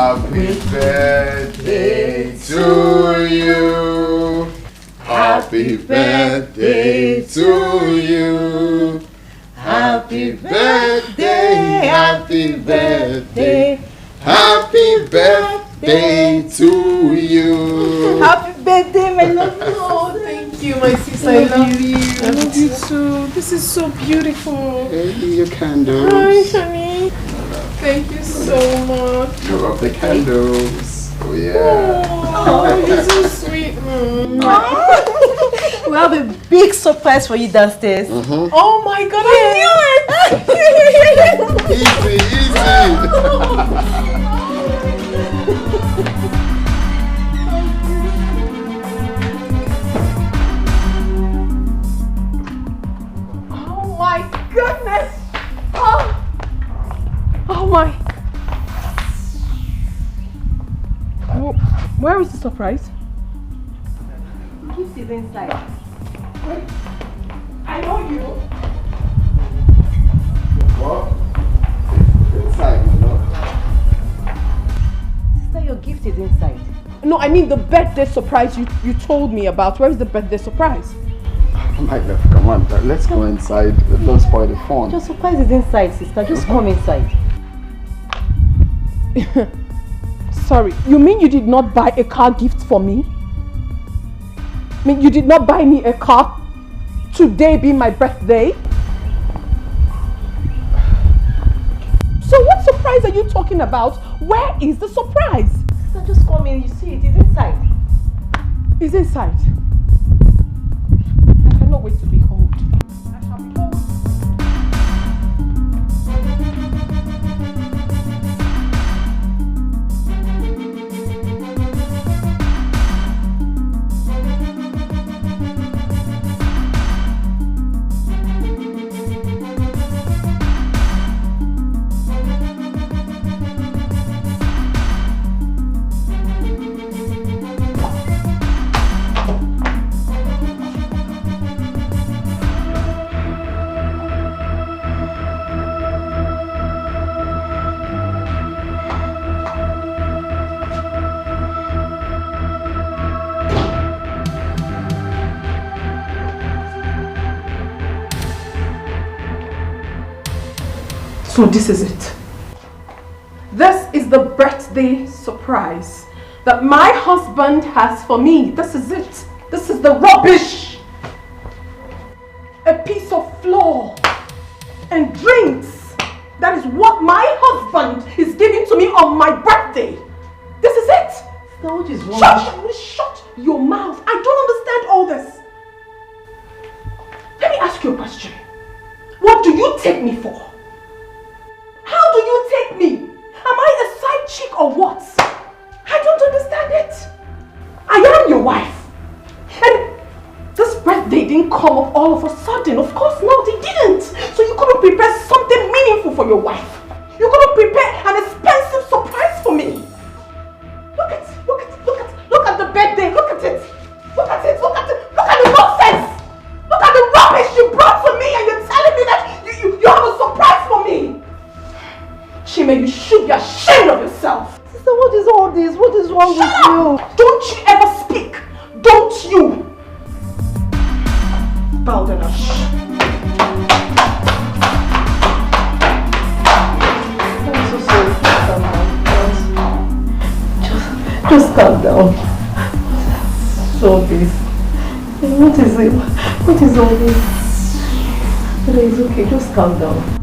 Happy birthday to you. Happy birthday to you. Happy birthday, happy birthday, happy birthday to you. Happy birthday, my love. Oh, thank you, my sister. I love you. I love you too. This is so beautiful. Hey, your candles. Hi, honey. Thank you so much. You love the candles. Oh, yeah. Oh, you're so sweet. We have a big surprise for you downstairs. Oh my God, I knew it! Easy, easy. Oh my goodness! Oh my! Where is the surprise? Gift is inside. Wait, I know you. What? Inside, my love. Sister, your gift is inside. No, I mean the birthday surprise you told me about. Where is the birthday surprise? My love, come on, let's go inside. Don't spoil the fun. Your surprise is inside, sister. Just come inside. Sorry, you mean you did not buy a car gift for me? I mean, you did not buy me a car today being my birthday? So what surprise are you talking about? Where is the surprise? Sister, just come in. You see it is inside. It's inside. I cannot wait to behold. I shall behold. So this is it. This is the birthday surprise that my husband has for me. This is it. This is the rubbish. A piece of flour and drinks. That is what my husband is giving to me on my birthday. This is it. So what is wrong? Shut your mouth. I don't understand all this. Let me ask you a question. What do you take me for? How do you take me? Am I a side chick or what? I don't understand it. I am your wife. And this birthday didn't come up all of a sudden. Of course not, it didn't. So you couldn't prepare something meaningful for your wife. You couldn't prepare an expensive surprise for me. Look at the birthday. Look at it. Look at the nonsense. Look at the rubbish you brought to me and you're telling me that you have a surprise for me. Chima, you should be ashamed of yourself. Sister, what is all this? What is wrong with you? Don't you ever speak. Don't you. Baldernash. I'm so sorry. Just calm down. So this. What is it? What is all this? It's okay. Just calm down.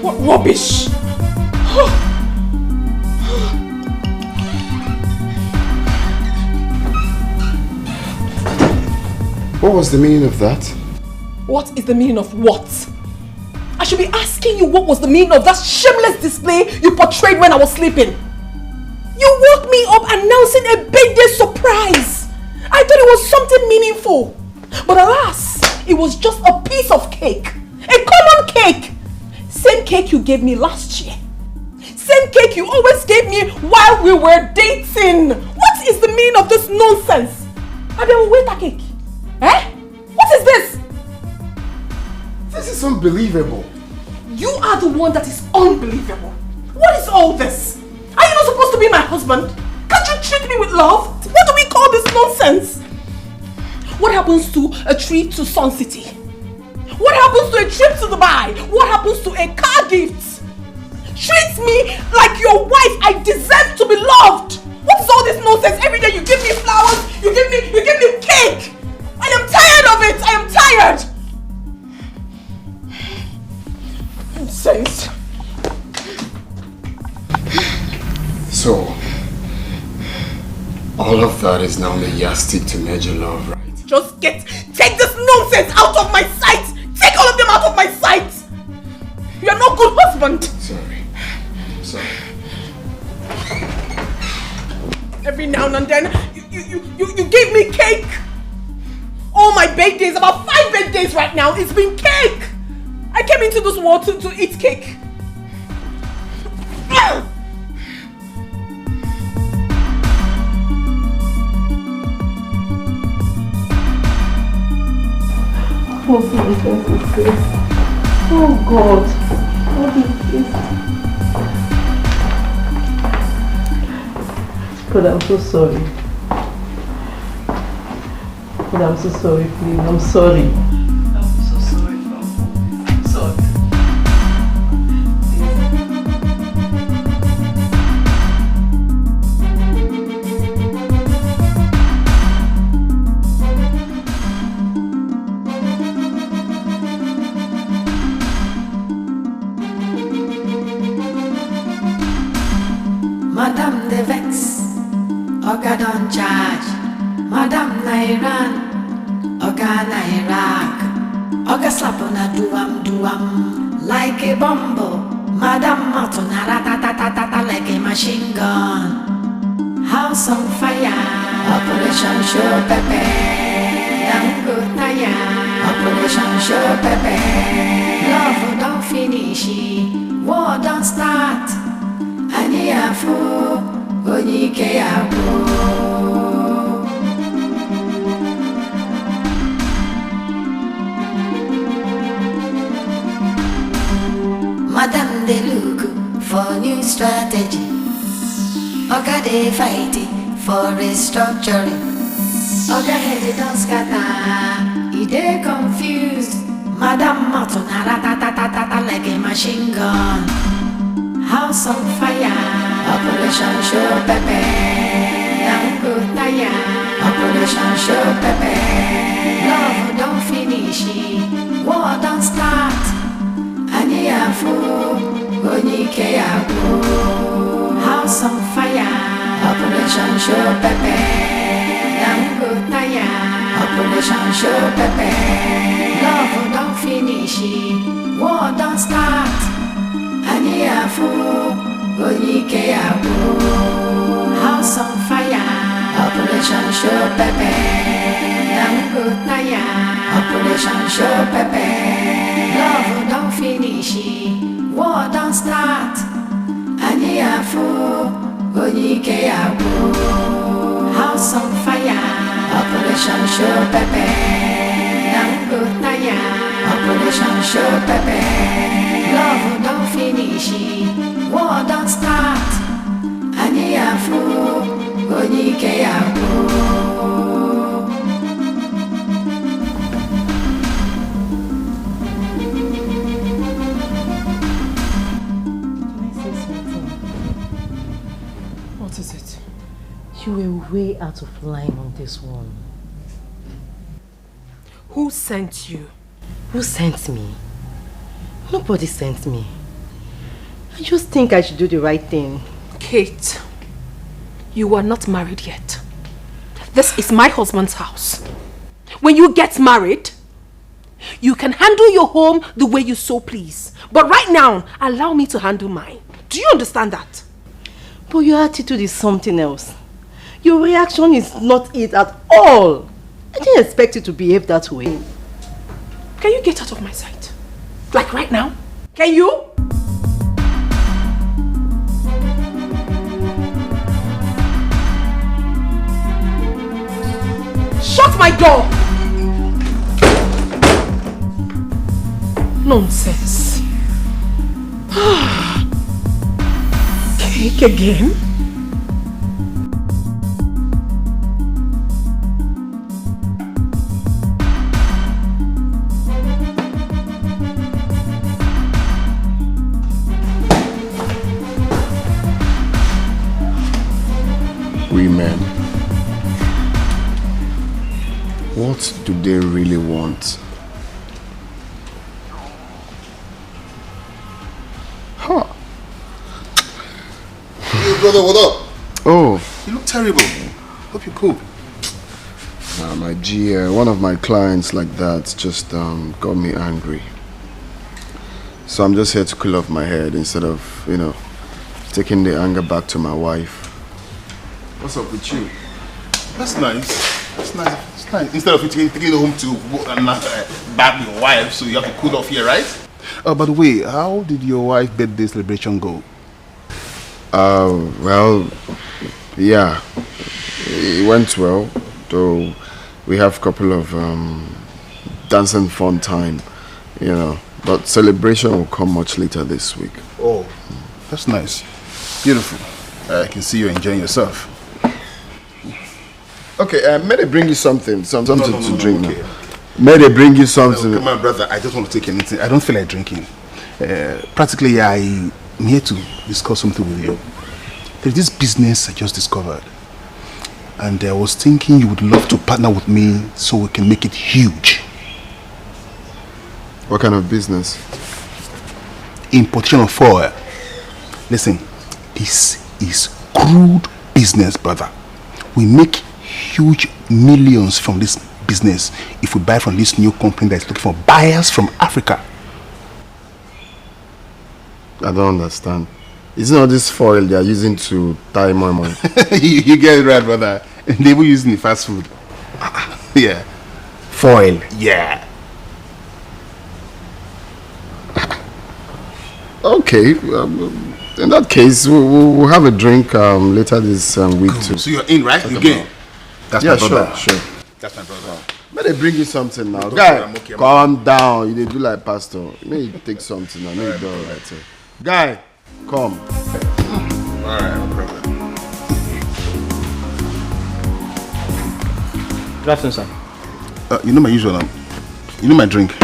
What rubbish! What was the meaning of that? What is the meaning of what? I should be asking you what was the meaning of that shameless display you portrayed when I was sleeping. You woke me up announcing a birthday surprise. I thought it was something meaningful. But alas, it was just a piece of cake. A common cake. Same cake you gave me last year. Same cake you always gave me while we were dating. What is the meaning of this nonsense? And then wait a cake. Eh? What is this? This is unbelievable. You are the one that is unbelievable. What is all this? Are you not supposed to be my husband? Can't you treat me with love? What do we call this nonsense? What happens to a trip to Sun City? What happens to a trip to Dubai? What happens to a car gift? Treat me like your wife. I deserve to be loved. What is all this nonsense? Every day you give me flowers, you give me cake. I am tired of it. I am tired. Nonsense. So, all of that is now the yardstick to measure love, right? Just take this nonsense out of my sight. Take all of them out of my sight. You are not a good husband. Sorry. Every now and then, you give me cake. All my birthdays, about 5 birthdays right now, it's been cake. I came into this world to eat cake. What nonsense is this? Oh God, what is this? God, I'm so sorry. God, I'm so sorry, please. I'm sorry. I'm so sorry, Mom. I'm sorry. Madam de Vex, Oga don charge. Madam na Iran, Oga na Iraq. Oga slap on a duam like a bumble. Madam Martin na ratatatata like a machine gun. House on fire, Operation Show Pepe. Dango tire, Operation Show Pepe. Love don't finish, war don't start. Ani afu, onyike afu. Madam they look for new strategy. Oga they fighting for restructuring. Oga head don't scatter, he they confused. Madam Martin ratatatata like a machine gun. House on fire, Operation Show Pepe. Dango tire, Operation Show Pepe. Love don't finish, war don't start. Ani afu, onyike afu. House on fire, Operation Show Pepe. Dango tire, Operation Show Pepe. Love don't finish, war don't start. Ani afu, onyike afu. House on fire, Operation Show Pepe. Dango tire, Operation Show Pepe. Love don't finish, war don't start. Ani afu, onyike afu. House on fire, Operation Show Pepe. Dango tire, Operation Show Pepe. Love don't finish, war don't start. Ani afu, onyike afu. What is it? You were way out of line on this one. Who sent you? Who sent me? Nobody sent me. I just think I should do the right thing. Kate, you are not married yet. This is my husband's house. When you get married, you can handle your home the way you so please. But right now, allow me to handle mine. Do you understand that? But your attitude is something else. Your reaction is not it at all. I didn't expect you to behave that way. Can you get out of my sight? Like right now? Can you? my door! Nonsense. Cake again? Women, what do they really want? Huh. Hey brother, what up? Oh. You look terrible. Hope you're cool. My G, one of my clients like that just got me angry. So I'm just here to cool off my head instead of, taking the anger back to my wife. What's up with you? That's nice. That's nice. It's nice. Instead of you taking it home to bag your wife, so you have to cool off here, right? By the way, how did your wife's birthday celebration go? Well, yeah, it went well. Though we have a couple of dancing fun time, But celebration will come much later this week. Oh, that's nice. Beautiful. I can see you're enjoying yourself. Okay, may they bring you something to drink okay. now? May they bring you something? Come on, brother. I just want to take anything. I don't feel like drinking. Practically, I'm here to discuss something with you. There's this business I just discovered. And I was thinking you would love to partner with me so we can make it huge. What kind of business? Importation of foil. Listen, this is crude business, brother. We make huge millions from this business if we buy from this new company that is looking for buyers from Africa. I don't understand. Isn't all this foil they are using to tie my money? you get it right, brother. They were using the fast food. Yeah. Foil? Yeah. Okay. In that case, we'll have a drink later this week too. So you're in, right? You game. That's my brother. Sure. That's my brother. May they bring you something now. Don't Guy, worry, I'm okay, calm down. You dey do like pastor. May you take something now. May you do all right. Guy, come. Alright, no problem. Good afternoon, sir. You know my usual you know my drink.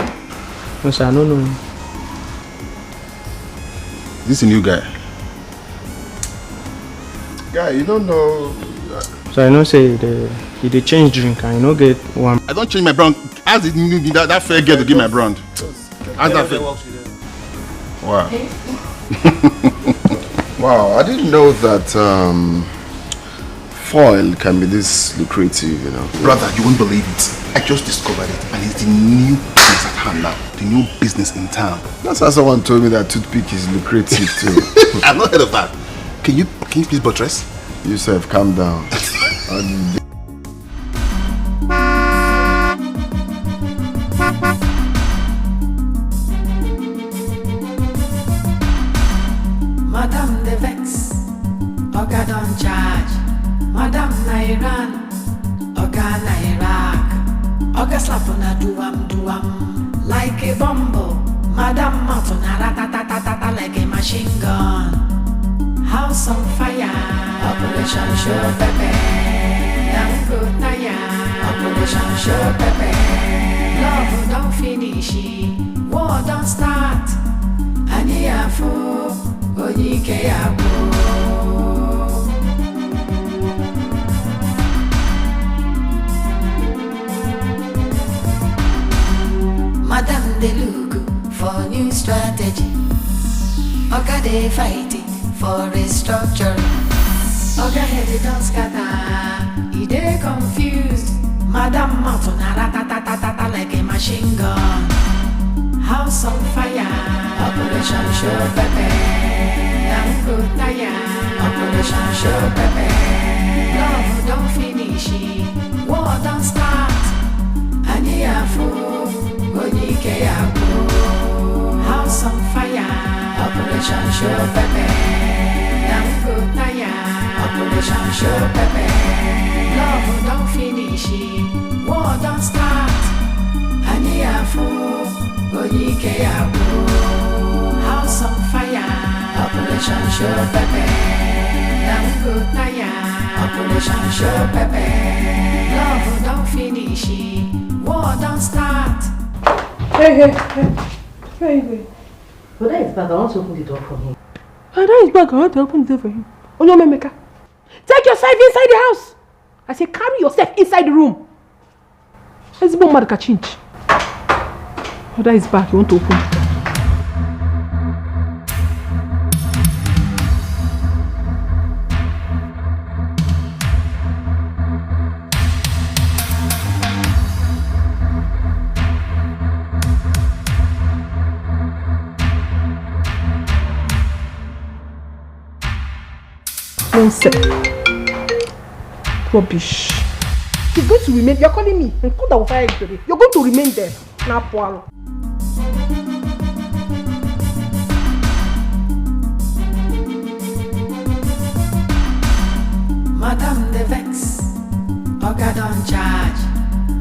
No, sir, no. This is a new guy. Guy, you don't know. So I know say they change drink and you know get one. I don't change my brand. Ask that fair girl to give my brand. Ask that fair. Wow. Wow, I didn't know that foil can be this lucrative, Brother, you won't believe it. I just discovered it and it's the new business at hand now. The new business in town. That's how someone told me that toothpick is lucrative too. I've not heard of that. Can you please buttress? Yusuf, calm down. Madam the vex, Oga don't charge. Madam Nairan, Oga Nairak, Oga slap on a duam like a bumble. Madam Matuna ratatatata like a machine gun. House on fire, Operation Show Pepe. Dango Taya, Operation Show Pepe. Love don't finish, war don't start. Aniafo, Onike Abo. Madam they look for new strategy. Oga they fighting for restructuring. Oga head don't scatter, he they confused. Madam Matuna ratatatata like a machine gun. House on fire, Operation Show Pepe. Dango Taya, Operation Show Pepe. Love don't finish, war don't start. Aniafo, Onike Abo. House on fire, Operation Show Pepe. Dango Taya, Operation Show Pepe. Love don't finish, war don't start. Aniafu, Dikeh yabo. House on fire, Operation Show Pepe. Good naya, Operation Show Pepe. Love don't finish, war don't start. Hey. Father is back. I want to open the door for him. Father is back. I want to open the door for him. Onyomemeka, take yourself inside the house. I say carry yourself inside the room. Let's go mad change. Father is back. You want to open the door? Rubbish. He's going to remain. You're calling me. You're going to remain there. Now, Paul. Madam the vex, Oga don't charge.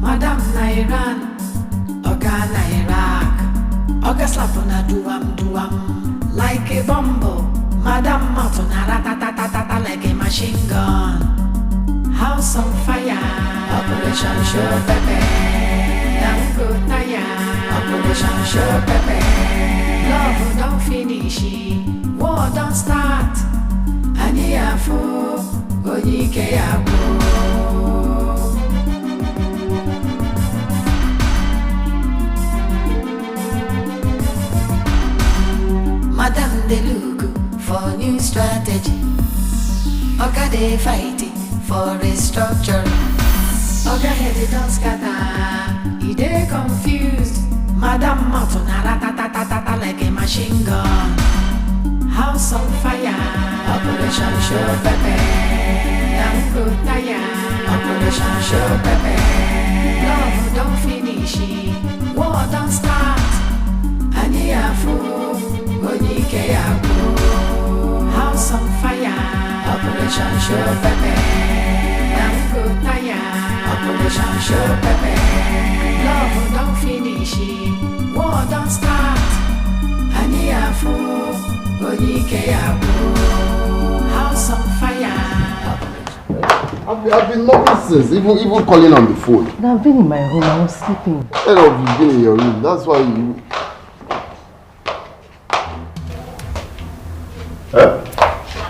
Madam Nairan, Oga Nairak. Oga slap on a duam like a bumble. Madam Martin, ratatatata like a machine gun. House on fire, Operation Show Pepe. Good naya, Operation Show Pepe. Love don't finish, war don't start. Aniafu, Dikeh yabo. Madam de look for new strategy. Oga they fighting for restructuring. Oga head don't scatter. He they confused. Madam Martin ratatatata like a machine gun. House on fire. Operation Show Pepe. Good naya. Operation Show Pepe. Love don't finish. War don't start. Aniafu. Dikeh yabo. House on fire. Operation Show Pepe. Good naya. Operation Show Pepe. Love don't finish. War don't start. Aniafu. Dikeh yabo. House on fire. I've been noticing since, even calling on the phone. I've been in my room. I was sleeping. Instead of you being in your room, that's why you...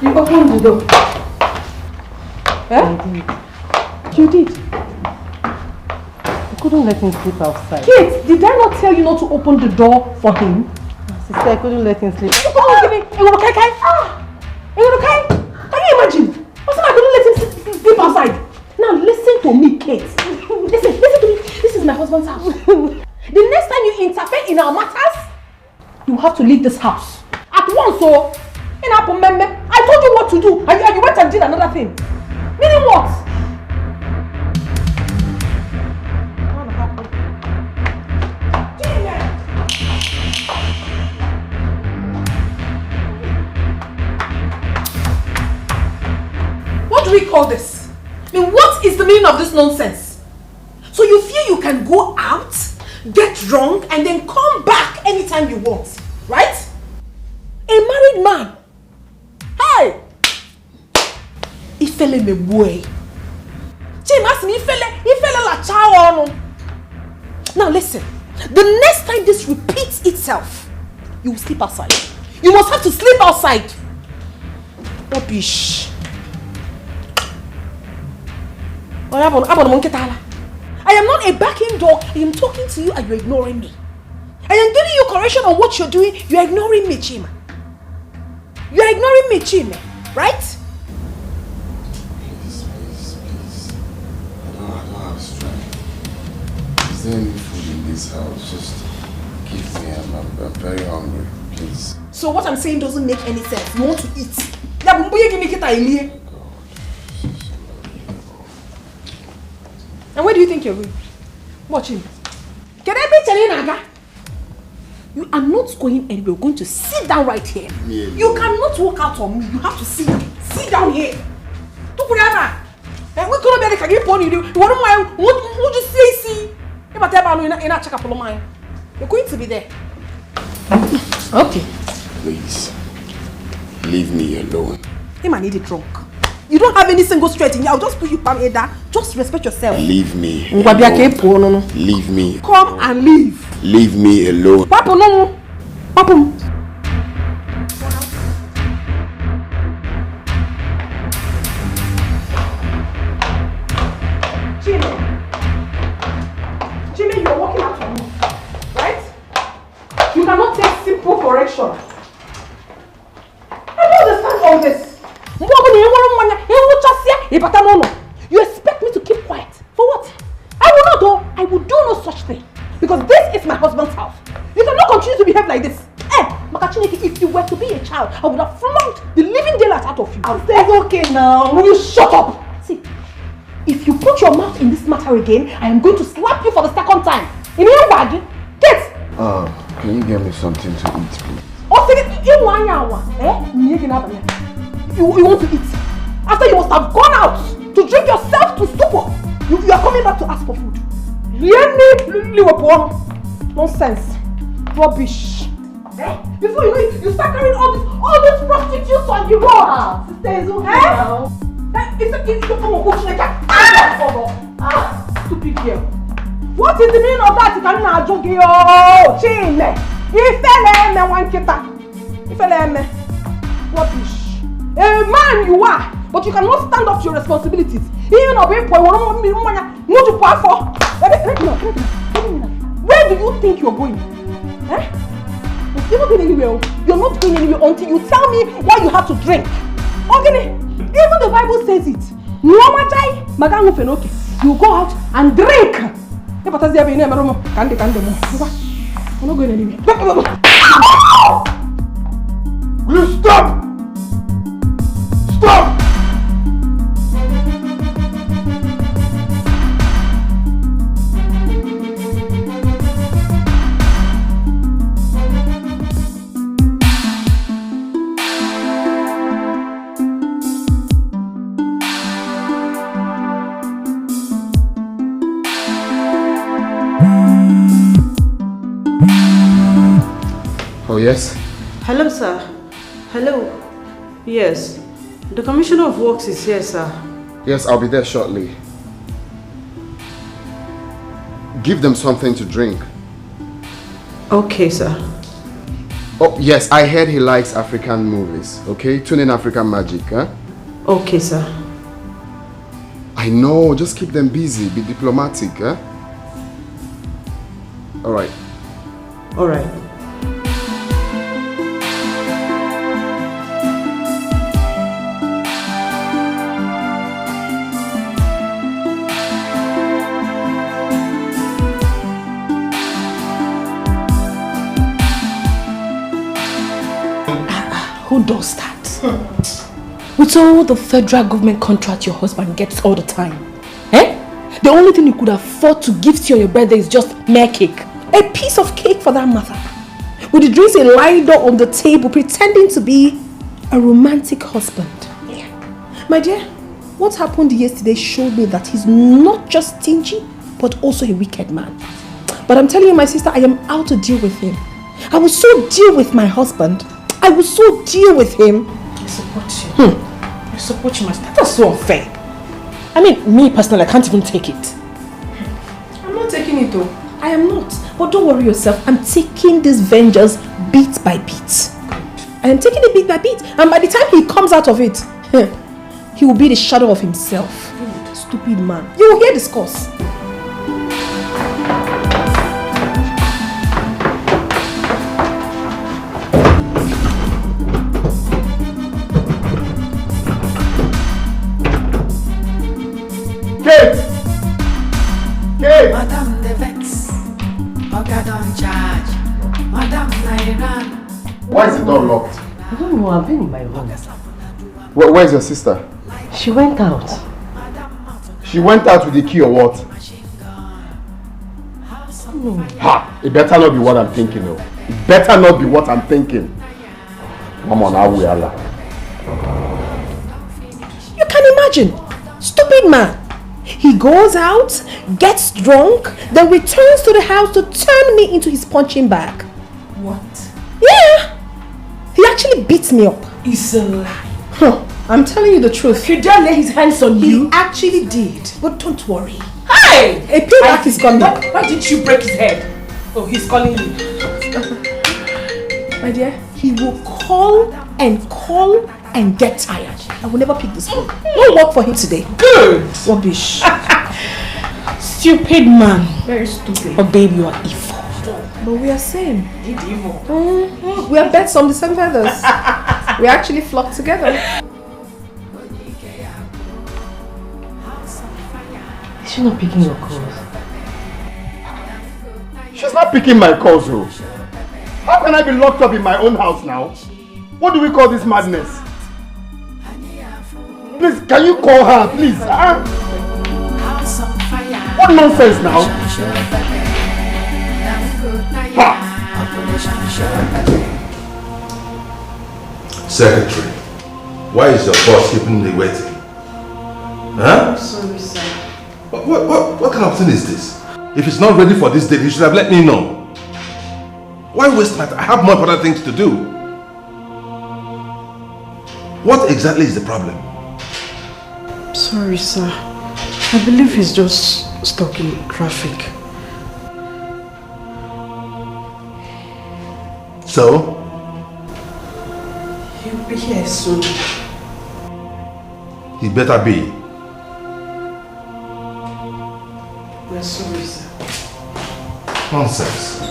You opened the door. You did. I couldn't let him sleep outside. Kate, did I not tell you not to open the door for him? Sister, I couldn't let him sleep. Can you imagine? Also, I couldn't let him sleep outside. Now listen to me, Kate. Listen to me. This is my husband's house. The next time you interfere in our matters, you have to leave this house. At once, so. I told you what to do, and you went and did another thing. Meaning what? What do we call this? I mean, what is the meaning of this nonsense? So you feel you can go out, get drunk, and then come back anytime you want, right? A married man. Hey! Ifele me boy. James me ifele la child. Now listen. The next time this repeats itself, you will sleep outside. You must have to sleep outside. Rubbish. I am not a backing dog. I am talking to you and you're ignoring me. I am giving you correction on what you're doing. You're ignoring me, Chima. You're ignoring me, Chima. Right? Please. I don't have strength. Is there any food in this house? Just give me. I'm very hungry. Please. So what I'm saying doesn't make any sense. You want to eat. God. And where do you think you're going? Watch him. You are not going anywhere. You're going to sit down right here. You cannot walk out on me. You have to sit down here. And we could have been a pony. You want to would you say? If I tell you in a check up of mine, you're going to be there. Okay. Please, leave me alone. Him, I need it drunk. You don't have any single straight in you. I'll just put you palm Ada. Just respect yourself. Leave me. Alone. Leave me. Come and leave. Leave me alone. Papa, no. Papa. Jimmy, you're walking after me. Right? You cannot take simple correction. I don't understand all this. You expect me to keep quiet? For what? I will not do. I will do no such thing. Because this is my husband's house. You cannot continue to behave like this. Makachineke, if you were to be a child, I would have flunked the living daylight out of you. It's okay now. Will you shut up? See, if you put your mouth in this matter again, I am going to slap you for the second time. In your bag, get. Can you get me something to eat, please? You want to eat? After you must have gone out to drink yourself to stupor. You are coming back to ask for food. Nonsense. Rubbish. Before you know it, you start carrying all these prostitutes on the road. Sister, it's okay. Stupid girl. What is the meaning of that? You cannot joke. Oh, Chile. Rubbish. A man you are, but you cannot stand up to your responsibilities. Even a boy, where do you think you're going? You're not going anywhere. You're not going anywhere until you tell me what you have to drink. Okay? Even the Bible says it. You go out and drink. You're not going anywhere. Will you stop? Stop! Oh, yes? Hello, sir. Hello. Yes. The Commissioner of Works is here, sir. Yes, I'll be there shortly. Give them something to drink. Okay, sir. Oh, yes, I heard he likes African movies, okay? Tune in African magic, huh? Okay, sir. I know, just keep them busy, be diplomatic, huh? Alright. Alright. Who does that? With all the federal government contract your husband gets all the time. The only thing you could afford to give to you on your birthday is just mere cake. A piece of cake for that matter. With the drinks lying on the table pretending to be a romantic husband. My dear, what happened yesterday showed me that he's not just stingy, but also a wicked man. But I'm telling you, my sister, I am out to deal with him. I will so deal with my husband. I will so deal with him. I support you. I support you, my sister. That's so unfair. I mean, me personally, I can't even take it. I'm not taking it though. I am not. But don't worry yourself. I'm taking this vengeance bit by bit. I am taking it bit by bit. And by the time he comes out of it, he will be the shadow of himself. Stupid man. You will hear this course. Madam the Vex, Oga don't charge. Madam Nairan. Why is the door locked? I don't know, I've been in my room. Where's your sister? She went out. She went out with the key or what? No. Ha! It better not be what I'm thinking of. It better not be what I'm thinking. Come on, how we are. You can imagine. Stupid man. He goes out, gets drunk, then returns to the house to turn me into his punching bag. What? Yeah. He actually beats me up. It's a lie. Huh. I'm telling you the truth. He dare lay his hands on you? He actually did. But don't worry. Hey! A payback is coming. Why didn't you break his head? Oh, he's calling you. My dear, he will call and get tired. I will never pick this phone. No work for him today. Good! Rubbish. Stupid man. Very stupid. Oh baby, you are evil. But we are same. Evil. We are birds on the same feathers. We actually flock together. Is she not picking your calls? She's not picking my calls, though. How can I be locked up in my own house now? What do we call this madness? Please, can you call her, please? What nonsense now? Secretary, why is your boss keeping me waiting? Huh? I'm sorry, sir. What kind of thing is this? If it's not ready for this date, you should have let me know. Why waste my time? I have more important things to do. What exactly is the problem? Sorry, sir. I believe he's just stuck in traffic. So? He'll be here soon. He better be. We're sorry, sir. Nonsense.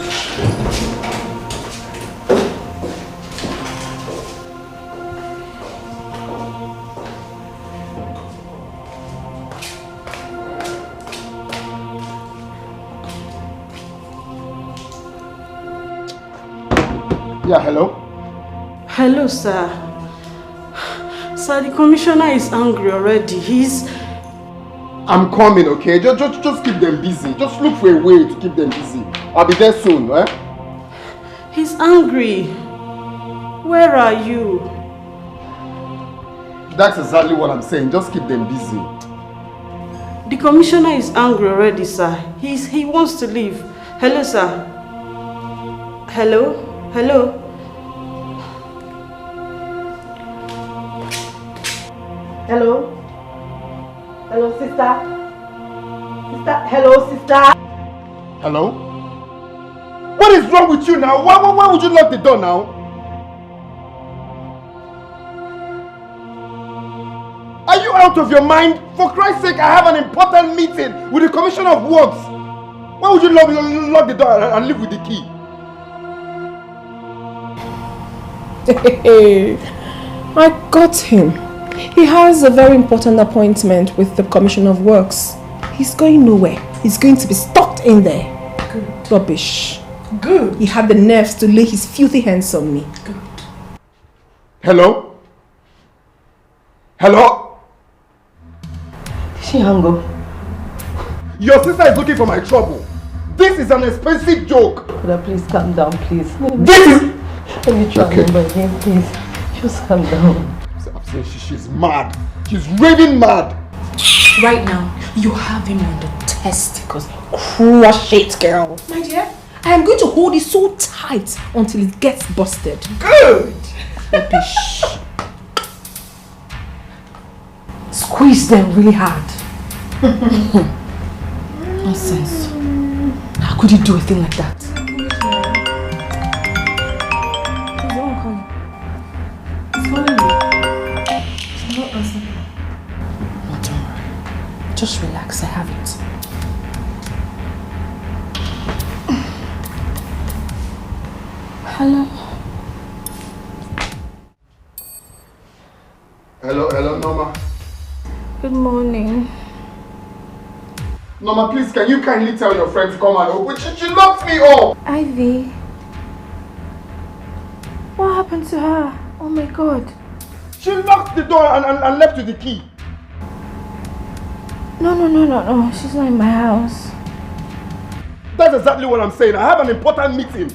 Yeah, hello? Hello, sir. Sir, the commissioner is angry already. I'm coming, okay? Just keep them busy. Just look for a way to keep them busy. I'll be there soon, eh? He's angry. Where are you? That's exactly what I'm saying. Just keep them busy. The commissioner is angry already, sir. He wants to leave. Hello, sir. Hello? Hello? Hello? Hello, sister? Hello, sister? Hello? What is wrong with you now? Why would you lock the door now? Are you out of your mind? For Christ's sake, I have an important meeting with the Commissioner of Works. Why would you lock the door and leave with the key? I got him. He has a very important appointment with the Commissioner of Works. He's going nowhere. He's going to be stuck in there. Good. Rubbish. Good. He had the nerves to lay his filthy hands on me. Good. Hello? Hello? Did she hang up? Your sister is looking for my trouble. This is an expensive joke. Brother, please calm down, please. This is... Let me try Okay. number again, please. Just calm down. I'm saying she's mad. She's raving mad. Right now, you have him on the testicles. Crush it, girl. My dear, I am going to hold it so tight until it gets busted. Good. Rubbish. Squeeze them really hard. Nonsense. How could you do a thing like that? Just relax, I have it. Hello? Hello, Norma. Good morning. Norma, please, can you kindly tell your friend to come and open? She locked me up! Ivy. What happened to her? Oh my god. She locked the door and left with the key. No. She's not in my house. That's exactly what I'm saying. I have an important meeting.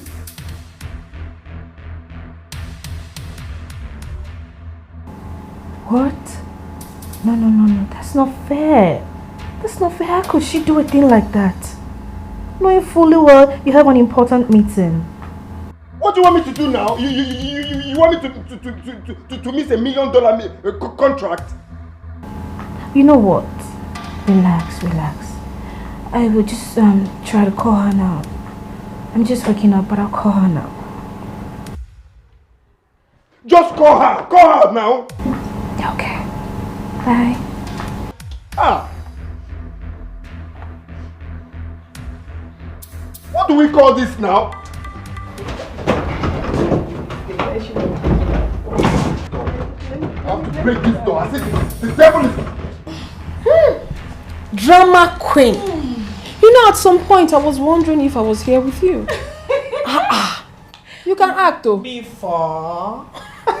What? No. That's not fair. That's not fair. How could she do a thing like that? Knowing fully well you have an important meeting. What do you want me to do now? You want me to miss $1 million contract? You know what? Relax. I will just try to call her now. I'm just waking up, but I'll call her now. Just call her! Call her now! Okay. Bye. What do we call this now? I have to break this door. I said the devil is... Drama queen. You know, at some point I was wondering if I was here with you. You can act though. Before. He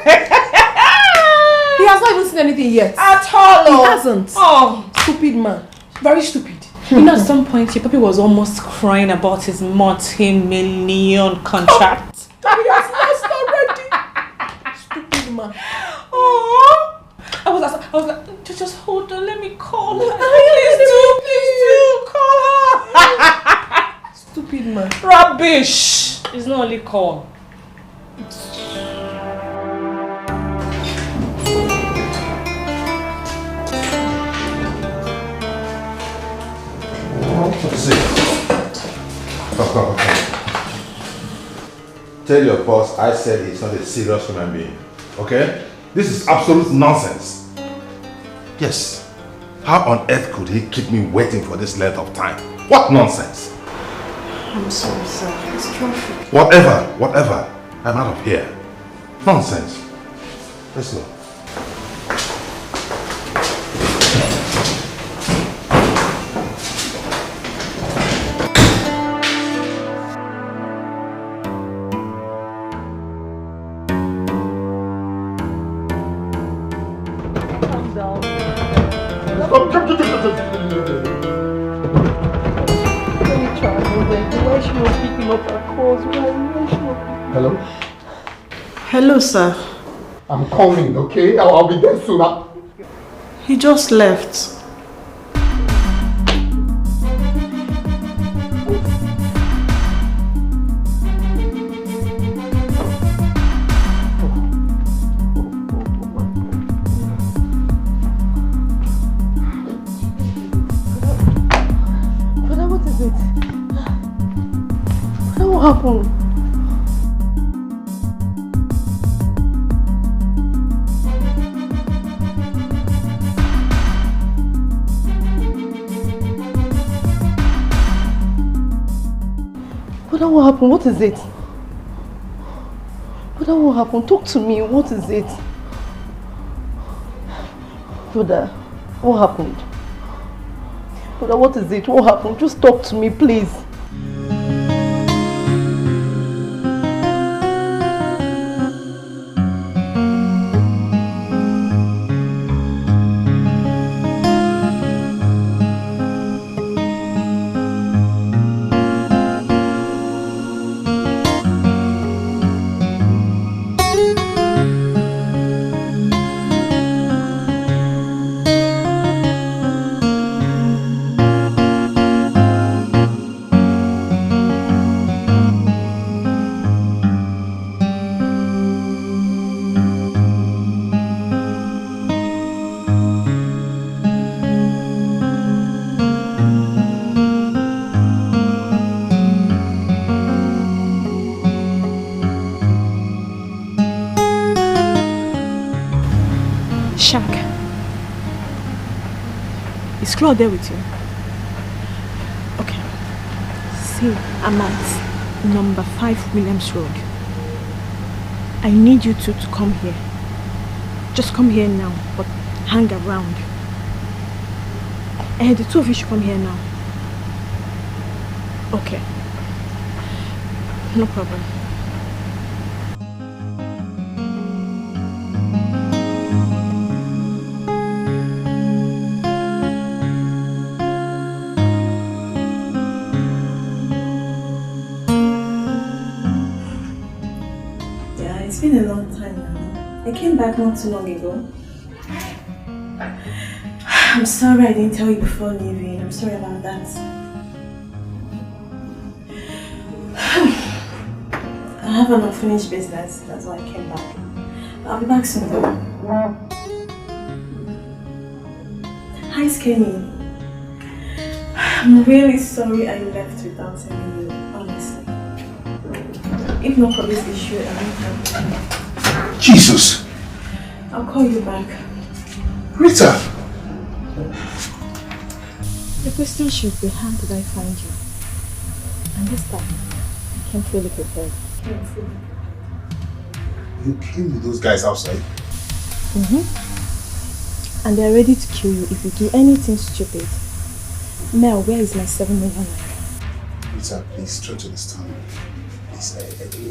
has not even seen anything yet. At all. He hasn't. Oh. Stupid man. Very stupid. You know, at some point your puppy was almost crying about his multi-million contract. He has lost already. Stupid man. Oh. I was like, just hold on, let me call her. Please do, call her. Stupid man. Rubbish. It's not only call. See. Tell your boss I said he's not a serious human being. Okay? This is absolute nonsense. Yes. How on earth could he keep me waiting for this length of time? What nonsense? I'm sorry, sir. It's traffic. Whatever. I'm out of here. Nonsense. Let's go. Hello? Hello, sir. I'm coming, okay? I'll be there soon. He just left. Brother, what is it? Brother, what happened? What happened? What is it? What happened? Talk to me. What is it? Brother, what happened? Brother, what is it? What happened? Just talk to me, please. Claude there with you? Okay. See, I'm at number 5 Williams Road. I need you two to come here. Just come here now, but hang around. And the two of you should come here now. Okay. No problem. It's been a long time now. I came back not too long ago. I'm sorry I didn't tell you before leaving. I'm sorry about that. I have an unfinished business. That's why I came back. I'll be back soon though. Hi, Skinny. I'm really sorry I left without telling you, honestly. If not for this issue, I won't have you. Jesus! I'll call you back. Rita! The question should be, how did I find you? And this time, I came fully prepared. You came with those guys outside? And they're ready to kill you if you do anything stupid. Mel, where is my 7 million naira? Rita, please try to understand.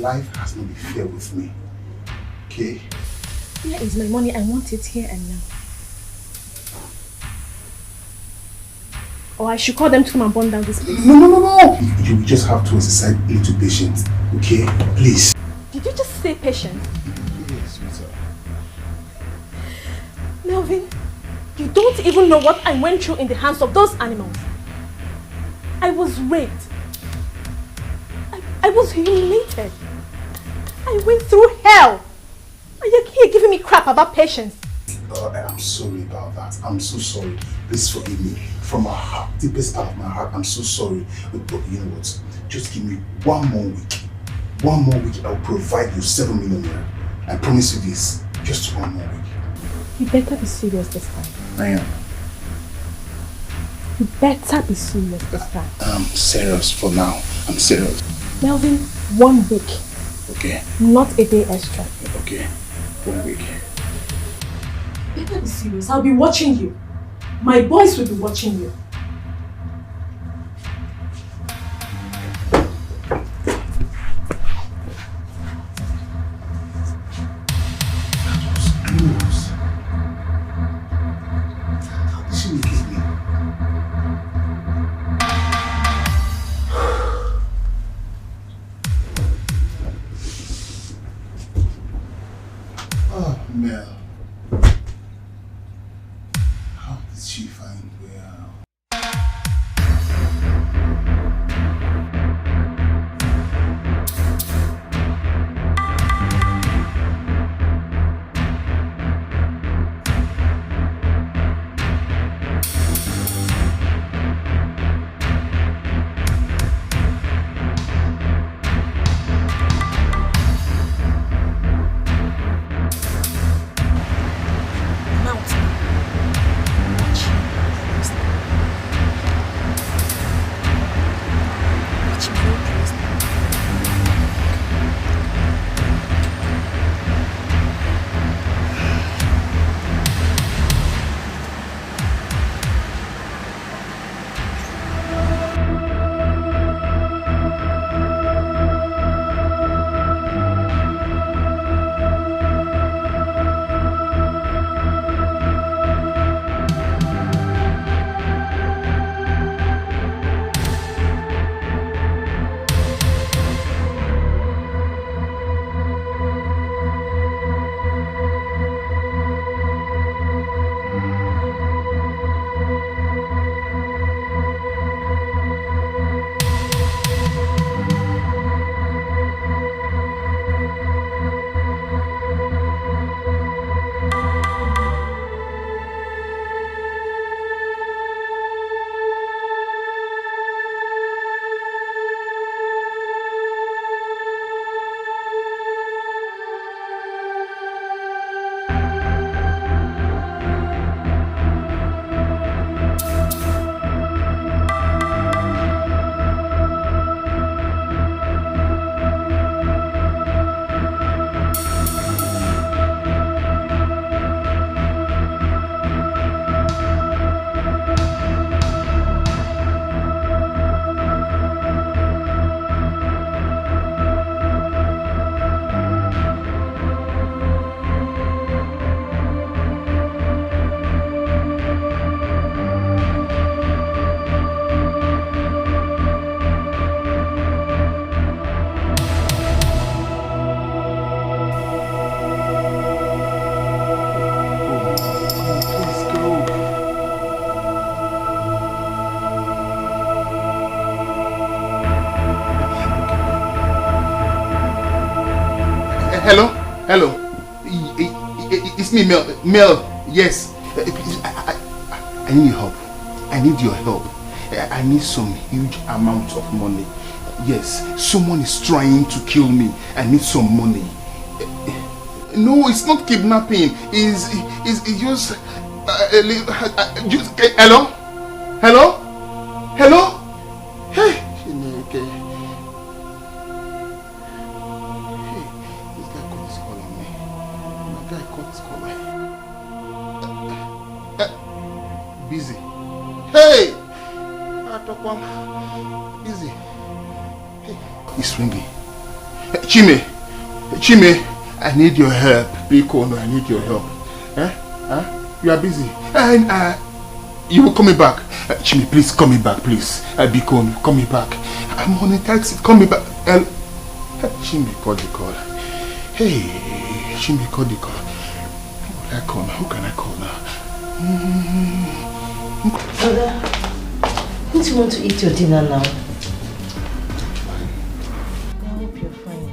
Life has not been fair with me. Okay? Where is my money? I want it here and now. Or I should call them to come and burn down this place. No! You just have to exercise a little patience. Okay? Please. Did you just say patient? Yes, Rita. Melvin, you don't even know what I went through in the hands of those animals. I was raped. I was humiliated. I went through hell. And you're here giving me crap about patience. I'm sorry about that. I'm so sorry. Please forgive me. From my heart, deepest part of my heart, I'm so sorry. But you know what? Just give me 1 more week. 1 more week, I'll provide you 7 million naira. I promise you this. Just 1 more week. You better be serious this time. I am. You better be serious this time. I'm serious for now. I'm serious. Melvin, 1 week. Okay. Not a day extra. Okay. 1 week. Better be serious. I'll be watching you. My boys will be watching you. Mel. How did she find where? Hello? Hello? It's me, Mel. Yes. I need your help. I need your help. I need some huge amount of money. Yes, someone is trying to kill me. I need some money. No, it's not kidnapping. It's just... hello? Hello? Hello? Hey! Hey, this guy got his call on me. My guy got his call. Busy. Hey! Busy. Hey. It's ringing. Chime, I need your help. Bikono, I need your help. You are busy. And you will call me back. Chime, please call me back, please. Bikono, call me back. I'm on a taxi. Call me back. Chime, call the call. Hey, Chime, call the call. Who will I call now? Who can I call now? Brother, don't you want to eat your dinner now? I hope you're fine.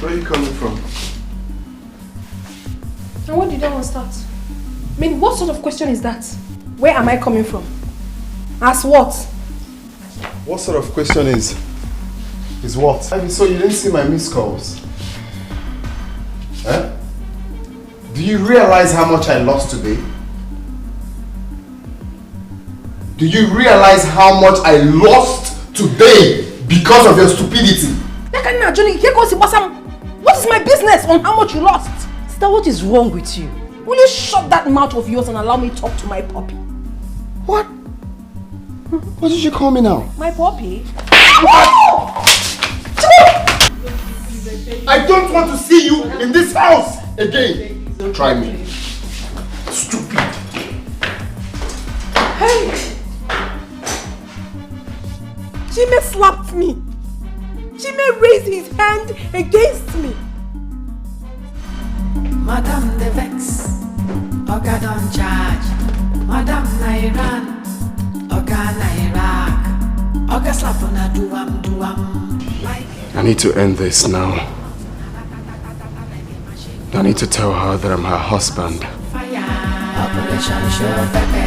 Where are you coming from? And what did that one start? I mean, what sort of question is that? Where am I coming from? As what? What sort of question is what? So you didn't see my missed calls? Huh? Do you realize how much I lost today? Do you realize how much I lost today because of your stupidity? What is my business on how much you lost? Sister, what is wrong with you? Will you shut that mouth of yours and allow me to talk to my puppy? What? What did you call me now? My puppy? I don't want to see you in this house again. Try me. Stupid. Hey! Jimmy slapped me. Jimmy raised his hand against me. Madam the Vex, Oga don't charge. Madam Nairan, Oga Nairak, Oga slap on a duam. I need to end this now. I need to tell her that I'm her husband. Operation Show Pepe.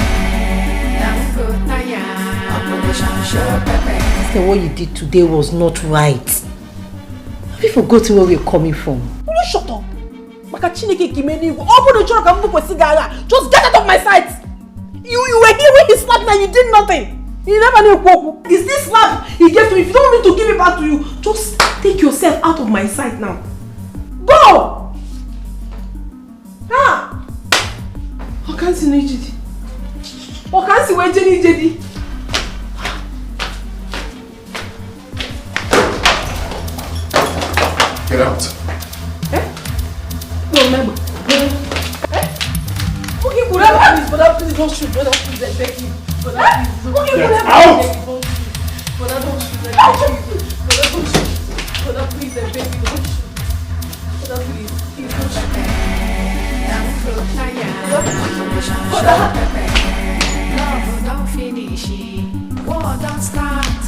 Operation Show Pepe. Sister, what you did today was not right. Have you forgotten where we're coming from? Will you shut up? Just get out of my sight! You were here when he slapped me and you did nothing! You never knew. Is this slap he gave to me? If you don't want me to give it back to you, just take yourself out of my sight now. Go! I can't see Nijidi. I can't see where Jenny Jedi. Get out. No, remember. Okay, brother, please don't shoot. Brother, please, I beg you. Brother, please. Get out! Brother, don't shoot. I beg you. Brother, don't shoot. Brother, please, I beg you, don't shoot. Brother, please don't shoot. Love don't finish, war don't start.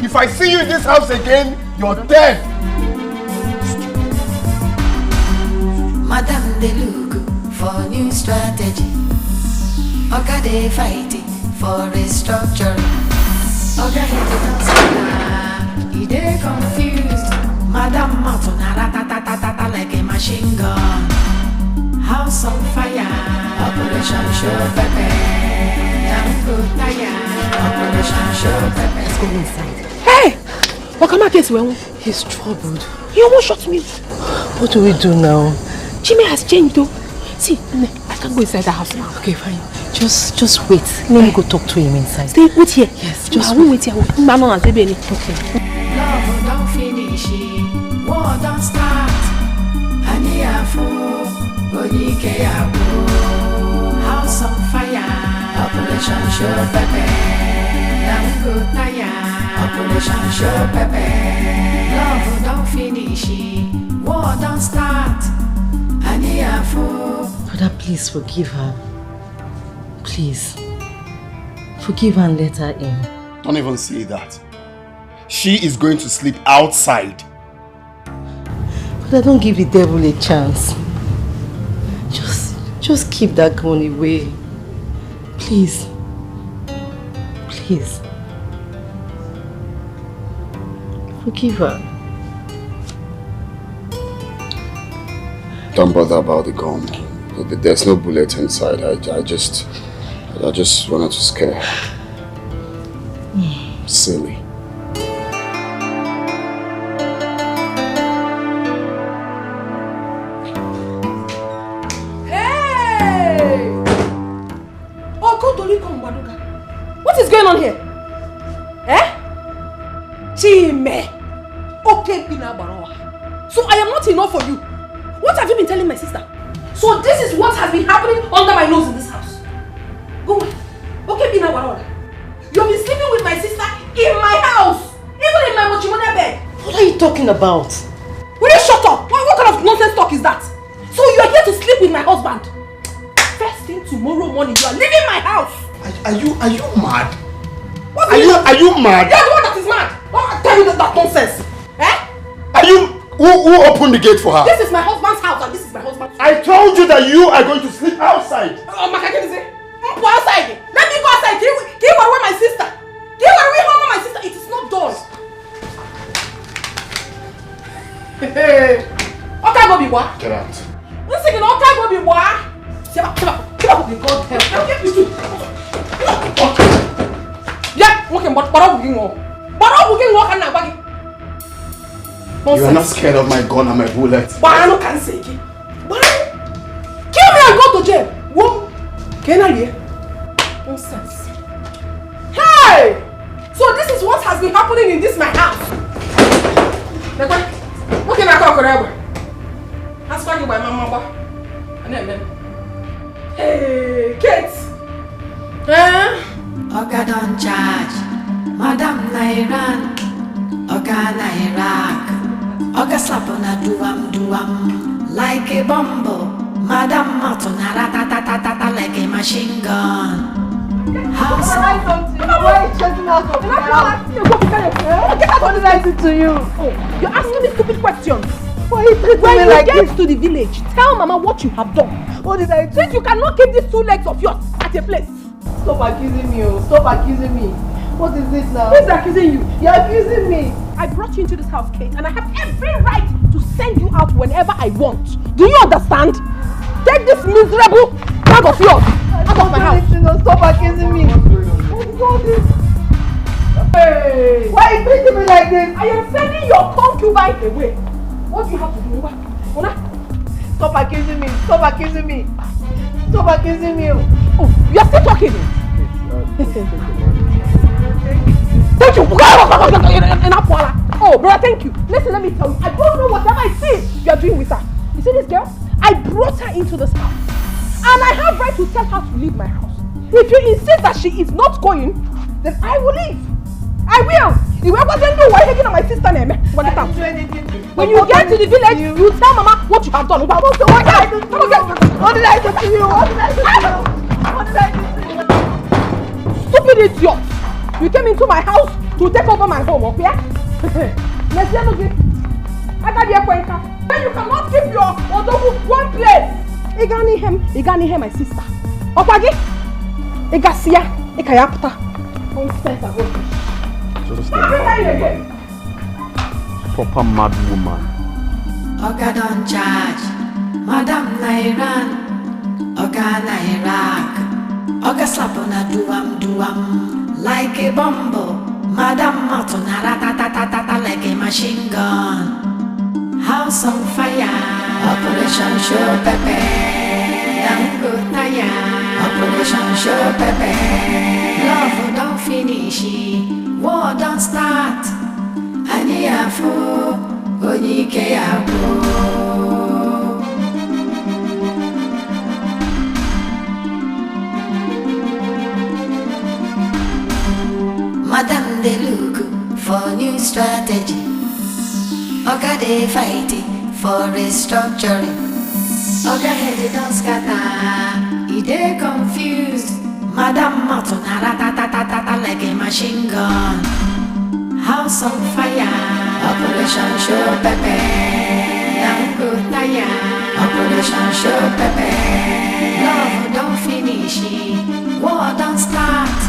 If I see you in this house again, you're dead. Madam they look for new strategy. Oga they fighting for restructuring. Oga he they confused. Madam Matuna ratatatata like a machine gun. House on fire. Operation Show Pepe. Operation Show Pepe. Let's go inside. Hey! Wakama case well. He's troubled. He almost shot me. What do we do now? Jimmy has changed though. See, I can't go inside the house now. Okay, fine. Just wait. Let me go talk to him inside. Stay, wait here. Yes, just wait here. Okay. Love don't finish, war don't start. House on fire. Operation Show Pepe. Operation Show Pepe. Love don't finish, war don't start. Brother, please forgive her. Please, forgive her and let her in. Don't even say that. She is going to sleep outside. But I don't give the devil a chance. Just keep that gun away. Please. Please. Forgive her. Don't bother about the gun. There's no bullet inside. I just wanted to scare her. Silly. Hey! Oh, go to Liko Mbaduga. What is going on here? Eh? Chime. Okay, Bina Baroa. So I am not enough for you. What have you been telling my sister? So this is what has been happening under my nose in this house. Go away. Okay, Bina Baroa. You've been sleeping with my sister in my house. Even in my mochimona bed. What are you talking about? Will you shut up? What kind of nonsense talk is that? So you are here to sleep with my husband. First thing tomorrow morning, you are leaving my house. Are you mad? What Are you mad? You're the one that is mad. Don't tell me that nonsense. Eh? Are you... Who opened the gate for her? This is my husband's house and this is my husband's house. I told you that you are going to sleep outside. Makakenize, go outside. Let me go outside. Give away my sister. Give away my sister. It is not done. Hey. Okay, go be what? Get out. Listen, okay, go be what? Come on, be God help. I'll get you too. Yeah, okay, but I'm working on. You are not scared of my gun and my bullet. But I can't say it. Kill me and go to jail. Whoa. Can I hear? Nonsense. Hey! So this is what has been happening in this my house. Okay, now go forever. That's why you by my mama. And then. Hey, Kate. Oga don't charge. Madam Nairan. Oga Nairak. Oga slap on a duam like a bumble. Madam Martin ratatatata like a machine gun. House Why are you chasing out of my house? What did I do to you? Oh, you're asking me stupid questions. Why are you treating When me you like get this? to the village, tell Mama what you have done. What did I do? Since you cannot keep these 2 legs of yours at a place. Stop accusing me. Oh. Stop accusing me. What is this now? Who's accusing you? You're accusing me. I brought you into this house, Kate, and I have every right to send you out whenever I want. Do you understand? Take this miserable bag of yours out of my house. Stop accusing me. What is all this? Hey! Why are you treating me like this? I am sending your concubine away. What do you have to do? Una? Stop accusing me. Stop accusing me. Stop accusing me. Oh, you are still talking. Thank you. Oh, brother, thank you. Listen, let me tell you. I don't know whatever I see you are doing with her. You see this girl? I brought her into this house. And I have right to tell her to leave my house. If you insist that she is not going, then I will leave. I will. You wasn't know why you're my sister name. When you get to the village, you tell Mama what you have done. What did I do to you? What did I do to you? What did I do to you? What did I do to you? Stupid idiot! You came into my house to take over my home, okay? Let's get again. I got your point. Then you cannot keep your odogu one place. Igani him, my sister. Opagi? Igasia, Ikayapta. Nonsense about this. Just proper mad woman. Oga don't charge. Madam Nairan. Oga Nairak. Oga slap on a duam like a bumble. Madam Martin ratatatata like a machine gun. House on fire. Operation Show Pepe. Dangutaya. Operation Show Pepe. Love don't finish. War don't start. Aniyafu. Onyike yabu. Madam they look for new strategy. Oga they fighting for restructuring. Oga head don't scatter. He they confused. Madam Martin, ta like a machine gun. House on fire, Operation Show Pepe. Now go tire, Operation Show Pepe. Love don't finish, war don't start.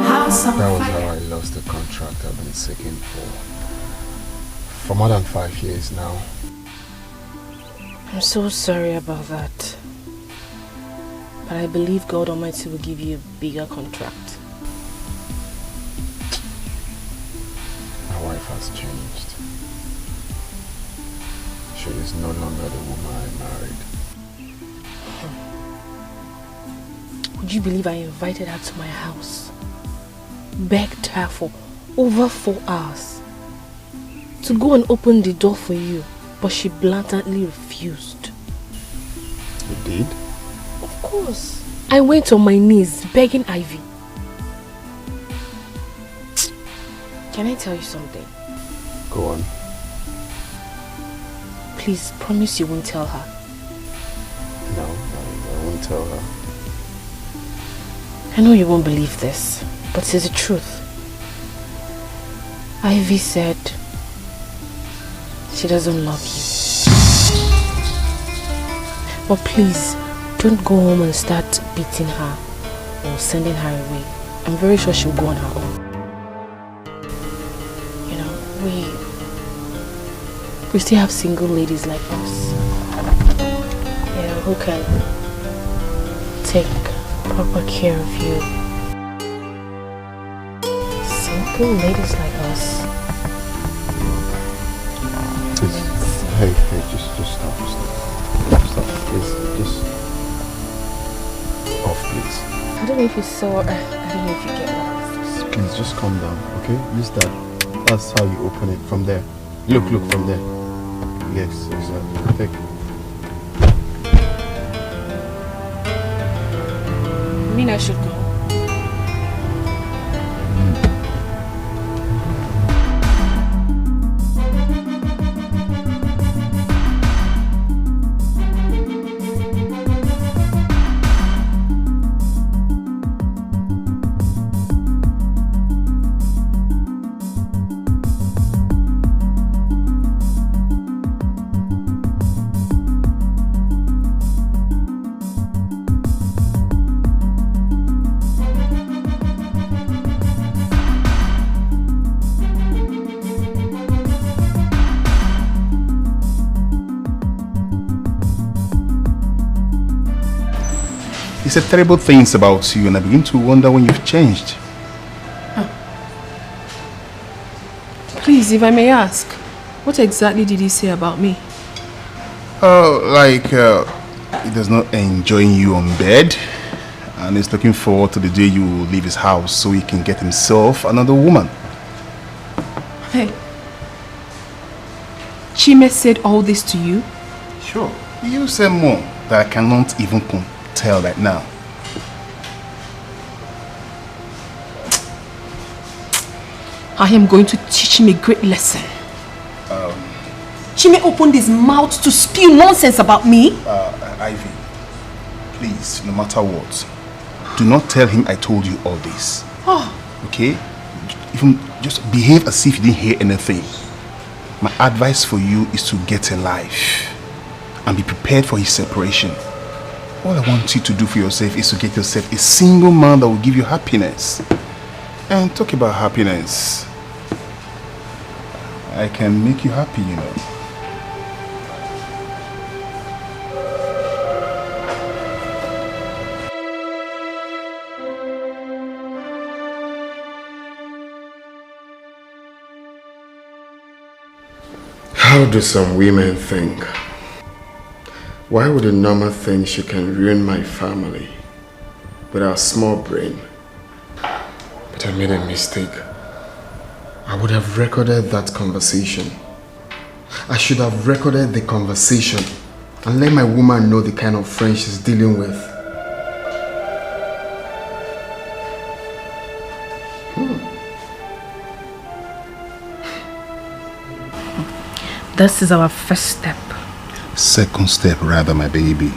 House on That was fire. how I lost the contract I've been seeking for more than 5 years now. I'm so sorry about that. But I believe God Almighty will give you a bigger contract. My wife has changed. She is no longer the woman I married. Would you believe I invited her to my house? Begged her for over 4 hours to go and open the door for you, but she blatantly refused. You did? Of course. I went on my knees begging Ivy. Can I tell you something? Go on. Please promise you won't tell her. No, I won't tell her. I know you won't believe this, but it's the truth. Ivy said she doesn't love you. But please, don't go home and start beating her or sending her away. I'm very sure she'll go on her own. You know, we still have single ladies like us. Yeah, who can take proper care of you. Single ladies like us. Hey, just stop. Please, just off, please. I don't know if you saw, I don't know if you get what I was saying. Please, just calm down, okay? Use that. That's how you open it, from there. Look from there. Yes, exactly. Take it. I mean, I should go. He said terrible things about you, and I begin to wonder when you've changed. Please, if I may ask, what exactly did he say about me? He does not enjoy you on bed, and he's looking forward to the day you leave his house so he can get himself another woman. Hey, Chime said all this to you? Sure. You said more that I cannot even tell right now. I am going to teach him a great lesson. Chime opened his mouth to spew nonsense about me. Ivy, please, no matter what, do not tell him I told you all this. Okay? Even just behave as if you didn't hear anything. My advice for you is to get a life and be prepared for his separation. All I want you to do for yourself is to get yourself a single man that will give you happiness. And talk about happiness, I can make you happy, you know. How do some women think? Why would a normal think she can ruin my family with her small brain? But I made a mistake. I would have recorded that conversation. I should have recorded the conversation and let my woman know the kind of friend she's dealing with. This is our first step Second step, rather, my baby.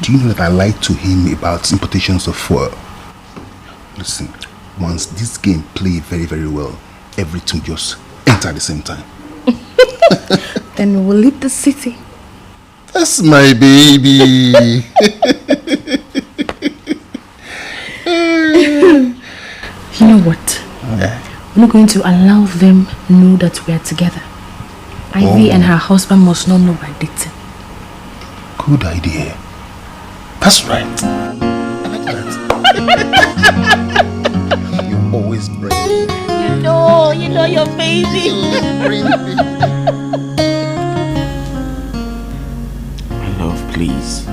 Do you know that I lied to him about importations of fuel? Listen, once this game play very, very well, everything just enter at the same time. Then we will leave the city. That's my baby. You know what? We're not going to allow them know that we are together. Ivy and her husband must not know by dating. Good idea. That's right. I like that. You're always brave. You know your baby. Love, please.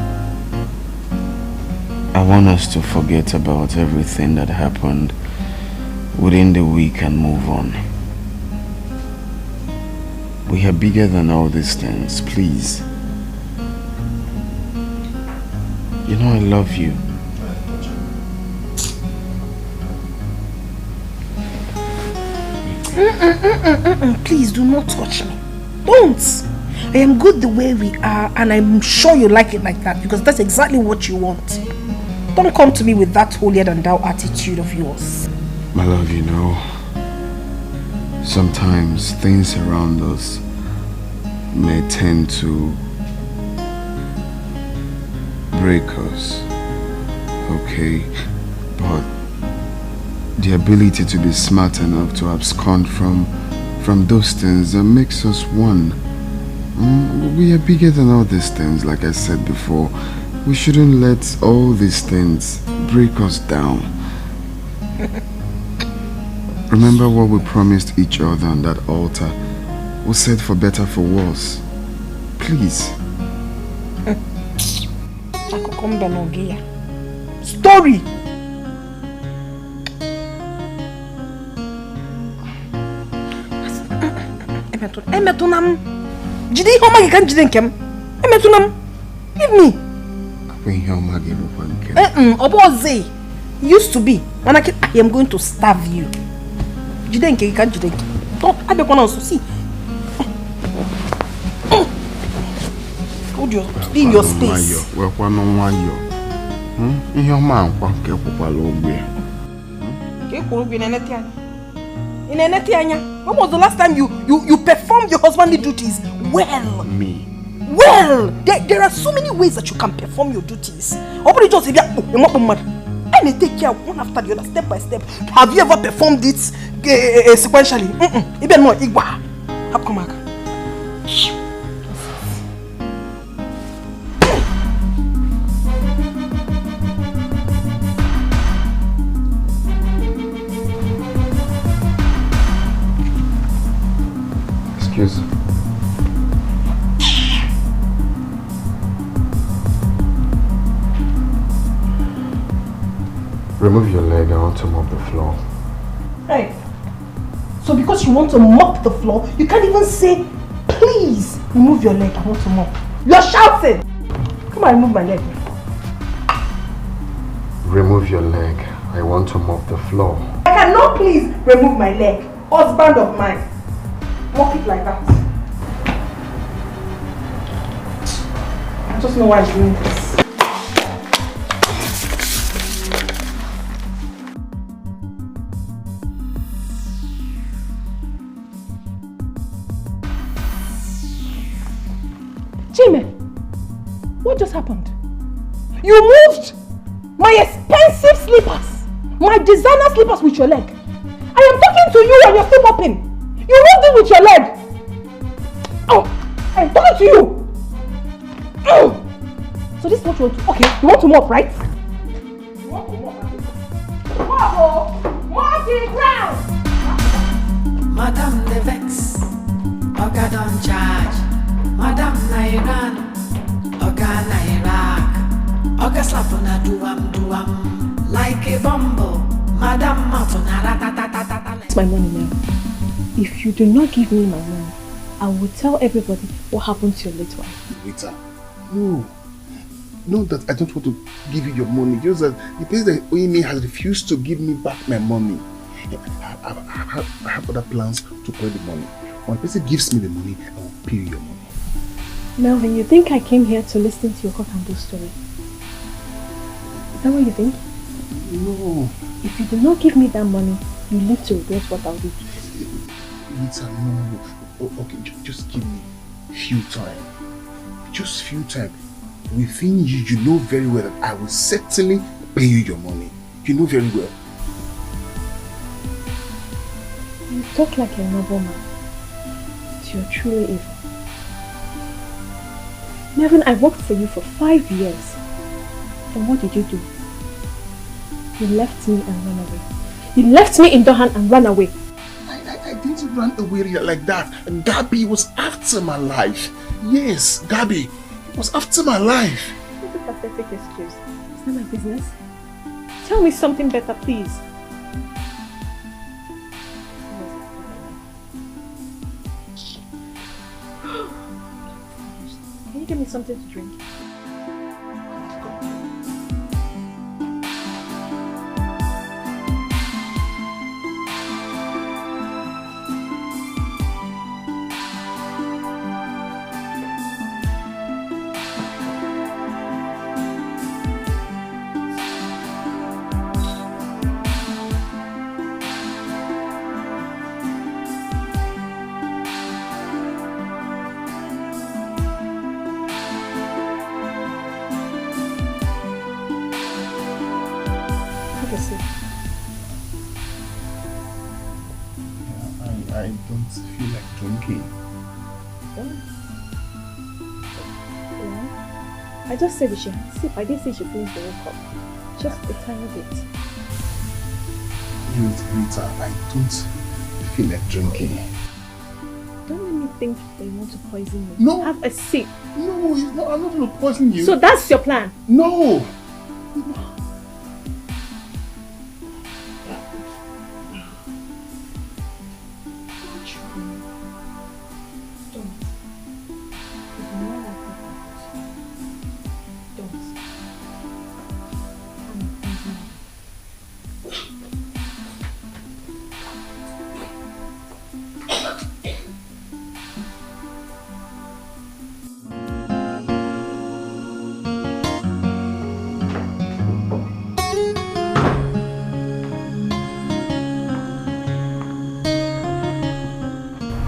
I want us to forget about everything that happened within the week and move on. We are bigger than all these things, please. You know I love you. Please do not touch me. Don't. I am good the way we are, and I'm sure you like it like that because that's exactly what you want. Don't come to me with that holier than thou attitude of yours. My love, you know, sometimes things around us may tend to break us, okay? But the ability to be smart enough to abscond from those things that makes us one. We are bigger than all these things, like I said before. We shouldn't let all these things break us down. Remember what we promised each other on that altar. We said for better, for worse. Please. Story. Emetunam. Jide homa gi kan jide nkem. Emetunam. Give me. Oboze. Used to be. When I am going to starve you. Jide nke gi kan jide nke. Don't abe kona so see. Hold your be in your space. When was the last time you performed your husbandly duties well? Me. Well, there are so many ways that you can perform your duties. And they take care of one after the other, step by step. Have you ever performed it sequentially? Even more, Igba. Have come back. Excuse me. Remove your leg, I want to mop the floor. Hey, so because you want to mop the floor, you can't even say, please remove your leg, I want to mop. You're shouting! Come on, remove my leg. Remove your leg, I want to mop the floor. I cannot please remove my leg. Husband of mine. Mop it like that. I just know why I'm doing this. Jimmy, what just happened? You moved my expensive slippers, my designer slippers with your leg. I am talking to you and you're still mopping. You moved it with your leg. Oh, I'm talking to you. Oh. So this is what you want to, okay, you want to mop, right? You want to mop, mop the ground. Madam the vex, Oga don't charge. Madam Nairan, Oga Nairak, Oga slapuna duam, like a bumble. Madam Matuna ratatatata. It's my money now. If you do not give me my money, I will tell everybody what happened to your late wife. Waiter, no. No, that I don't want to give you your money. Just that the place that Ini has refused to give me back my money. I have other plans to collect the money. When the person gives me the money, I will pay you your money. Melvin, you think I came here to listen to your cock and bull story? Is that what you think? No. If you do not give me that money, you live to regret what I'll do. Nita, no. Okay, just give me few time. Just few time. Within you, you know very well that I will certainly pay you your money. You know very well. You talk like a noble man. But you're truly evil. Melvin, I worked for you for 5 years. And what did you do? You left me and ran away. You left me in Dohan and ran away. I didn't run away like that. Gabby was after my life. Yes, Gabby was after my life. What a pathetic excuse. It's not my business. Tell me something better, please. Can you give me something to drink? I don't feel like drinking. Yeah. I just said you should sip. I didn't say you should finish the whole cup. Just a tiny bit. Rita, I don't feel like drinking. Don't let me think they want to poison me. No. Have a sip. No, I'm not going to poison you. So that's your plan? No.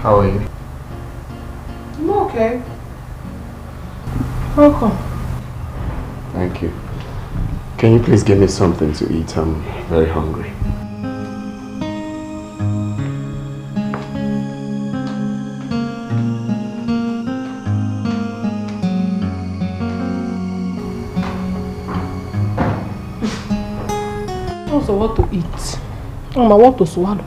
How are you? I'm okay. Welcome. Thank you. Can you please give me something to eat? I'm very hungry. Also, what to eat? I want to swallow.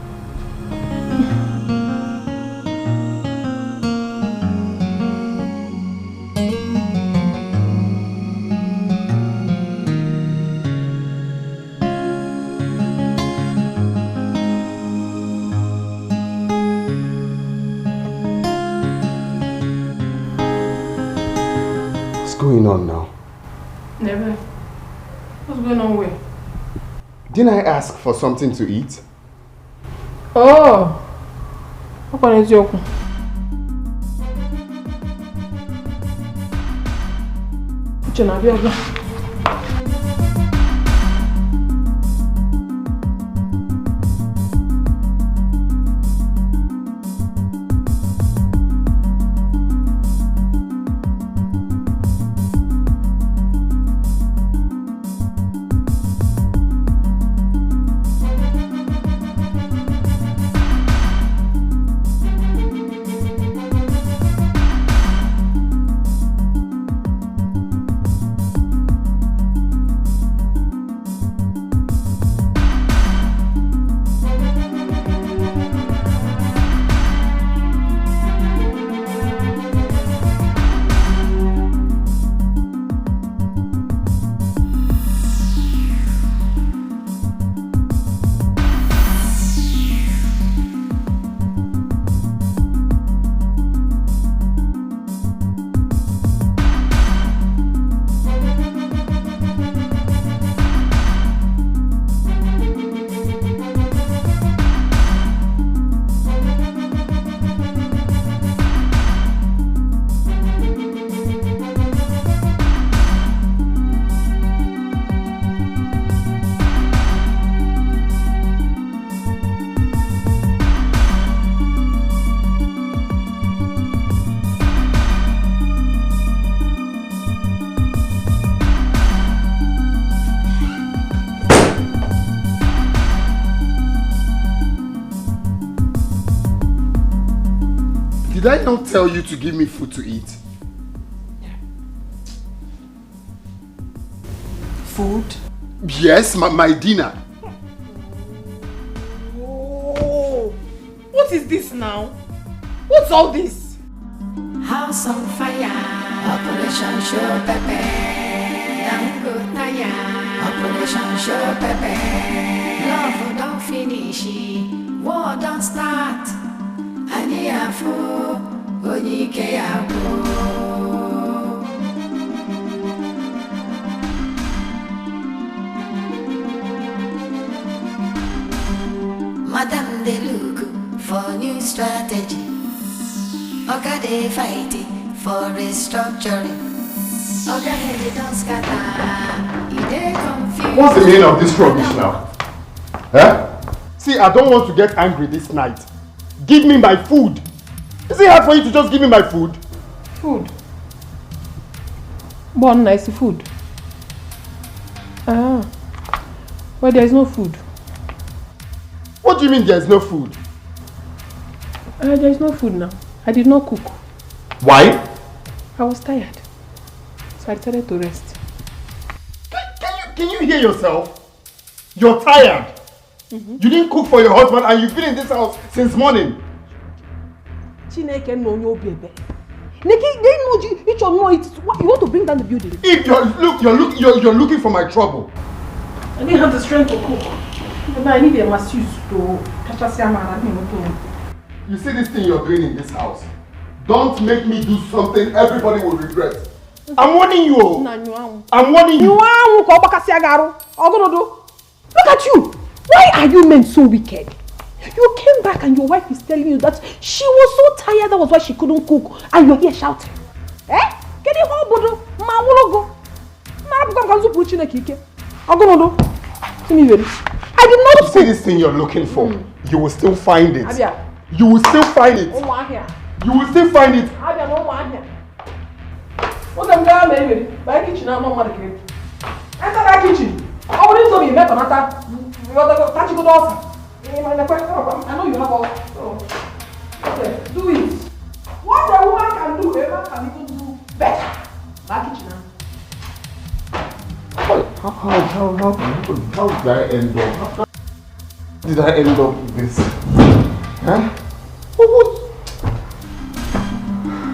What's going on now? Never. What's going on where? Didn't I ask for something to eat? Oh! What is your I not tell you to give me food to eat? Food? Yes, my dinner. Oh, what is this now? What's all this? House on fire, Operation Show Pepe. Dango Taya, Operation Show Pepe. Love don't finish, war don't start. Aniafu, Onike Yabu. Madame de look for new strategy. Oga de fighting for restructuring. Oga head don't scatter. He dey confused. What's the meaning of this rubbish now? Huh? See, I don't want to get angry this night. Give me my food. Is it hard for you to just give me my food? Food? Born nice food. Ah. Well, there is no food. What do you mean there is no food? There is no food now. I did not cook. Why? I was tired. So I decided to rest. Can you hear yourself? You're tired. You didn't cook for your husband and you've been in this house since morning. Chineke no no baby. Neki, they know each of you want to bring down the building. If you're looking for my trouble. I didn't have the strength to cook. But I need a masseuse to catch us. You see this thing you're doing in this house? Don't make me do something everybody will regret. I'm warning you. I'm warning you. Look at you. Why are you men so wicked? You came back and your wife is telling you that she was so tired, that was why she couldn't cook, and you're here shouting. Eh? Get it home, Bodo. Ma wologo. I did not see this thing you're looking for. You will still find it. You will still find it. You will still find it. What am I doing? By kitchen, I'm not enter that kitchen. I wouldn't tell you better matter. You got to catch good offer. I know you have all. So, okay, do it. What a woman can do, a man can even do better. My kitchen now. How did I end up? How did I end up with this? Huh? What?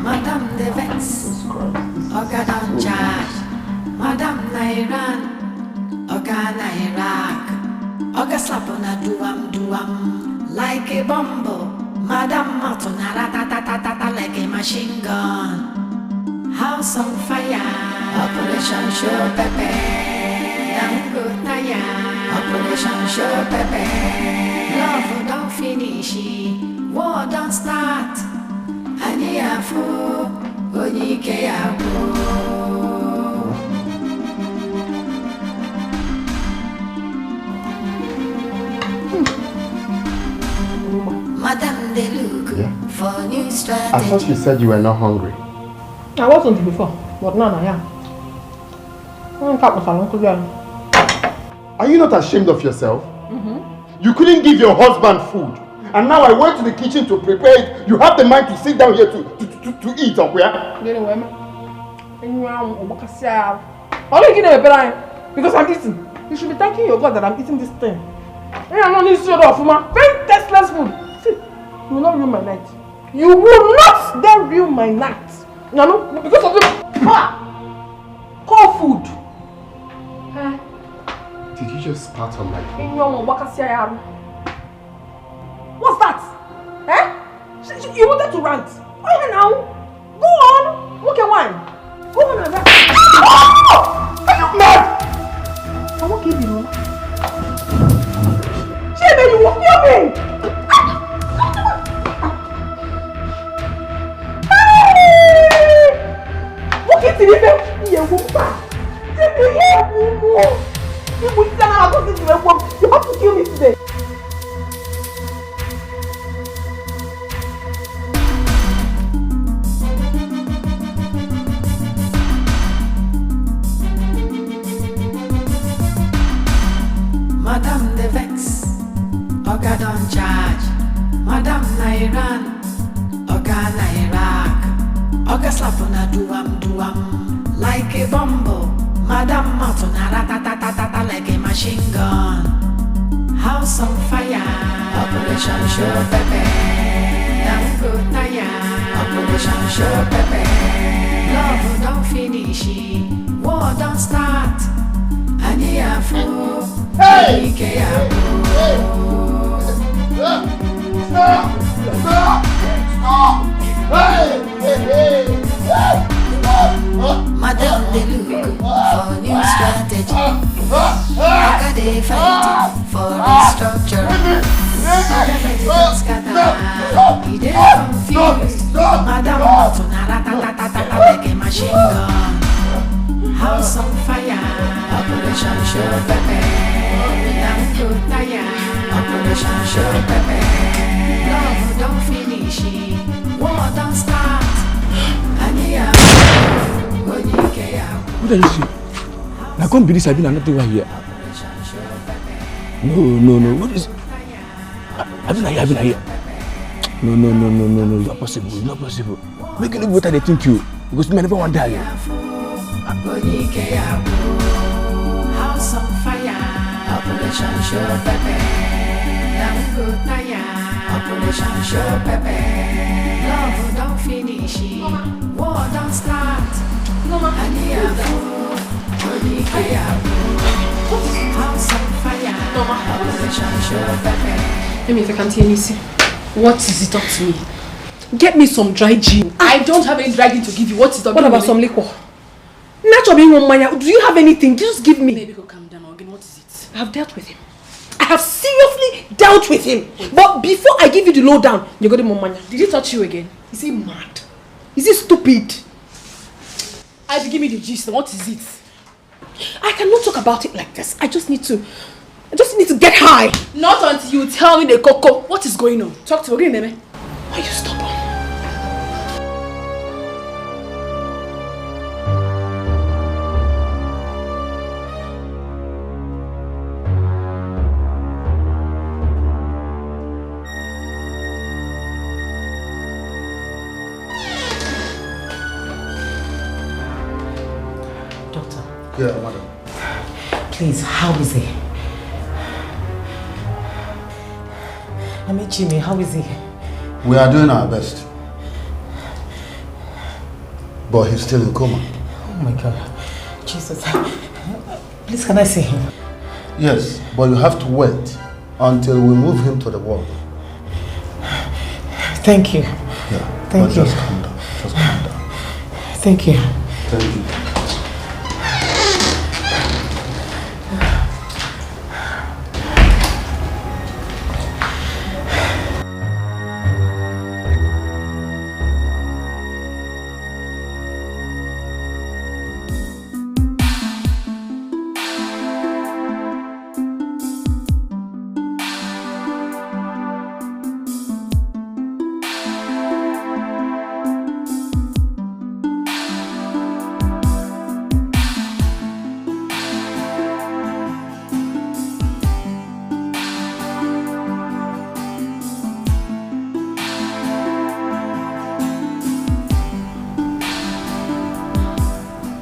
Madame de Vex, Oga don't charge. Madame Nairan, Oga Nairak, Oga slap on a duam like a bumble. Madame Matona ratatatata like a machine gun. House on fire. Operation Show Pepe. Dango Taya. Operation Show Pepe. Love don't finish. War don't start. Aniafu. Onike Yabu. Madame de look for new strategy. I thought you said you were not hungry. I wasn't before, but now I am. Are you not ashamed of yourself? You couldn't give your husband food. And now I went to the kitchen to prepare it. You have the mind to sit down here to eat, because I'm eating. You should be thanking your God that I'm eating this thing. I'm not eating of very tasteless food. See, you will not ruin my night. You will not then ruin my night. No, because of this. Call food. Did you just spat on my food? What's that? Eh? You wanted to rant. Oh yeah, now. Go on. Look at wine. Go on and rant. Are you mad? I won't give you. Shame you won't kill me. Look at the you have to kill me today. Madame de Vex, Oga don't charge. Madame Nairan, Oga Nairan. Oga slap on a do-am, like a bumble. Madam mouth on a rat-a-ta-ta-ta like a machine gun. House on fire, Operation Show Pepe. Don't go tire, Operation Show Pepe. Love don't finish, war don't start. And you are fool, Dikeh Madam, they look for new strategy. Oga they fighting for restructuring. Oga they scatter, he they confused. Madam, ta-ta-ta-ta-ta like a machine gun. House on fire, Operation Show Pepe. Don't go tire, Operation Show Pepe. Love don't finish, war don't start. What are you saying? I can't believe I've been another one here. No. What is it? I've been here. No. It's not possible. It's not possible. Make it look better than they think you. Because you may never want to die. House on fire, Operation Show Pepe. Don't go tire, Operation Show Pepe. Love don't finish, war don't start. And you are fool, House on fire, Operation Show Pepe. Let me if I can't hear you see. What is it up to me? Get me some dry gin. I don't have any dry gin to give you. What is it up to me? What about some liquor? Nacho being one mania. Do you have anything? Just give me. Baby, go calm down again. What is it? I have dealt with him. I have seriously dealt with him. But before I give you the lowdown, you got him on mania. Did he touch you again? Is he mad? Is he stupid? I give me the gist. What is it? I cannot talk about it like this. I just need to get high. Not until you tell me the cocoa. What is going on? Talk to me, Neme. Why are you stubborn? Yeah, madam. Please, how is he? I mean, Jimmy, how is he? We are doing our best. But he's still in coma. Oh my God. Jesus. Please, can I see him? Yes, but you have to wait until we move him to the ward. Thank you. Yeah. Thank you. Just calm down. Just calm down. Thank you. Thank you.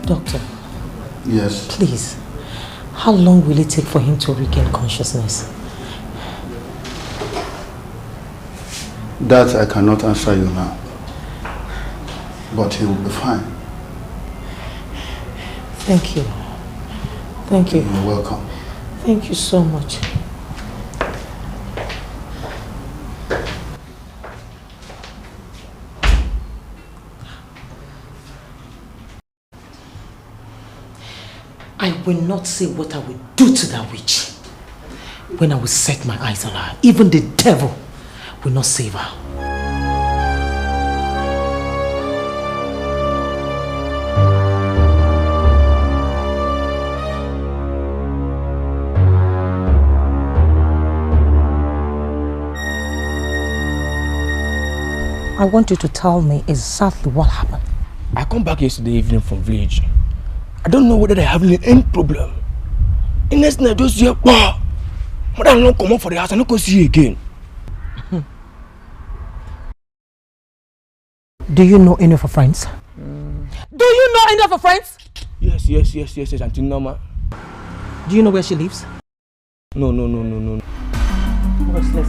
Doctor. Yes. Please, how long will it take for him to regain consciousness? That I cannot answer you now. But he will be fine. Thank you. Thank you. You're welcome. Thank you so much. I will not say what I will do to that witch when I will set my eyes on her. Even the devil will not save her. I want you to tell me exactly what happened. I come back yesterday evening from village. I don't know whether they're having any problem. The next night, just hear, bah! Mother and come out for the house and not go see you again. Do you know any of her friends? have a friends? Yes, Auntie Norma. Do you know where she lives? No. Let's go.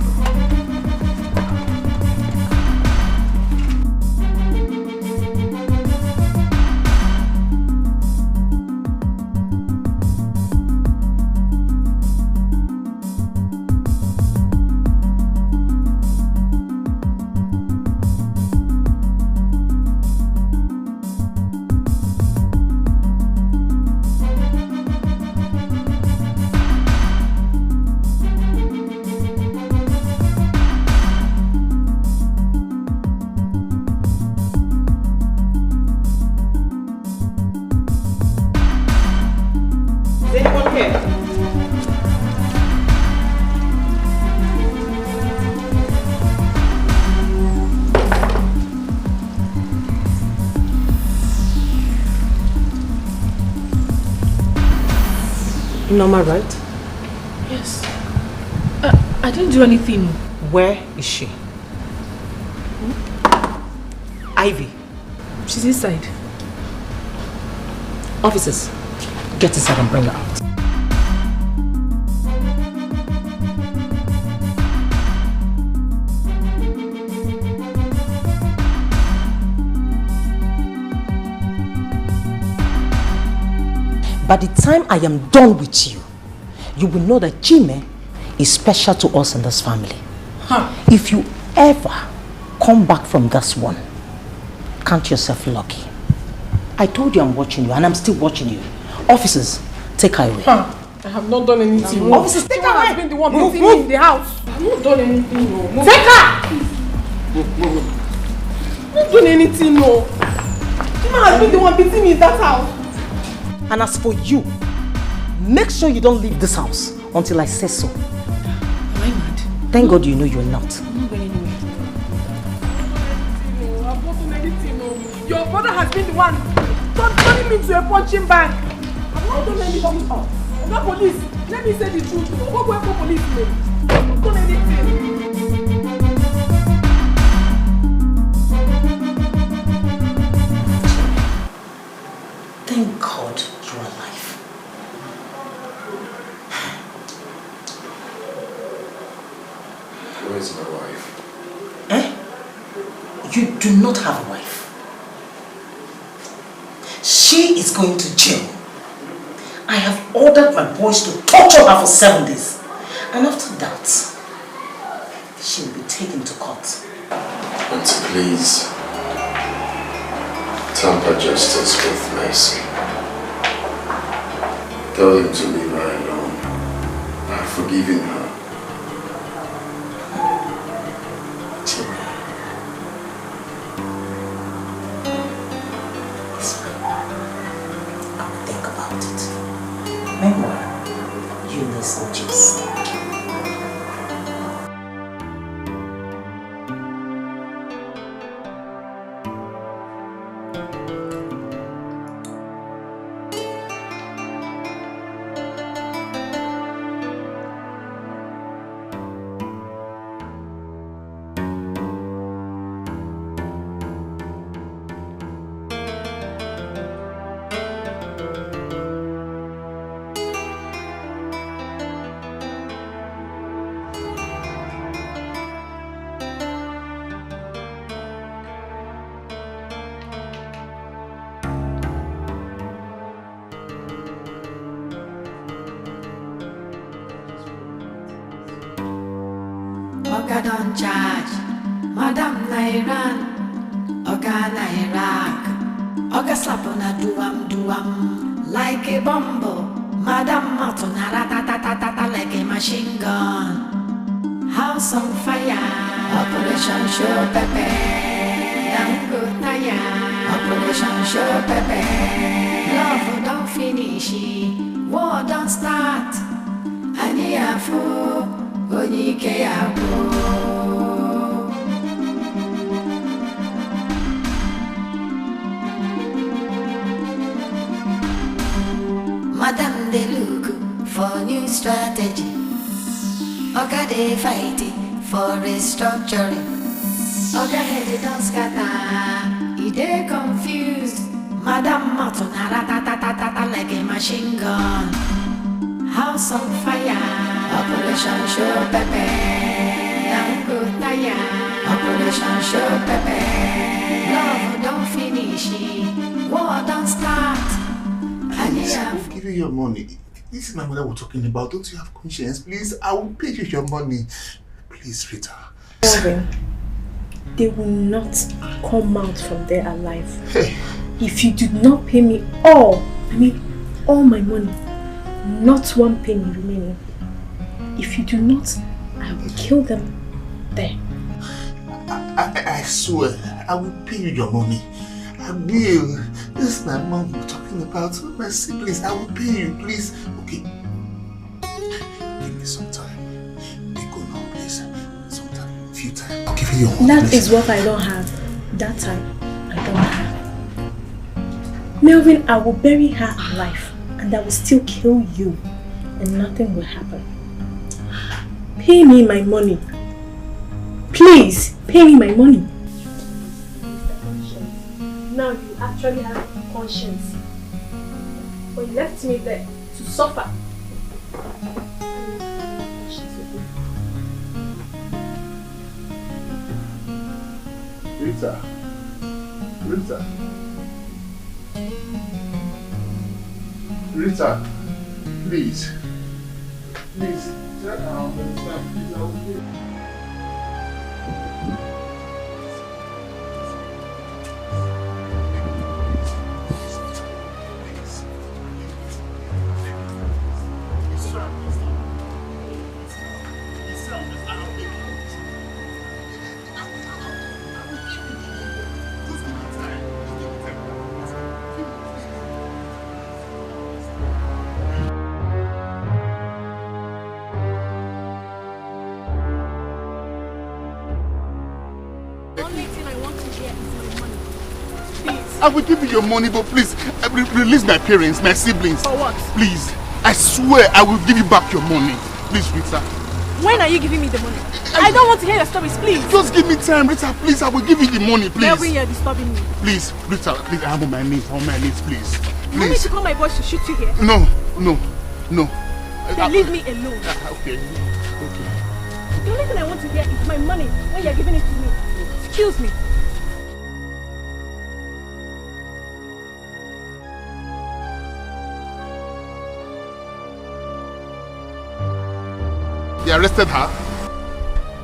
Norma, right? Yes. I didn't do anything. Where is she? Ivy. She's inside. Officers, get inside and bring her out. By the time I am done with you, you will know that Jime is special to us in this family. If you ever come back from this one, count yourself lucky. I told you I'm watching you and I'm still watching you. Officers, take her away. I have not done anything. Officers, take her away. Has been the one beating me in the house. I have not done anything. No. Take her! I have not done anything. No. Jime has been the one beating me in that house. And as for you, make sure you don't leave this house until I say so. Am I mad? Thank God you know you're not. I'm not going anywhere. I've not done anything. No. Your brother has been the one turning me to a punching bag. I've not done anything. I'm not police. Let me say the truth. What will I police me? I've not done anything. Thank God you're alive. Where's my wife? You do not have a wife. She is going to jail. I have ordered my boys to torture her for 7 days. And after that, she will be taken to court. Auntie, please. Temper justice with mercy. Tell him to leave her alone. I've forgiven her. It's fine. I will think about it. Meanwhile, you need some juice. Oga don charge, Madam Nairan, Oga Nairak, Oga slap on a duam, like a bumble, Madam Matona ratatatata like a machine gun. House on fire, Operation Show Pepe, Dango Taya, Operation Show Pepe, love don't finish, war don't start, Aniafu. Madam they look for new strategy. Oga they fighting for restructuring. Oga head don't scatter, he they confused. Madam Martin, ta like a machine gun. House on fire, Operation Show Pepe. Don't go tire, Operation Show Pepe. Love don't finish, war don't start. Please, I will give you your money. This is my mother we're talking about. Don't you have conscience? Please, I will pay you your money. Please, Rita. Melvin, they will not come out from there alive. Hey. If you do not pay me all my money, not one penny remaining. If you do not, I will kill them there. I swear, I will pay you your money. I will. This is my mom we're talking about. My siblings, I will pay you, please. Okay. Give me some time. Be good now, please. Some time, a few time. I'll give you your money. That is what I don't have. That time, I don't have. Melvin, I will bury her alive and I will still kill you and nothing will happen. Pay me my money. Please, pay me my money. Now you actually have conscience. But you left me there to suffer. Rita. Rita, please. Please, try to understand. Please, I will pay. I will give you your money, but please, release my parents, my siblings. For what? Please, I swear I will give you back your money. Please, Rita. When are you giving me the money? I don't want to hear your stories, please. Just give me time, Rita, please. I will give you the money, please. Every year disturbing me. Please, Rita, please, I'm on my knees, please. You want me to call my boys to shoot you here? No. Then leave me alone. Okay. The only thing I want to hear is my money when you're giving it to me. Excuse me. They arrested her?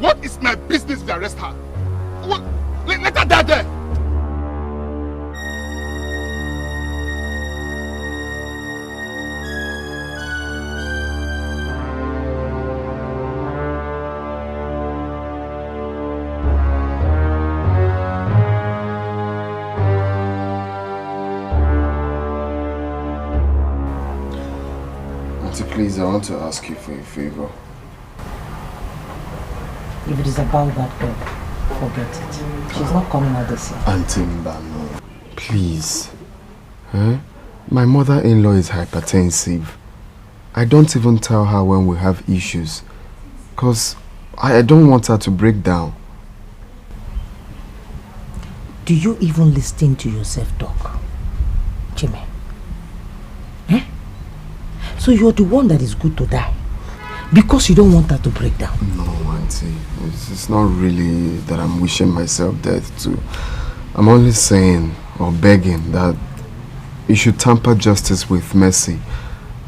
What is my business if they arrest her? What? Let her die there! Auntie, please, I want to ask you for a favor. If it is about that girl, forget it. She's not coming out this year. Auntie Mbano, please. My mother-in-law is hypertensive. I don't even tell her when we have issues. Because I don't want her to break down. Do you even listen to yourself talk? Jimmy? So you're the one that is good to die? Because you don't want her to break down? No, Auntie. It's not really that I'm wishing myself death too. I'm only saying or begging that you should temper justice with mercy.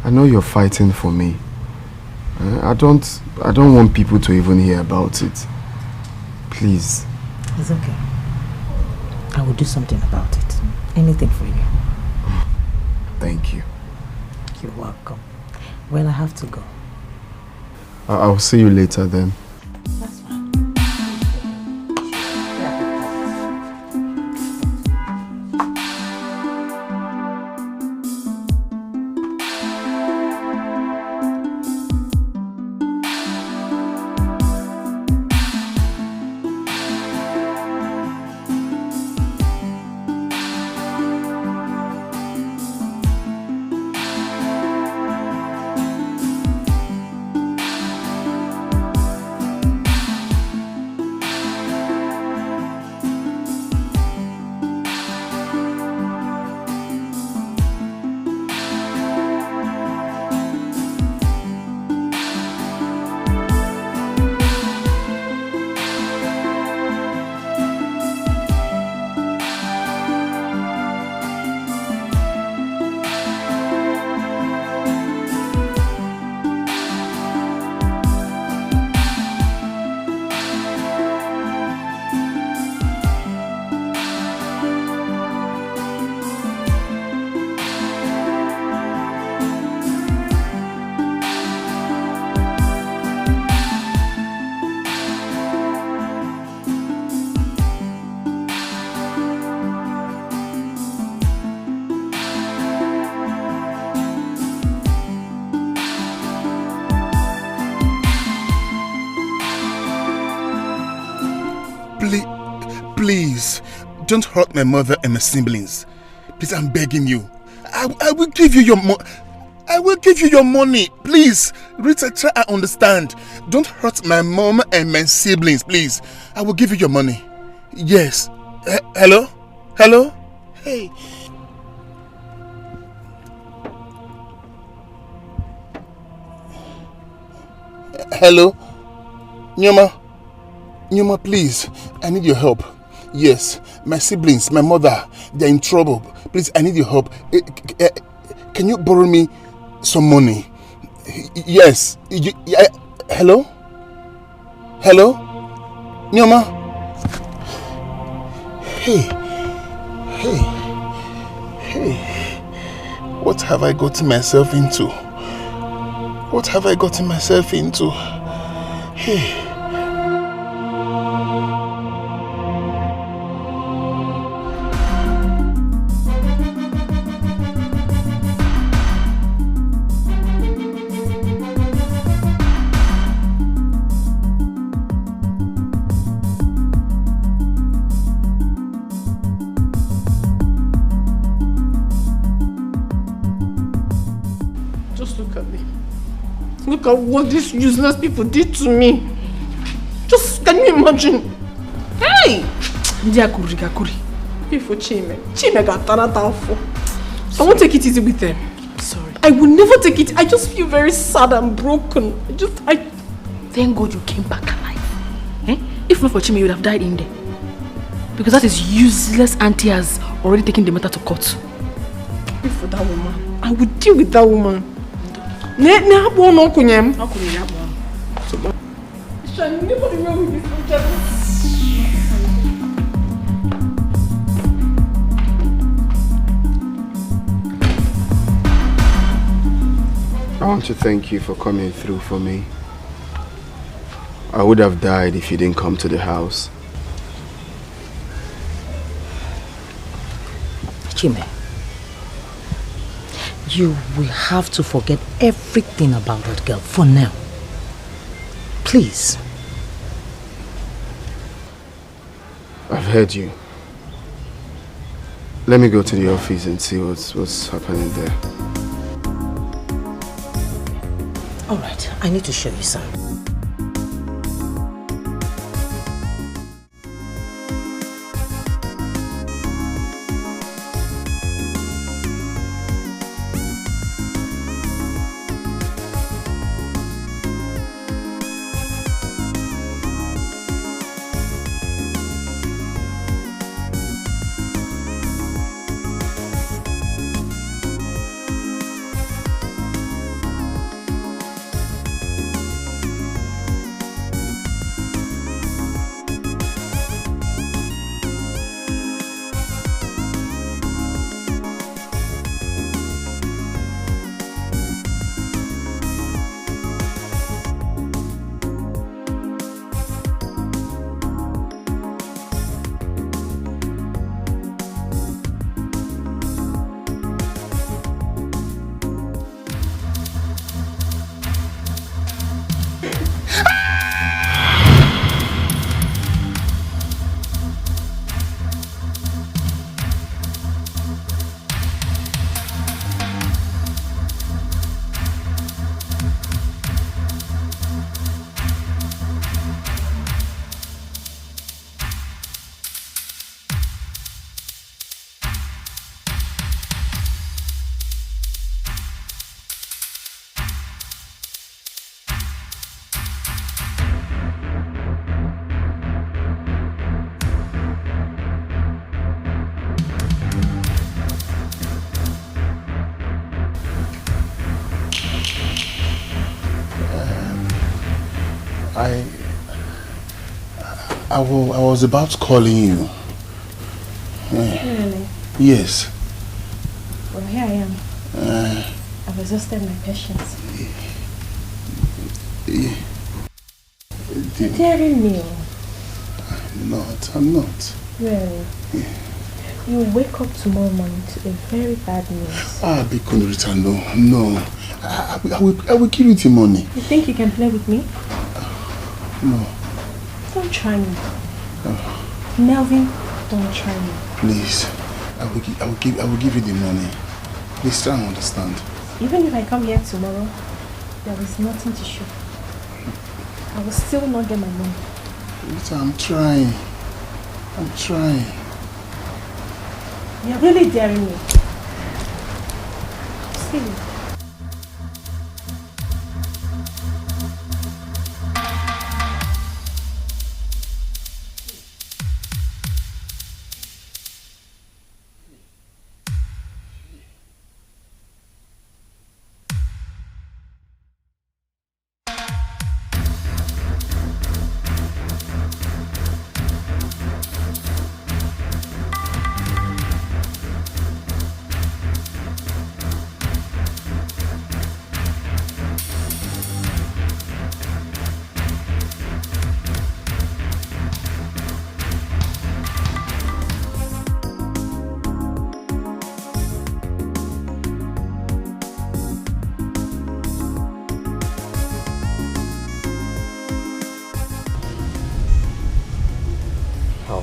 I know you're fighting for me. I don't want people to even hear about it. Please. It's okay. I will do something about it. Anything for you. Thank you. You're welcome. Well, I have to go. I'll see you later then. That's fine. don't hurt my mother and my siblings. Please, I'm begging you. I will give you your money. I will give you your money. Please, Rita, try and understand. Don't hurt my mom and my siblings, please. I will give you your money. Yes. Hello? Hello? Hey. Hello? Nyoma, please. I need your help. Yes. My siblings, my mother, they're in trouble. Please, I need your help. Can you borrow me some money? Yes. Hello? Hello? Nyoma? Hey. What have I gotten myself into? What have I gotten myself into? Hey. Look at what these useless people did to me. Just, can you imagine? Hey! Ndiakuri. Before Chime got tarata for. I won't take it easy with them. Sorry. I will never take it. I just feel very sad and broken. Thank God you came back alive. Eh? If not for Chime, you would have died in there. Because that is useless auntie has already taken the matter to court. If for that woman, I would deal with that woman. Nobody wrong with this. I want to thank you for coming through for me. I would have died if you didn't come to the house. Chime, you will have to forget everything about that girl for now. Please. I've heard you. Let me go to the office and see what's happening there. Alright, I need to show you something. I was about calling you. Really? Yes. Well, here I am. I've exhausted my patience. You're daring me. I'm not. Really? Yeah. You will wake up tomorrow morning to a very bad news. Because Rita, no. I will give you the money. You think you can play with me? No. Don't try me. Melvin, Don't try me. Please, I will give you the money. Please try and understand. Even if I come here tomorrow, there is nothing to show. I will still not get my money. Rita, I'm trying. You're really daring me. See.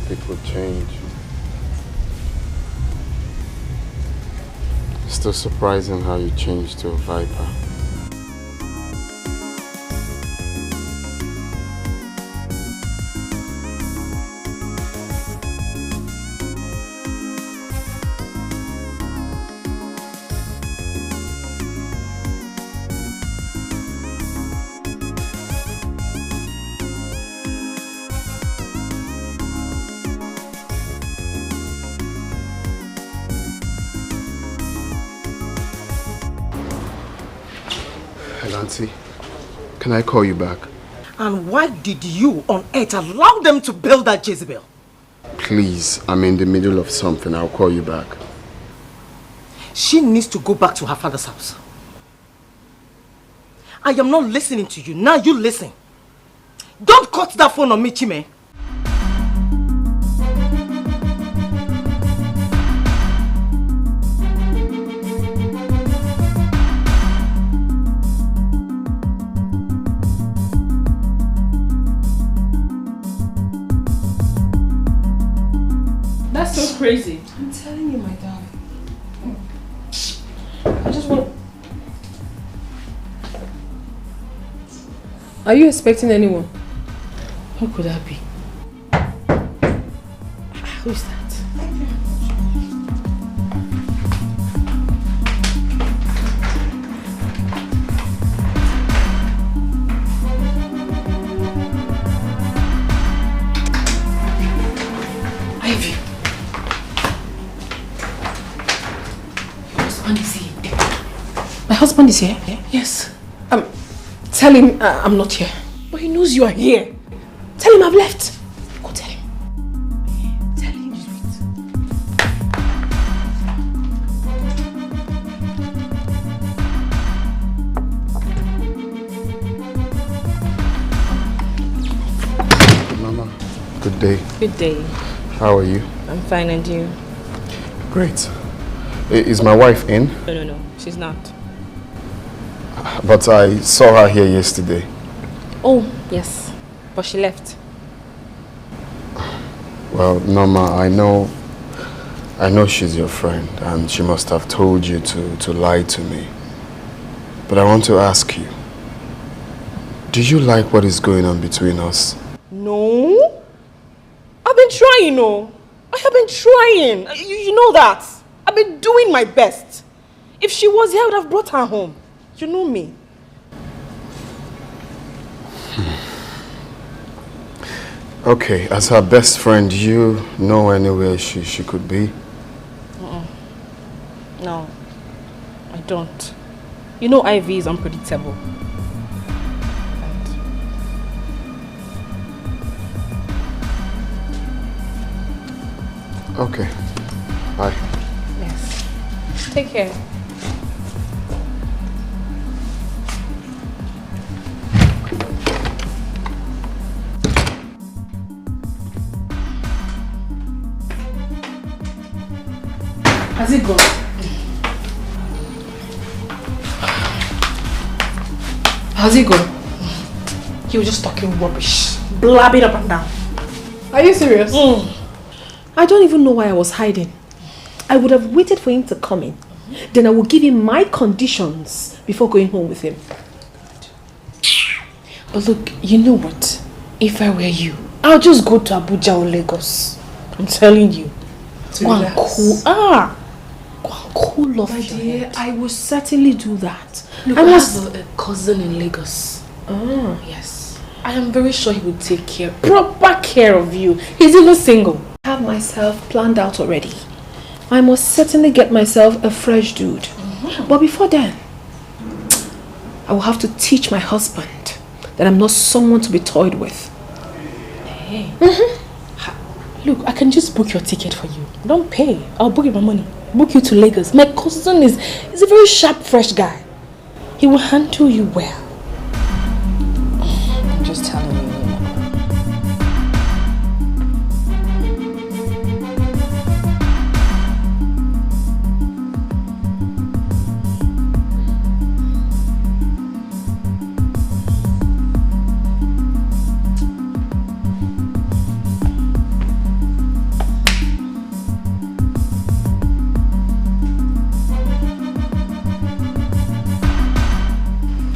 People change. It's still surprising how you changed to a viper. Auntie, can I call you back? And why did you on earth allow them to build that Jezebel? Please, I'm in the middle of something. I'll call you back. She needs to go back to her father's house. I am not listening to you. Now you listen. Don't cut that phone on me, Chime. Crazy. I'm telling you, my darling. I just want... Are you expecting anyone? Who could that be? Who is that? My husband is here? Yes. Tell him I'm not here. But he knows you are here. Tell him I've left. Go tell him. Tell him, sweet. Mama, good day. Good day. How are you? I'm fine, and you? Great. Is my wife in? No. She's not. But I saw her here yesterday. Oh, yes. But she left. Well, Norma, I know she's your friend and she must have told you to lie to me. But I want to ask you, do you like what is going on between us? No. I've been trying, no. I have been trying. You know that. I've been doing my best. If she was here, I would have brought her home. You know me. Okay, as her best friend, you know anywhere she could be? No, I don't. You know Ivy is unpredictable. Okay, bye. Yes. Take care. Has it gone? How's it going? He was just talking rubbish, blabbing up and down. Are you serious? I don't even know why I was hiding. I would have waited for him to come in. Then I would give him my conditions before going home with him. But look, you know what? If I were you, I'll just go to Abuja or Lagos. I'm telling you. Go and cool off. My dear, I will certainly do that. Look, I have a cousin in Lagos. Oh. Yes. I am very sure he will take proper care of you. He's even single. I have myself planned out already. I must certainly get myself a fresh dude. But before then, I will have to teach my husband that I'm not someone to be toyed with. Hey. Look, I can just book your ticket for you. Don't pay. I'll book you my money. Book you to Lagos. My cousin is a very sharp, fresh guy. He will handle you well. I'm just telling you.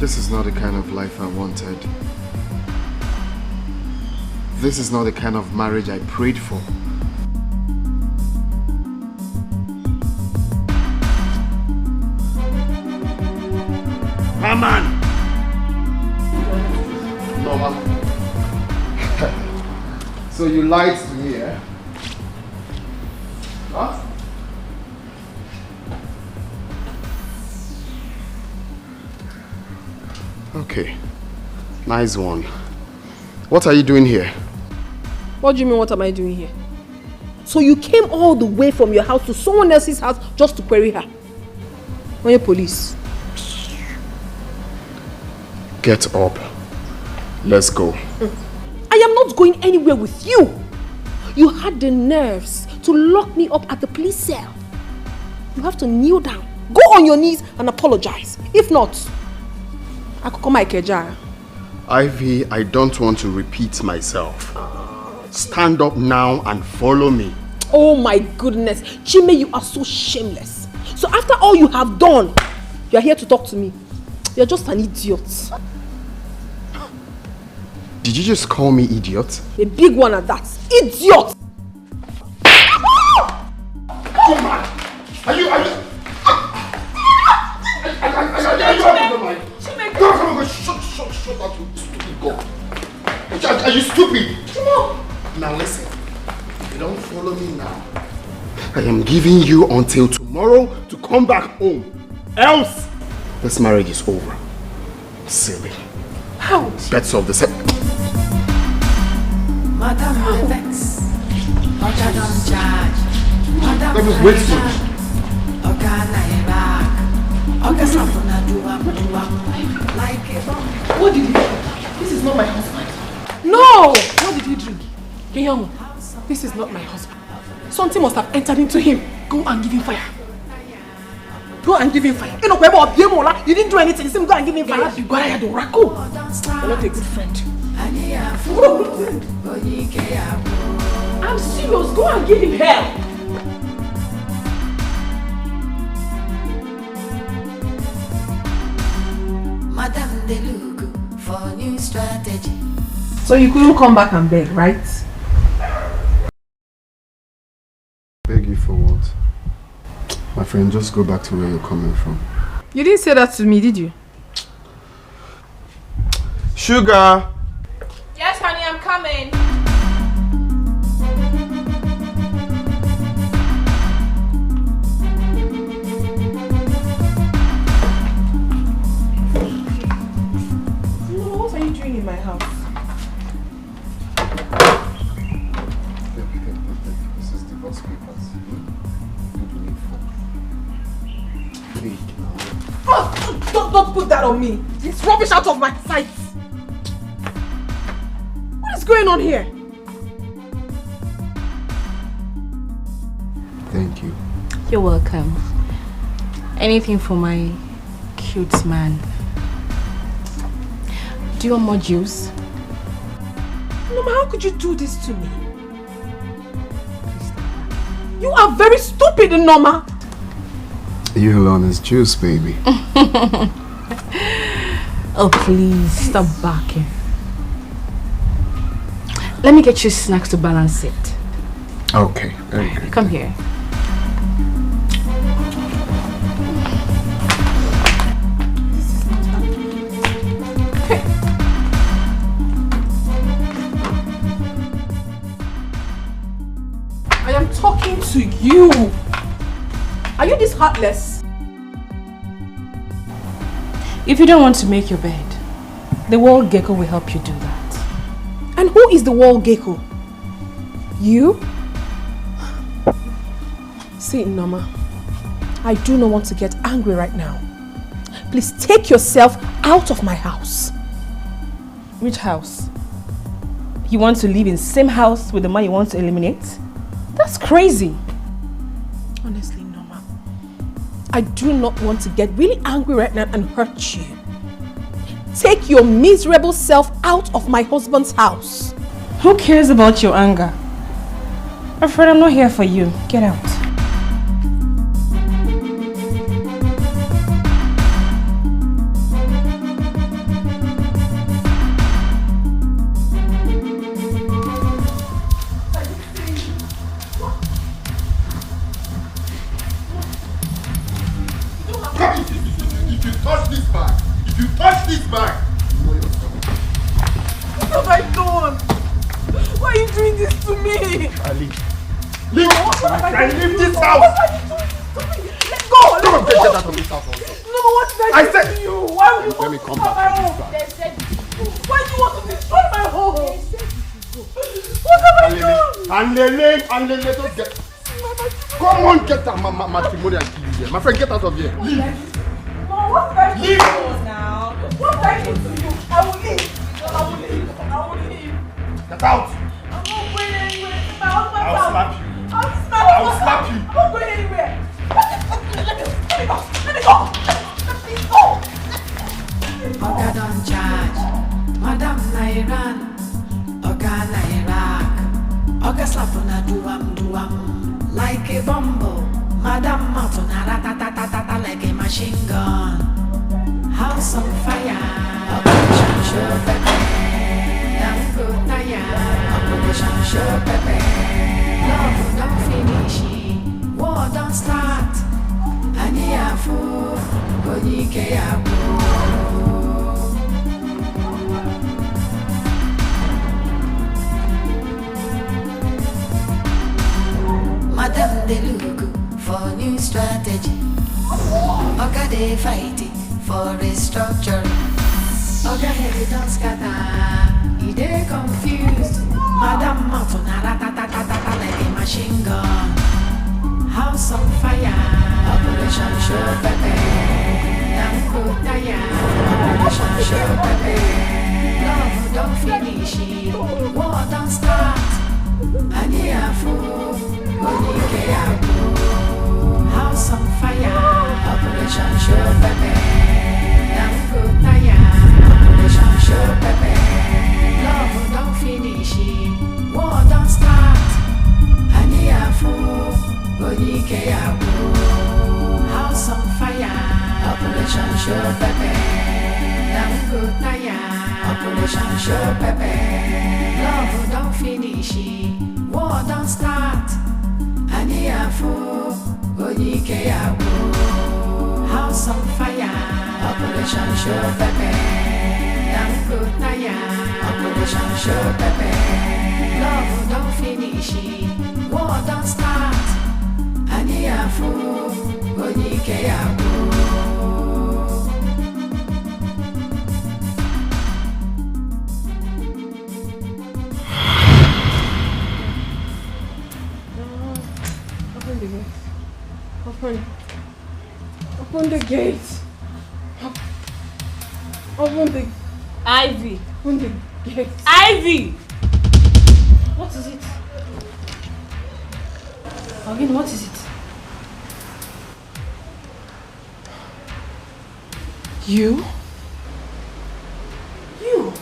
This is not the kind of life I wanted. This is not the kind of marriage I prayed for. Mama! Norma. So you lied to me, eh? Huh? Okay, nice one. What are you doing here? What do you mean, what am I doing here? So you came all the way from your house to someone else's house just to query her? Are you police? Get up. Let's go. I am not going anywhere with you. You had the nerves to lock me up at the police cell. You have to kneel down, go on your knees and apologize. If not, I could come my keja. Ivy, I don't want to repeat myself. Stand up now and follow me. Oh my goodness. Chime, you are so shameless. So after all you have done, you are here to talk to me. You're just an idiot. Did you just call me idiot? A big one at that. Idiot! Come on! Are you out of the mind? Go, shut that stupid girl. Are you stupid? Come on. Now listen, if you don't follow me now, I am giving you until tomorrow to come back home. Else, this marriage is over. Silly. How? Let's solve this. Madam Vex, Oga don't charge. Madam Wait. Oga Naira, Oga Sapona duam. Like a bomb. What did he do? This is not my husband. No! What did he drink? Kenyamu, this is not my husband. Something must have entered into him. Go and give him fire. Go and give him fire. You didn't do anything. Go and give him fire. You're not a good friend. I'm serious. Go and give him hell. Madam de look for new strategy. So you couldn't come back and beg, right? Beg you for what? My friend, just go back to where you're coming from. You didn't say that to me, did you? Sugar! Yes, honey, I'm coming. What are you doing in my house? This is divorce papers. Oh, don't put that on me. It's rubbish out of my sight. What is going on here? Thank you. You're welcome. Anything for my cute man. Do you want more juice? Mama, how could you do this to me? You are very stupid, Noma. You alone is juice, baby. Oh, please, stop barking. Let me get you snacks to balance it. Okay, very good. Come here. I am talking to you. Are you this heartless? If you don't want to make your bed, the wall gecko will help you do that. And who is the wall gecko? You? See, Noma, I do not want to get angry right now. Please take yourself out of my house. Which house? You want to live in the same house with the man you want to eliminate? That's crazy. Honestly, Noma, I do not want to get really angry right now and hurt you. Take your miserable self out of my husband's house. Who cares about your anger? I'm afraid I'm not here for you. Get out. And let us get. Come on, get that matrimonial key here. My friend, get out of here. Leave. No, what's that? Leave. Now. What's that to you? I will leave. I will leave. I will leave. Get out. I'm not going anywhere. I'll slap you. I'll slap you. I'm not going anywhere. Let me go. Let me go. Oga don charge, Madam Nairan, Oga Nairak, Oga slap on a duam, like a bumble, Madam Martin, ratatatata like a machine gun, house on fire, Operation Show Pepe, Dango Taya, Operation Show Pepe, love don't finish, war don't start, Aniafu, Dikeh Yabu. Madam they look for new strategy. Oga they fight for restructuring. Oga head don't scatter, he they confused. Madam Martin ratatatata like a machine gun. House on fire, Operation Show Pepe. Dango Taya, Operation Show Pepe. Love don't finish, war don't start. Aniafu. Dikeh Yabu, house on fire, Operation Show Pepe, Dango Taya, Operation Show Pepe, love don't finish, war don't start, Aniafu, Dikeh Yabu, house on fire, Operation Show Pepe, Dango Taya, Operation Show Pepe, love don't finish, war don't start. Aniafu, Dikeh Yabu, house on fire, Operation Show Pepe, Dango Taya, Operation Show Pepe, love don't finish, war don't start, Aniafu, Dikeh Yabu. Open the gate. Open the... Ivy. Open the gate. Ivy! What is it? Again, what is it? You? You?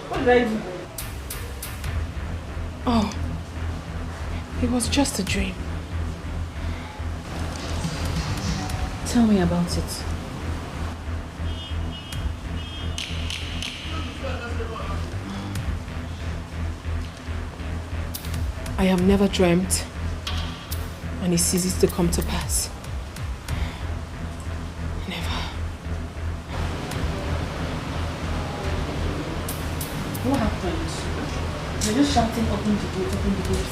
What did I do? Oh. It was just a dream. Tell me about it. I have never dreamt, and it ceases to come to pass. Never. What happened? You're just shouting, open the gate, open the gate.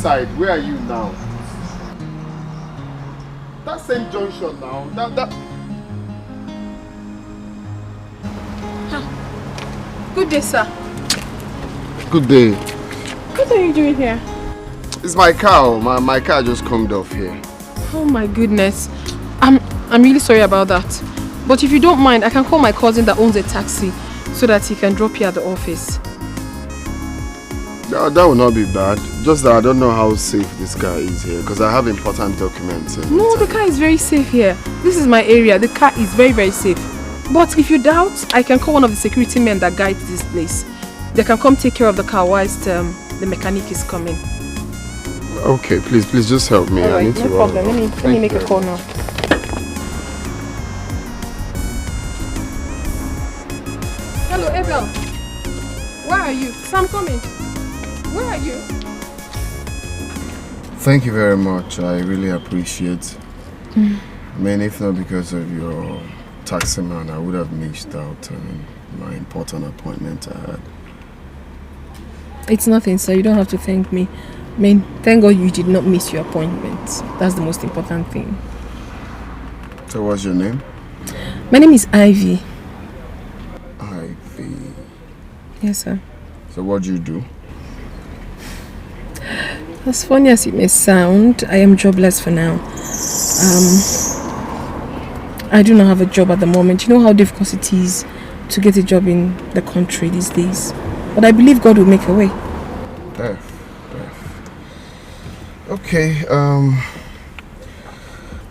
Side, where are you now? That same junction now. Good day, sir. Good day. What are you doing here? It's my car. My car just conked off here. Oh my goodness. I'm really sorry about that. But if you don't mind, I can call my cousin that owns a taxi so that he can drop you at the office. That will not be bad. Just that I don't know how safe this car is here because I have important documents. No, the car is very safe here. This is my area. The car is very, very safe. But if you doubt, I can call one of the security men that guides this place. They can come take care of the car whilst the mechanic is coming. Okay, please just help me. Alright, I need no to problem. Let me make a call now. Hello, Abel. Where are you? Sam, coming. Where are you? Thank you very much. I really appreciate. I mean, if not because of your taxi man, I would have missed out on my important appointment I had. It's nothing, sir. You don't have to thank me. I mean, thank God you did not miss your appointment. That's the most important thing. So what's your name? My name is Ivy. Ivy. Yes, sir. So what do you do? As funny as it may sound, I am jobless for now. I do not have a job at the moment. You know how difficult it is to get a job in the country these days. But I believe God will make a way. Okay,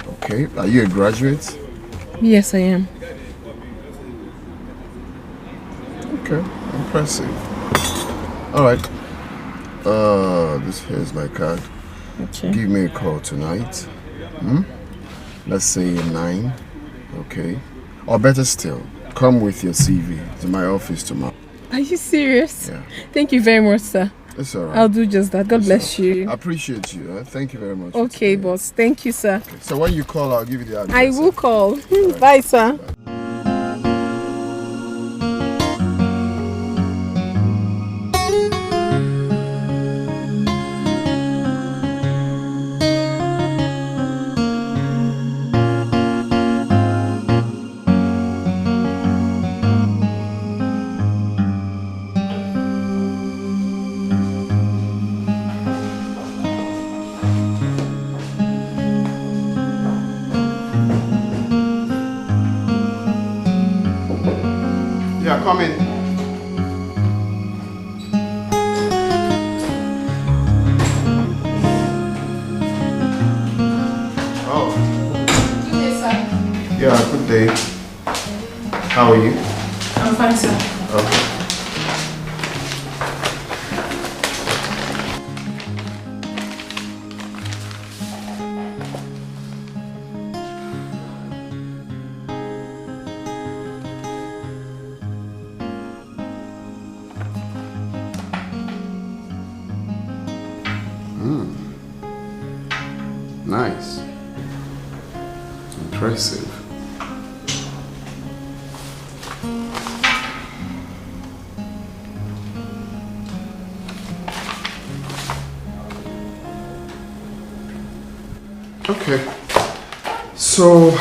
okay. Are you a graduate? Yes, I am. Okay, impressive. Alright. This here's my card. Okay. Give me a call tonight. Let's say 9. Okay. Or better still, come with your CV to my office tomorrow. Are you serious? Yeah. Thank you very much, sir. It's alright. I'll do just that. God bless you. I appreciate you. Thank you very much. Okay, boss. Thank you, sir. Okay. So when you call, I'll give you the address. I will call. Bye, sir. Bye. Come in. Oh. Good day, sir. Yeah, good day. How are you? I'm fine, sir. Okay. Nice. Impressive. Okay. So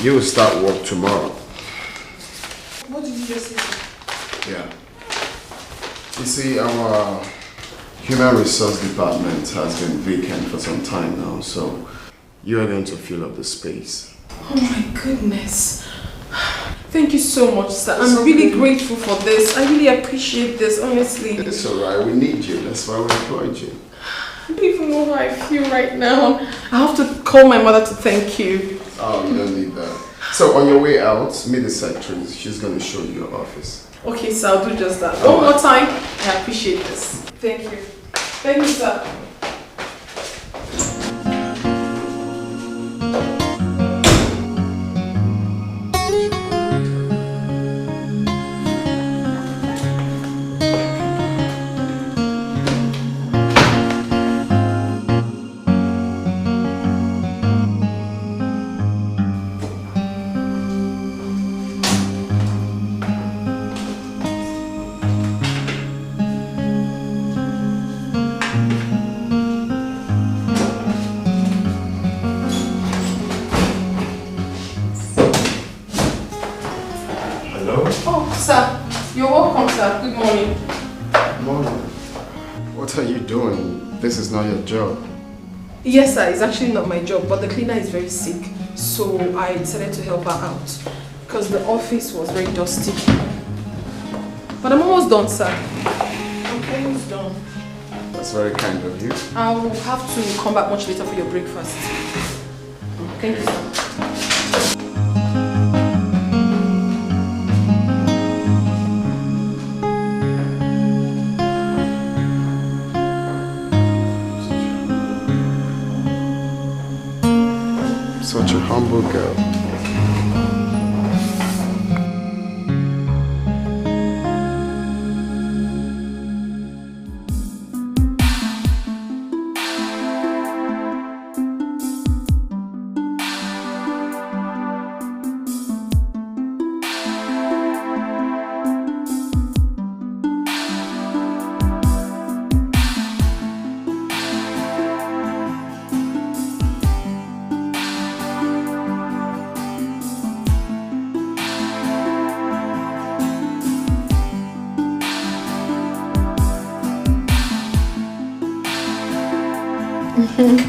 you will start work tomorrow. What did you just say? Yeah. You see, our Human Resource Department has been vacant for some time now, so you are going to fill up the space. Oh my goodness. Thank you so much, sir. I'm really grateful for this. I really appreciate this, honestly. It's alright, we need you. That's why we employed you. I don't even know how I feel right now. I have to call my mother to thank you. Oh, you don't need that. So on your way out, meet the secretary. She's going to show you your office. Okay, sir, I'll do just that. One more time. I appreciate this. Thank you. Thank you, sir. Good morning. Morning. What are you doing? This is not your job. Yes, sir. It's actually not my job, but the cleaner is very sick. So I decided to help her out because the office was very dusty. But I'm almost done, sir. I'm almost done. That's very kind of you. I'll have to come back much later for your breakfast. Thank you, sir. Such a humble girl.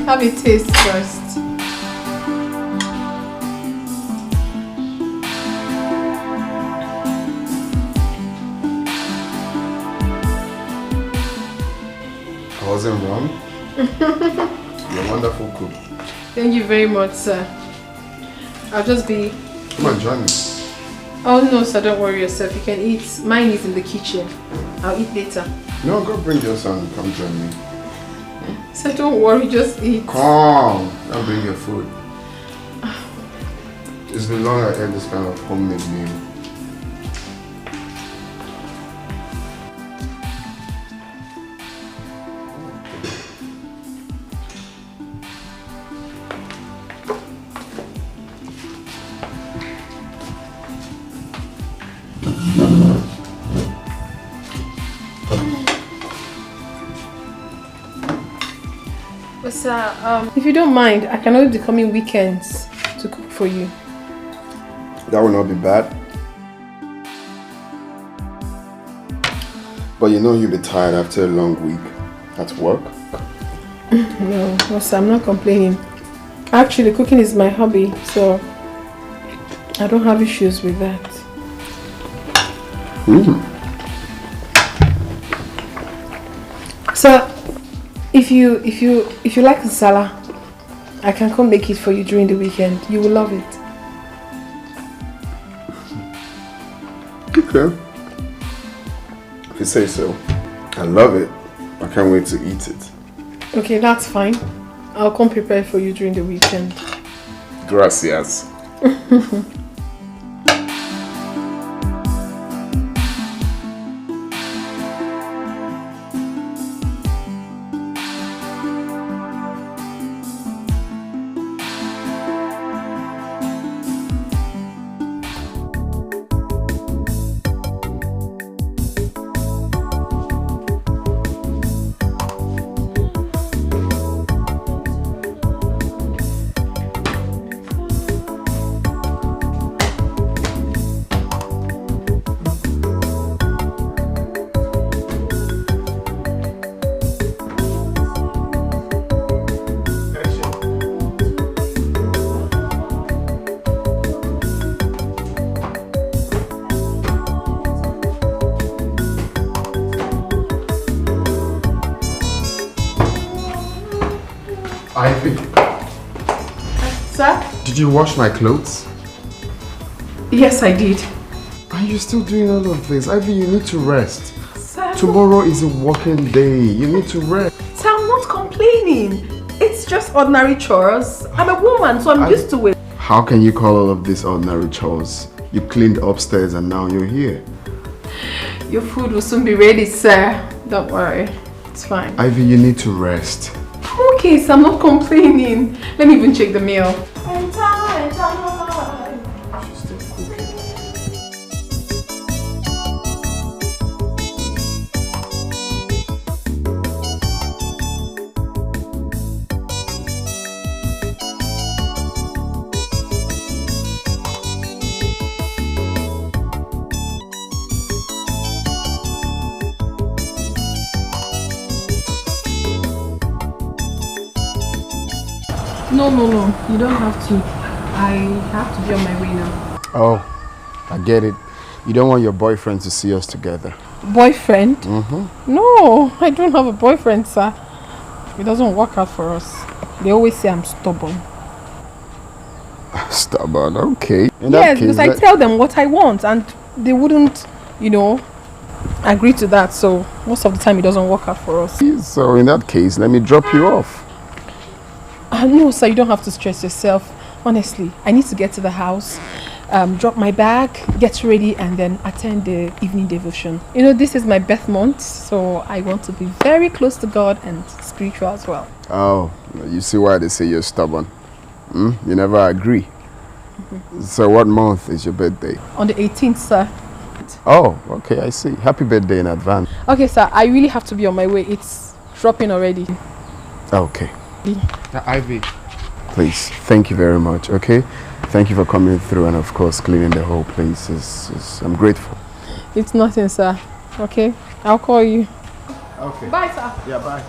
Have a taste first. wasn't wrong. You're a wonderful cook. Thank you very much, sir. I'll just be... Come on, join me. Oh no, sir, don't worry yourself. You can eat. Mine is in the kitchen. I'll eat later. No, go bring your son. Come join me. Sir, don't worry, just eat. Come, I'll bring your food. It's been long I ate this kind of homemade meal. But sir, if you don't mind, I can only be coming weekends to cook for you. That will not be bad. But you know you'll be tired after a long week at work. No, sir, I'm not complaining. Actually, cooking is my hobby, so I don't have issues with that. Sir, if you like nsala, I can come make it for you during the weekend. You will love it. Okay. If you say so. I love it. I can't wait to eat it. Okay, that's fine. I'll come prepare for you during the weekend. Gracias. Ivy. Sir? Did you wash my clothes? Yes, I did. Are you still doing all of this? Ivy, you need to rest. Sir? Tomorrow is a working day. You need to rest. Sir, I'm not complaining. It's just ordinary chores. I'm a woman, so I'm used to it. How can you call all of this ordinary chores? You cleaned upstairs and now you're here. Your food will soon be ready, sir. Don't worry. It's fine. Ivy, you need to rest. Okay, so I'm not complaining. Let me even check the meal. She's still cooking. No. You don't have to. I have to be on my way now. Oh, I get it. You don't want your boyfriend to see us together. Boyfriend? Mm-hmm. No, I don't have a boyfriend, sir. It doesn't work out for us. They always say I'm stubborn. Stubborn, okay. Yes, because I tell them what I want and they wouldn't, agree to that. So most of the time it doesn't work out for us. So in that case, let me drop you off. No, sir, you don't have to stress yourself. Honestly, I need to get to the house, drop my bag, get ready, and then attend the evening devotion. This is my birth month, so I want to be very close to God and spiritual as well. Oh, you see why they say you're stubborn. You never agree. So what month is your birthday? On the 18th, sir. Oh, okay, I see. Happy birthday in advance. Okay, sir, I really have to be on my way. It's dropping already. Okay. Ivy. Please, thank you very much, okay? Thank you for coming through and of course cleaning the whole place. I'm grateful. It's nothing, sir. Okay? I'll call you. Okay. Bye, sir. Yeah, bye.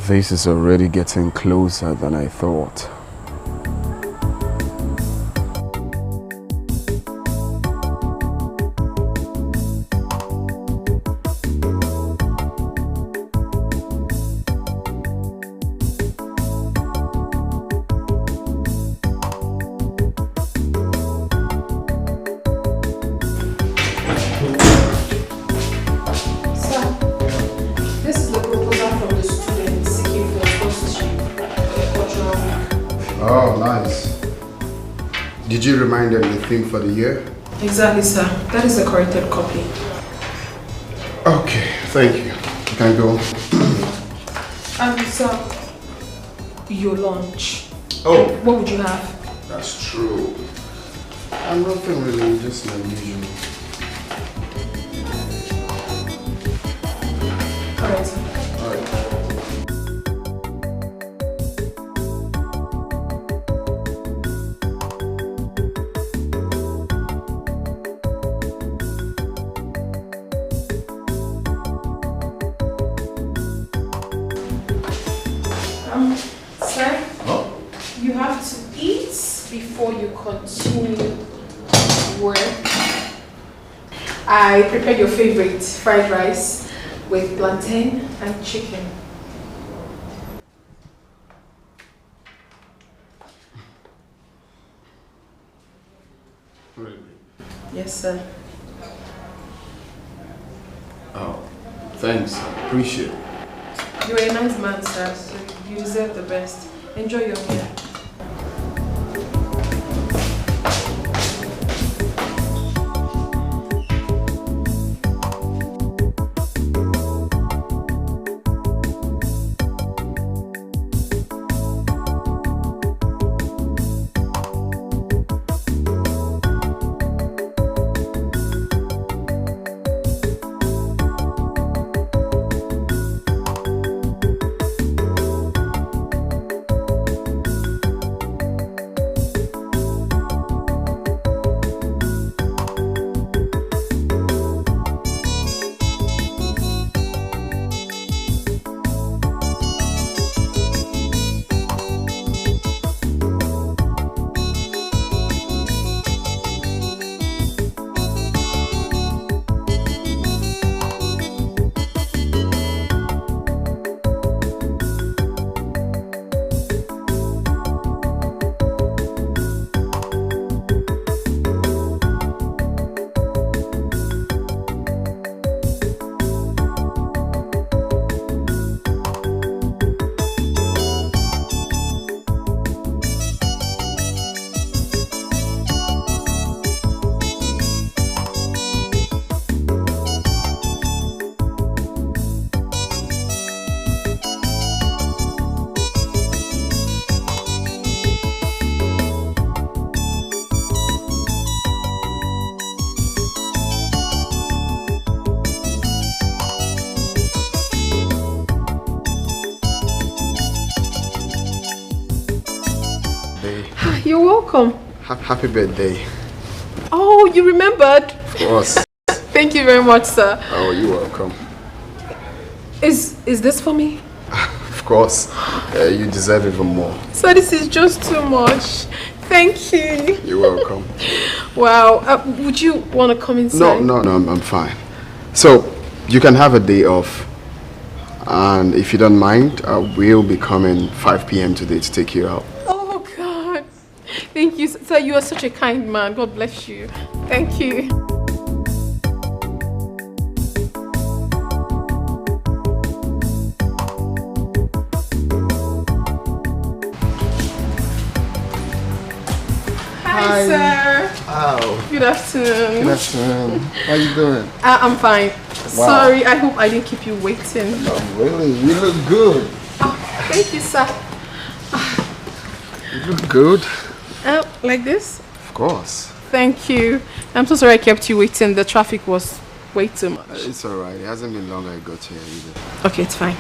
This is already getting closer than I thought. Did you remind them the theme for the year? Exactly, sir. That is the corrected copy. Okay, thank you. You can go. Sir, your lunch. Oh. What would you have? That's true. I'm nothing really, just my usual. Alright, sir. Alright. Sir, you have to eat before you continue work. I prepared your favorite fried rice with plantain and chicken. Really? Yes, sir. Oh, thanks. I appreciate it. You're a nice man, sir, so you deserve the best. Enjoy your meal. You're welcome. Happy birthday. Oh, you remembered? Of course. Thank you very much, sir. Oh, you're welcome. Is this for me? Of course. You deserve even more. So this is just too much. Thank you. You're welcome. Wow. Would you want to come inside? No, I'm fine. So, you can have a day off. And if you don't mind, we'll be coming 5 p.m. today to take you out. Oh, God. Thank you. Sir, you are such a kind man. God bless you. Thank you. Hi, sir. Wow. Good afternoon. Good afternoon. How you doing? I'm fine. Wow. Sorry, I hope I didn't keep you waiting. No, really? You look good. Oh, thank you, sir. You look good. Like this? Of course. Thank you. I'm so sorry I kept you waiting. The traffic was way too much. It's alright. It hasn't been long I got here either. Okay, it's fine.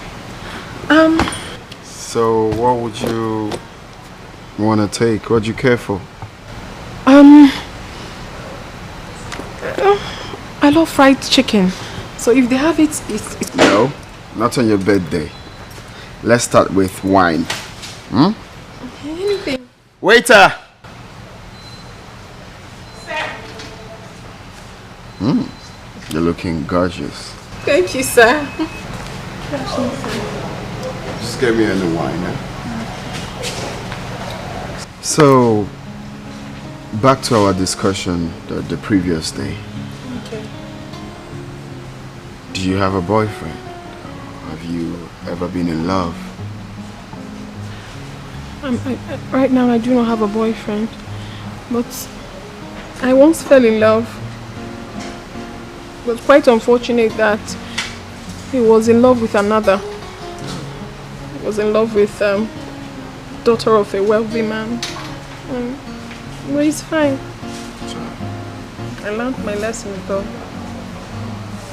So, what would you want to take? What do you care for? I love fried chicken. So if they have it, it's... No, not on your birthday. Let's start with wine. Hmm? Anything. Waiter! You're looking gorgeous. Thank you, sir. Just get me any wine, eh? So, back to our discussion the previous day. Okay. Do you have a boyfriend? Have you ever been in love? Right now, I do not have a boyfriend. But I once fell in love. It was quite unfortunate that he was in love with another. He was in love with daughter of a wealthy man. But it's fine. I learned my lesson though.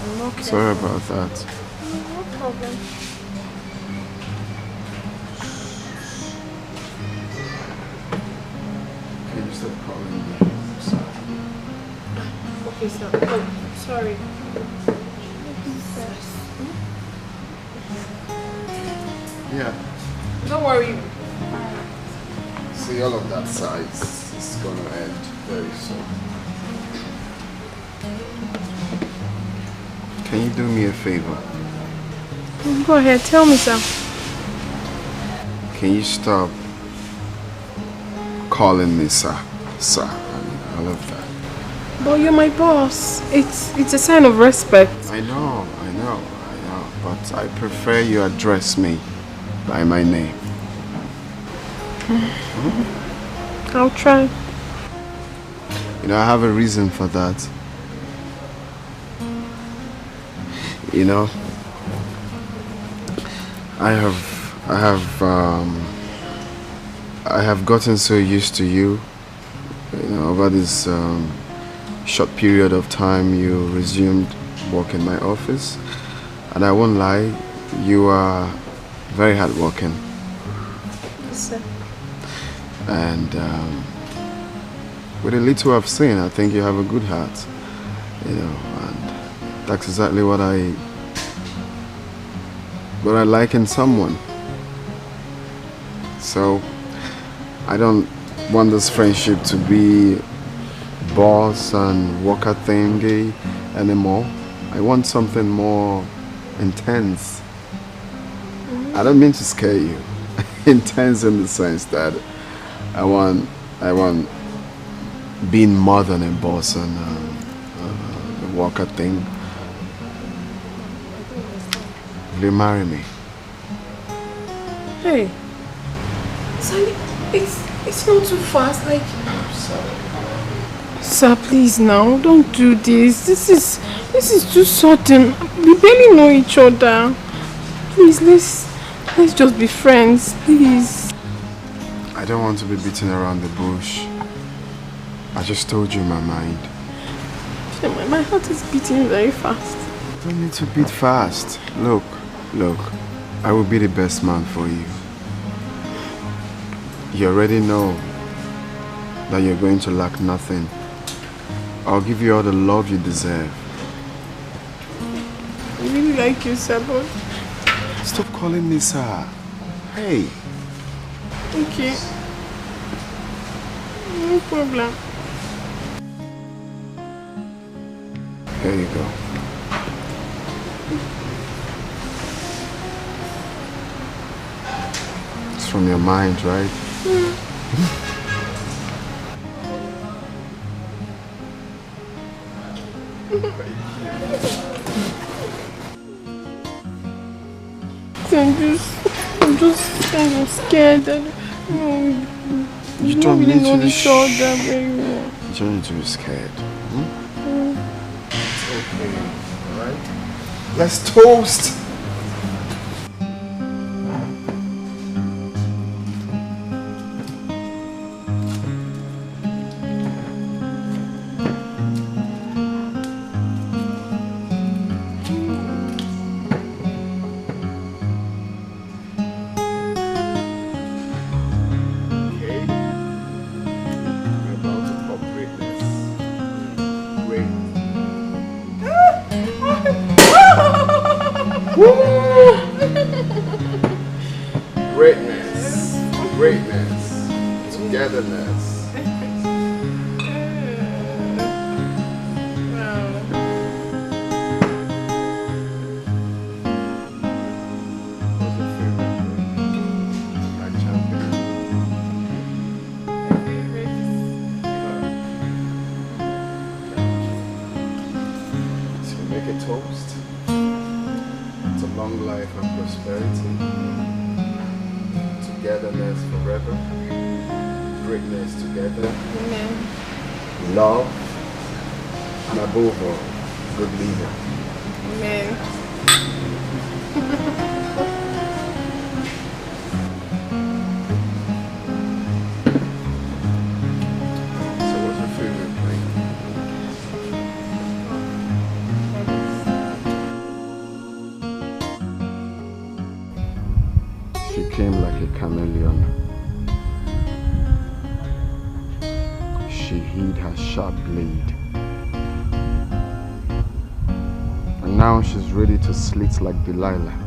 I'm okay. Sorry about that. No problem. Can you stop calling me? Okay, sir. Oh, sorry. Yeah. Don't worry. See, all of that size is gonna end very soon. Can you do me a favor? Go ahead, tell me, sir. Can you stop calling me sir? Sir, I love that. But you're my boss. It's a sign of respect. I know. But I prefer you address me by my name. I'll try. You know, I have a reason for that. You know, I have gotten so used to you. You know, over this short period of time you resumed work in my office, and I won't lie, you are very hardworking. Yes, sir. And with a little I've seen, I think you have a good heart. You know, and that's exactly what I like in someone. So I don't want this friendship to be boss and worker thingy anymore. I want something more intense. I don't mean to scare you. Intense in the sense that I want being more than a boss and a worker thing. Will you marry me? Hey, Sandy, it's not too fast. Like, I'm sorry. Sir, please now, don't do this. This is too sudden. We barely know each other. Please, let's just be friends, please. I don't want to be beating around the bush. I just told you my mind. My heart is beating very fast. You don't need to beat fast. Look, I will be the best man for you. You already know that you're going to lack nothing. I'll give you all the love you deserve. I really like you, sir, but... Stop calling me sir. Hey. Okay. No problem. Here you go. It's from your mind, right? I'm just kind of scared that you don't really know each other very well. You don't need to be scared. It's okay, alright? Let's toast! Greatness, togetherness. What's your favorite drink? Like champagne? So we make a toast to long life and prosperity. Togetherness forever, greatness together. Amen. Love, and above all, good leader. Amen. So what's your favorite play? She came like a chameleon. She hid her sharp blade. And now she's ready to slit like Delilah.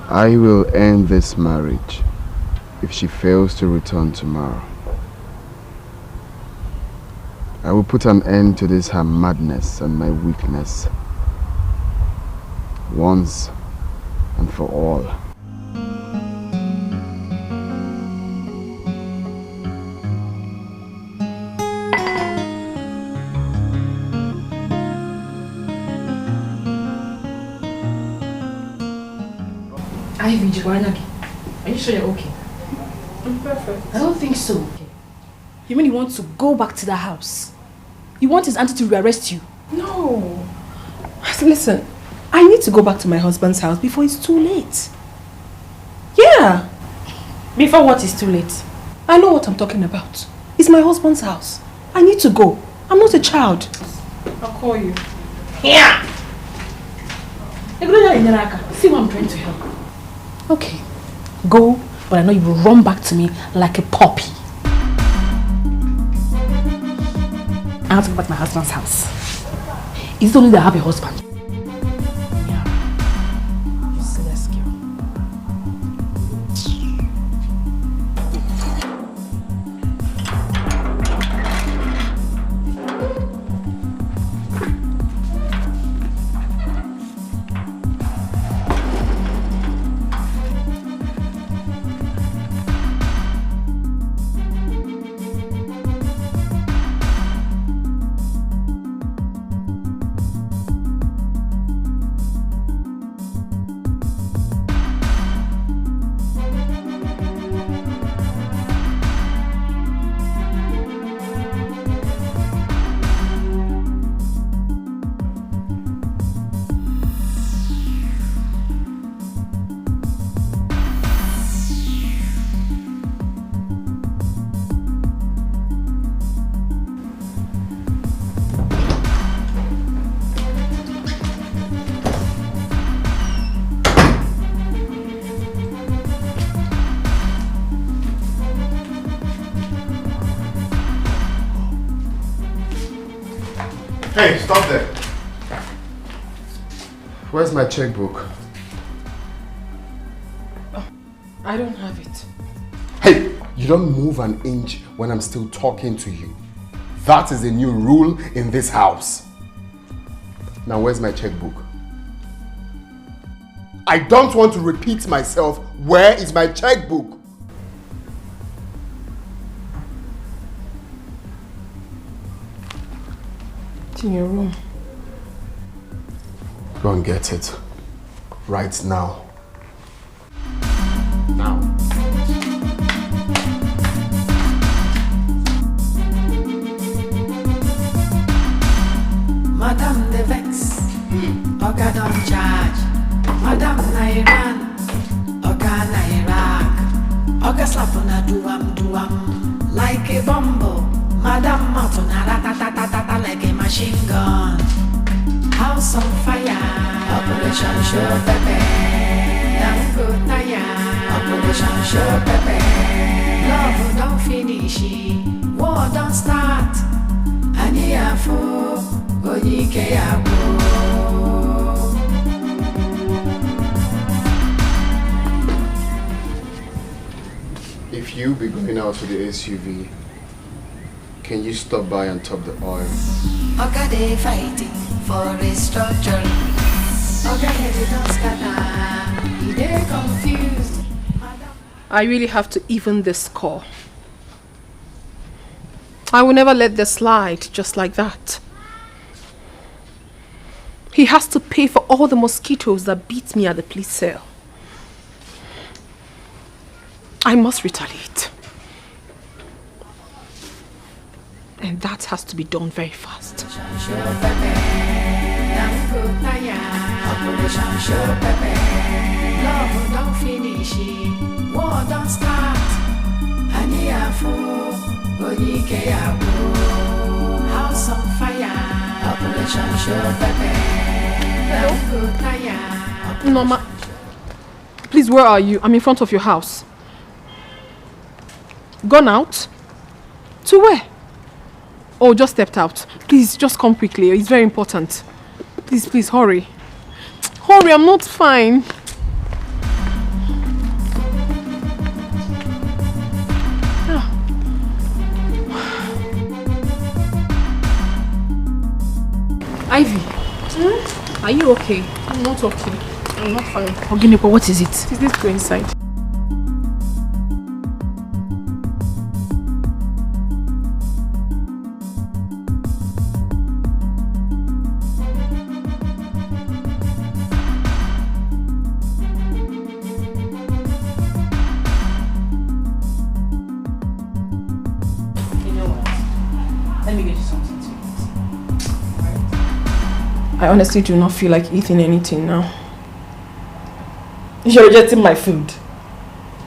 I will end this marriage if she fails to return tomorrow. I will put an end to this her madness and my weakness once and for all. Are you sure you're okay? I'm perfect. I don't think so. You mean you want to go back to the house? You want his auntie to rearrest you? No. Listen, I need to go back to my husband's house before it's too late. Yeah. Before what is too late? I know what I'm talking about. It's my husband's house. I need to go. I'm not a child. I'll call you. Yeah. See what I'm trying to help. Okay, go, but I know you will run back to me like a puppy. I have to go back to my husband's house. It's only that I have a husband. Yeah. Useless girl. Hey, stop there. Where's my checkbook? Oh, I don't have it. Hey, you don't move an inch when I'm still talking to you. That is a new rule in this house. Now, where's my checkbook? I don't want to repeat myself. Where is my checkbook? It's in your room. Go and get it. Right now. Now. Madam the vex, Oga don't charge. Madam na Iran, Oga na Iraq. Oga slap on a do am like a bumble. Madam mouth on a ratatatata like a machine gun. House on fire, Operation Show Pepe. Young good tire, Operation Show Pepe. Love don't finish, war don't start. Aniafo, Dikeh abo. If you be going out with the SUV, can you stop by and top the oil? Oga they fighting for restructuring. Oga head don't scatter, they confused. I really have to even this score. I will never let this slide just like that. He has to pay for all the mosquitoes that beat me at the police cell. I must retaliate. And that has to be done very fast. Love don't finish, war don't start. Aniafo, Dikeh abo. House on fire, Operation Show Pepe. Norma, please, where are you? I'm in front of your house. Gone out? To where? Oh, just stepped out. Please, just come quickly. It's very important. Please, please, hurry. Hurry, I'm not fine. Ivy, are you okay? I'm not okay. I'm not fine. Oginipo, what is it? Let's go inside. I honestly do not feel like eating anything now. You're rejecting my food.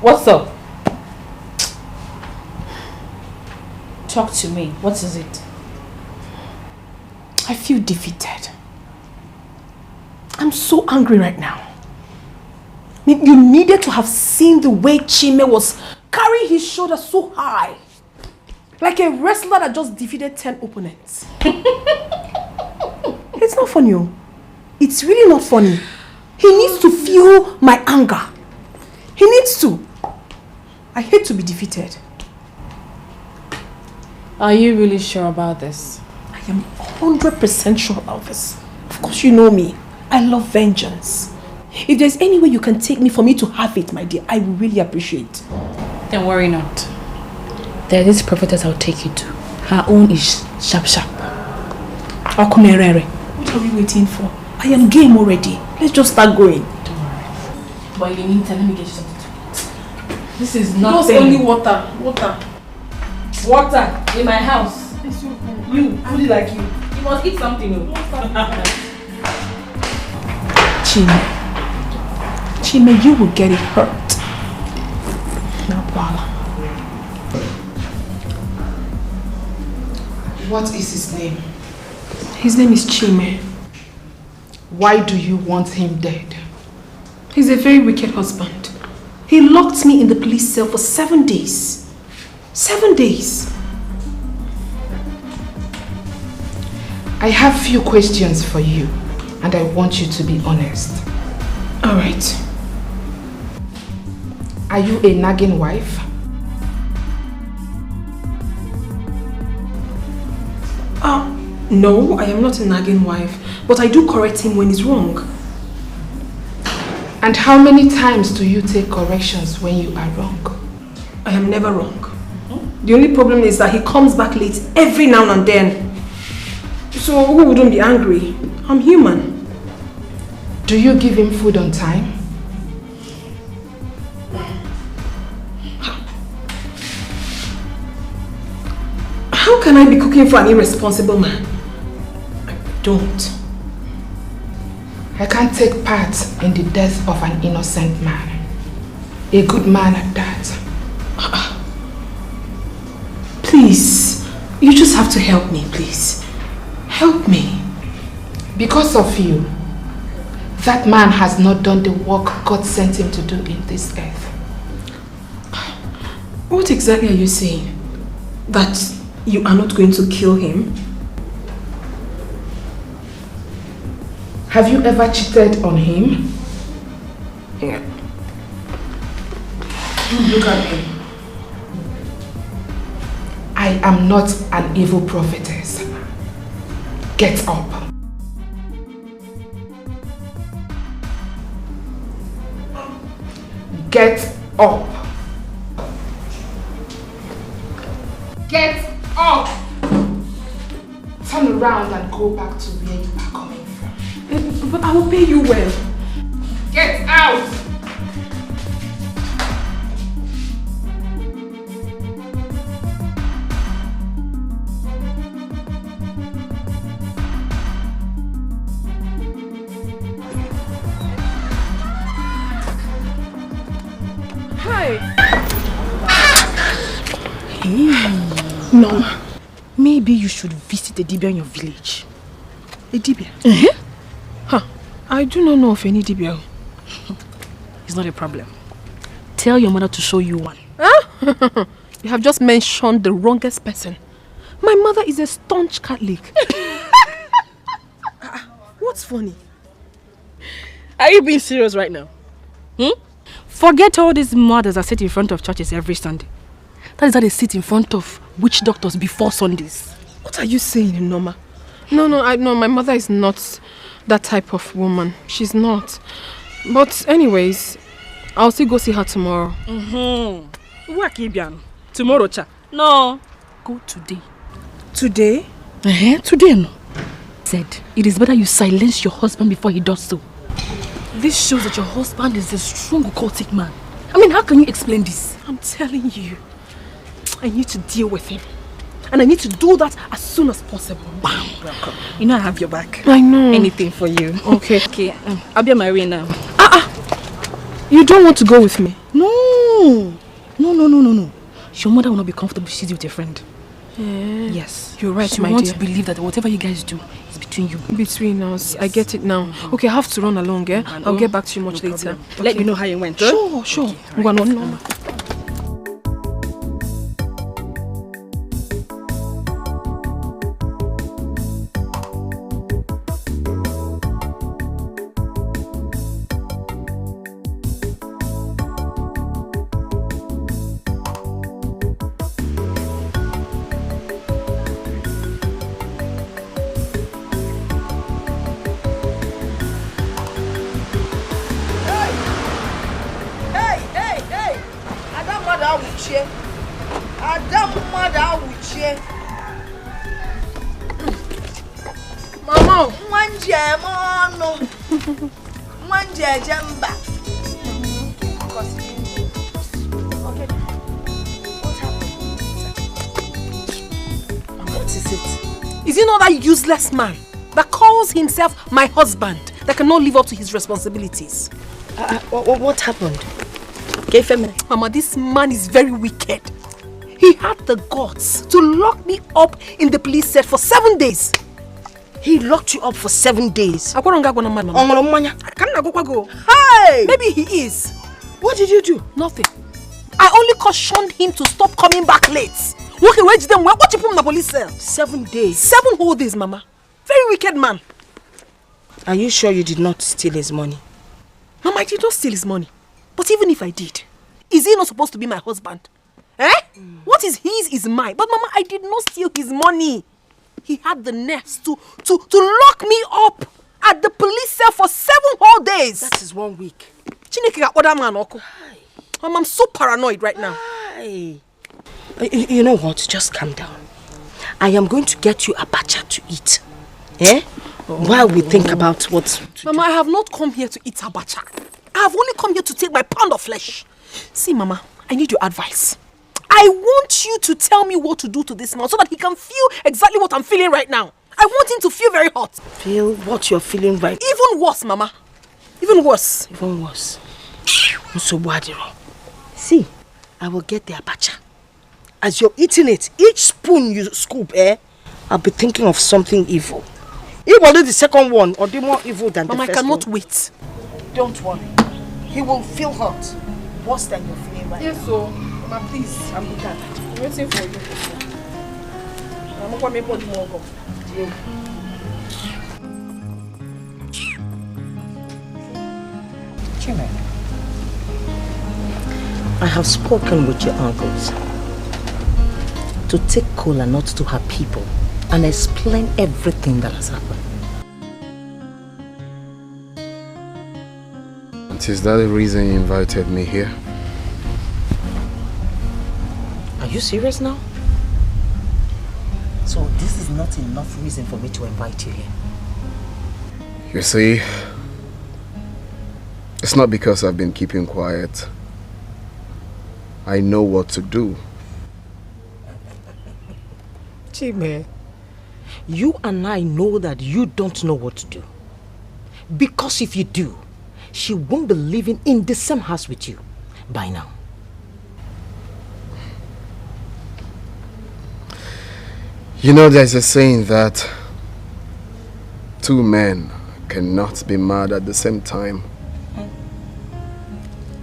What's up? Talk to me. What is it? I feel defeated. I'm so angry right now. You needed to have seen the way Chime was carrying his shoulder so high. Like a wrestler that just defeated 10 opponents. It's not funny. It's really not funny. He needs to feel my anger. He needs to. I hate to be defeated. Are you really sure about this? I am 100% sure about this. Of course you know me. I love vengeance. If there's any way you can take me for me to have it, my dear, I will really appreciate. Then worry not. There is Prophetess I'll take you to. Her own is sharp. I'll come here. What are we waiting for? I am game already. Let's just start going. Don't worry. But in the meantime, let me get you something to eat. This is nothing. Just only water. Water in my house. You, foodie like you. You must eat something. Chime, you will get it hurt. Now, Bala. What is his name? His name is Chime. Why do you want him dead? He's a very wicked husband. He locked me in the police cell for 7 days. 7 days. I have few questions for you, and I want you to be honest. All right. Are you a nagging wife? No, I am not a nagging wife, but I do correct him when he's wrong. And how many times do you take corrections when you are wrong? I am never wrong. The only problem is that he comes back late every now and then. So who wouldn't be angry? I'm human. Do you give him food on time? How can I be cooking for an irresponsible man? I don't. I can't take part in the death of an innocent man. A good man at that. Please, you just have to help me, please. Help me. Because of you, that man has not done the work God sent him to do in this earth. What exactly are you saying? That you are not going to kill him? Have you ever cheated on him? Yeah. Look at me. I am not an evil prophetess. Get up. Get up. Get up. Turn around and go back to where you are coming from. But I will pay you well. Get out. No. Maybe you should visit a dibia in your village. A dibia? Huh. I do not know of any dibia. It's not a problem. Tell your mother to show you one. Huh? You have just mentioned the wrongest person. My mother is a staunch Catholic. What's funny? Are you being serious right now? Forget all these mothers that sit in front of churches every Sunday. That is how they sit in front of witch doctors before Sundays. What are you saying, Noma? No, my mother is not that type of woman. She's not. But anyways, I'll still go see her tomorrow. Tomorrow, cha? No. Go today. Today? Today, no. Said, it is better you silence your husband before he does so. This shows that your husband is a strong occultic man. I mean, how can you explain this? I'm telling you, I need to deal with him. And I need to do that as soon as possible. Bam. Welcome. You know I have your back. I know. Anything for you. Okay. Okay, I'll be on my way now. You don't want to go with me? No. Your mother will not be comfortable she's with your friend. Yes. You're right, she my wants dear. to believe that whatever you guys do is between you. Between us. Yes. I get it now. Okay, I have to run along, eh? I'll get back to you much later. Okay. Let me know how you went. Sure. Okay, Right. Mama, Manja Jamba. Okay. What happened? What is it? Is he not that useless man that calls himself my husband that cannot live up to his responsibilities? What happened? Mama, this man is very wicked. He had the guts to lock me up in the police cell for 7 days. He locked you up for 7 days. Hey! Maybe he is. What did you do? Nothing. I only cautioned him to stop coming back late. What you put in the police cell? 7 days. 7 whole days, Mama. Very wicked man. Are you sure you did not steal his money? Mama, I did not steal his money. But even if I did, is he not supposed to be my husband? What is his is mine. But Mama, I did not steal his money. He had the nerves to lock me up at the police cell for 7 whole days. That is 1 week. Mama, I'm so paranoid right now. You know what? Just calm down. I am going to get you abacha to eat. While we think about what to Mama, I have not come here to eat abacha. I have only come here to take my pound of flesh. See, Mama, I need your advice. I want you to tell me what to do to this man so that he can feel exactly what I'm feeling right now. I want him to feel very hot. Feel what you're feeling right now? Even worse, Mama. Even worse. Even worse. See, I will get the abacha. as you're eating it, each spoon you scoop, I'll be thinking of something evil. It will be the second one, or the more evil than Mama, the first one. I cannot wait. Don't worry. He will feel hot. Worse than you're feeling right now. Yes, so. Mama, please. I'm with that. I'm waiting for you. I'm not going to make one more go. Jimmy, I have spoken with your uncles to take Kola not to her people and explain everything that has happened. And is that the reason you invited me here? Are you serious now? So this is not enough reason for me to invite you here. You see, it's not because I've been keeping quiet. I know what to do. Chime, you and I know that you don't know what to do. Because if you do, she won't be living in the same house with you by now. You know, there's a saying that two men cannot be mad at the same time.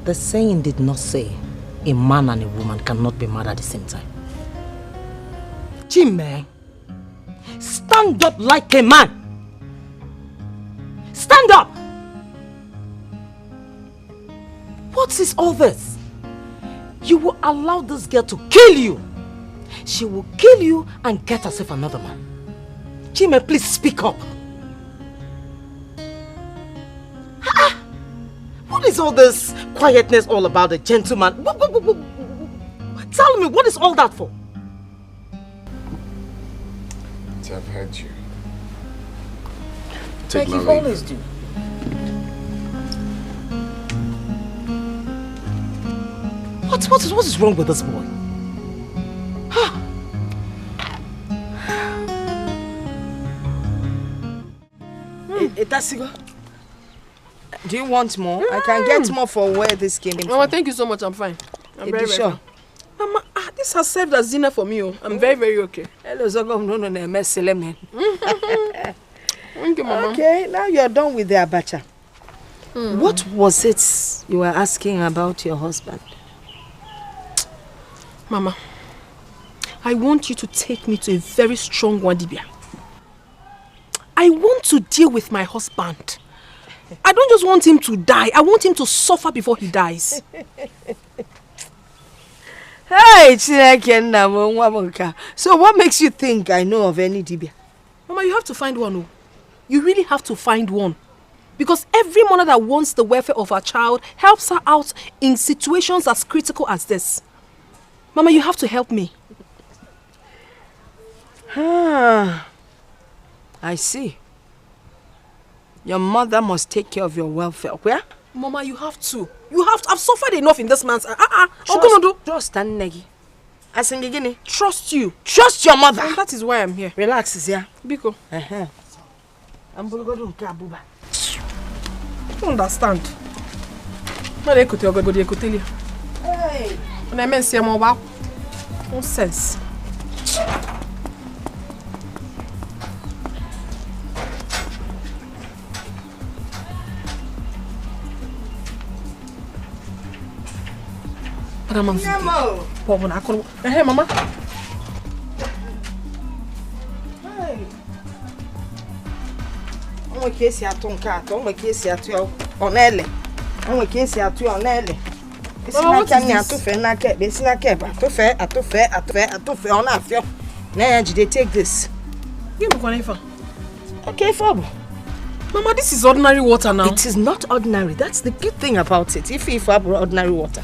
The saying did not say a man and a woman cannot be mad at the same time. Jimmy, stand up like a man. Stand up. What is all this? You will allow this girl to kill you. She will kill you and get herself another man. Jimmy, please speak up. What is all this quietness all about, a gentleman? Tell me, what is all that for? I've heard you. Take my leave. Like you always do. What is wrong with this boy? Do you want more? I can get more for where this came from. Mama, thank you so much. I'm fine. I'm very sure. Mama, this has served as dinner for me. I'm very, very okay. Hello, Zogom. No, mess. Thank you, Mama. Okay, now you're done with the abacha. What was it you were asking about your husband? Mama, I want you to take me to a very strong wadibia. I want to deal with my husband. I don't just want him to die. I want him to suffer before he dies. Hey, so what makes you think I know of any dibia? Mama, you have to find one. You really have to find one. Because every mother that wants the welfare of her child helps her out in situations as critical as this. Mama, you have to help me. I see. Your mother must take care of your welfare. Where? Mama, you have to. You have to. I've suffered enough in this man's... Trust and Negi. Trust you. Trust your mother. And that is why I'm here. Relax, yeah. Biko. I don't understand. Hey. When I meant nonsense. Hey, Mama. Hey. On case ya tonka, on case ya tu onele. On case ya tu onele. What is this? They take this. Give me one for. Okay, Fab. Mama, this is ordinary water now. It is not ordinary. That's the good thing about it. If Fab were ordinary water.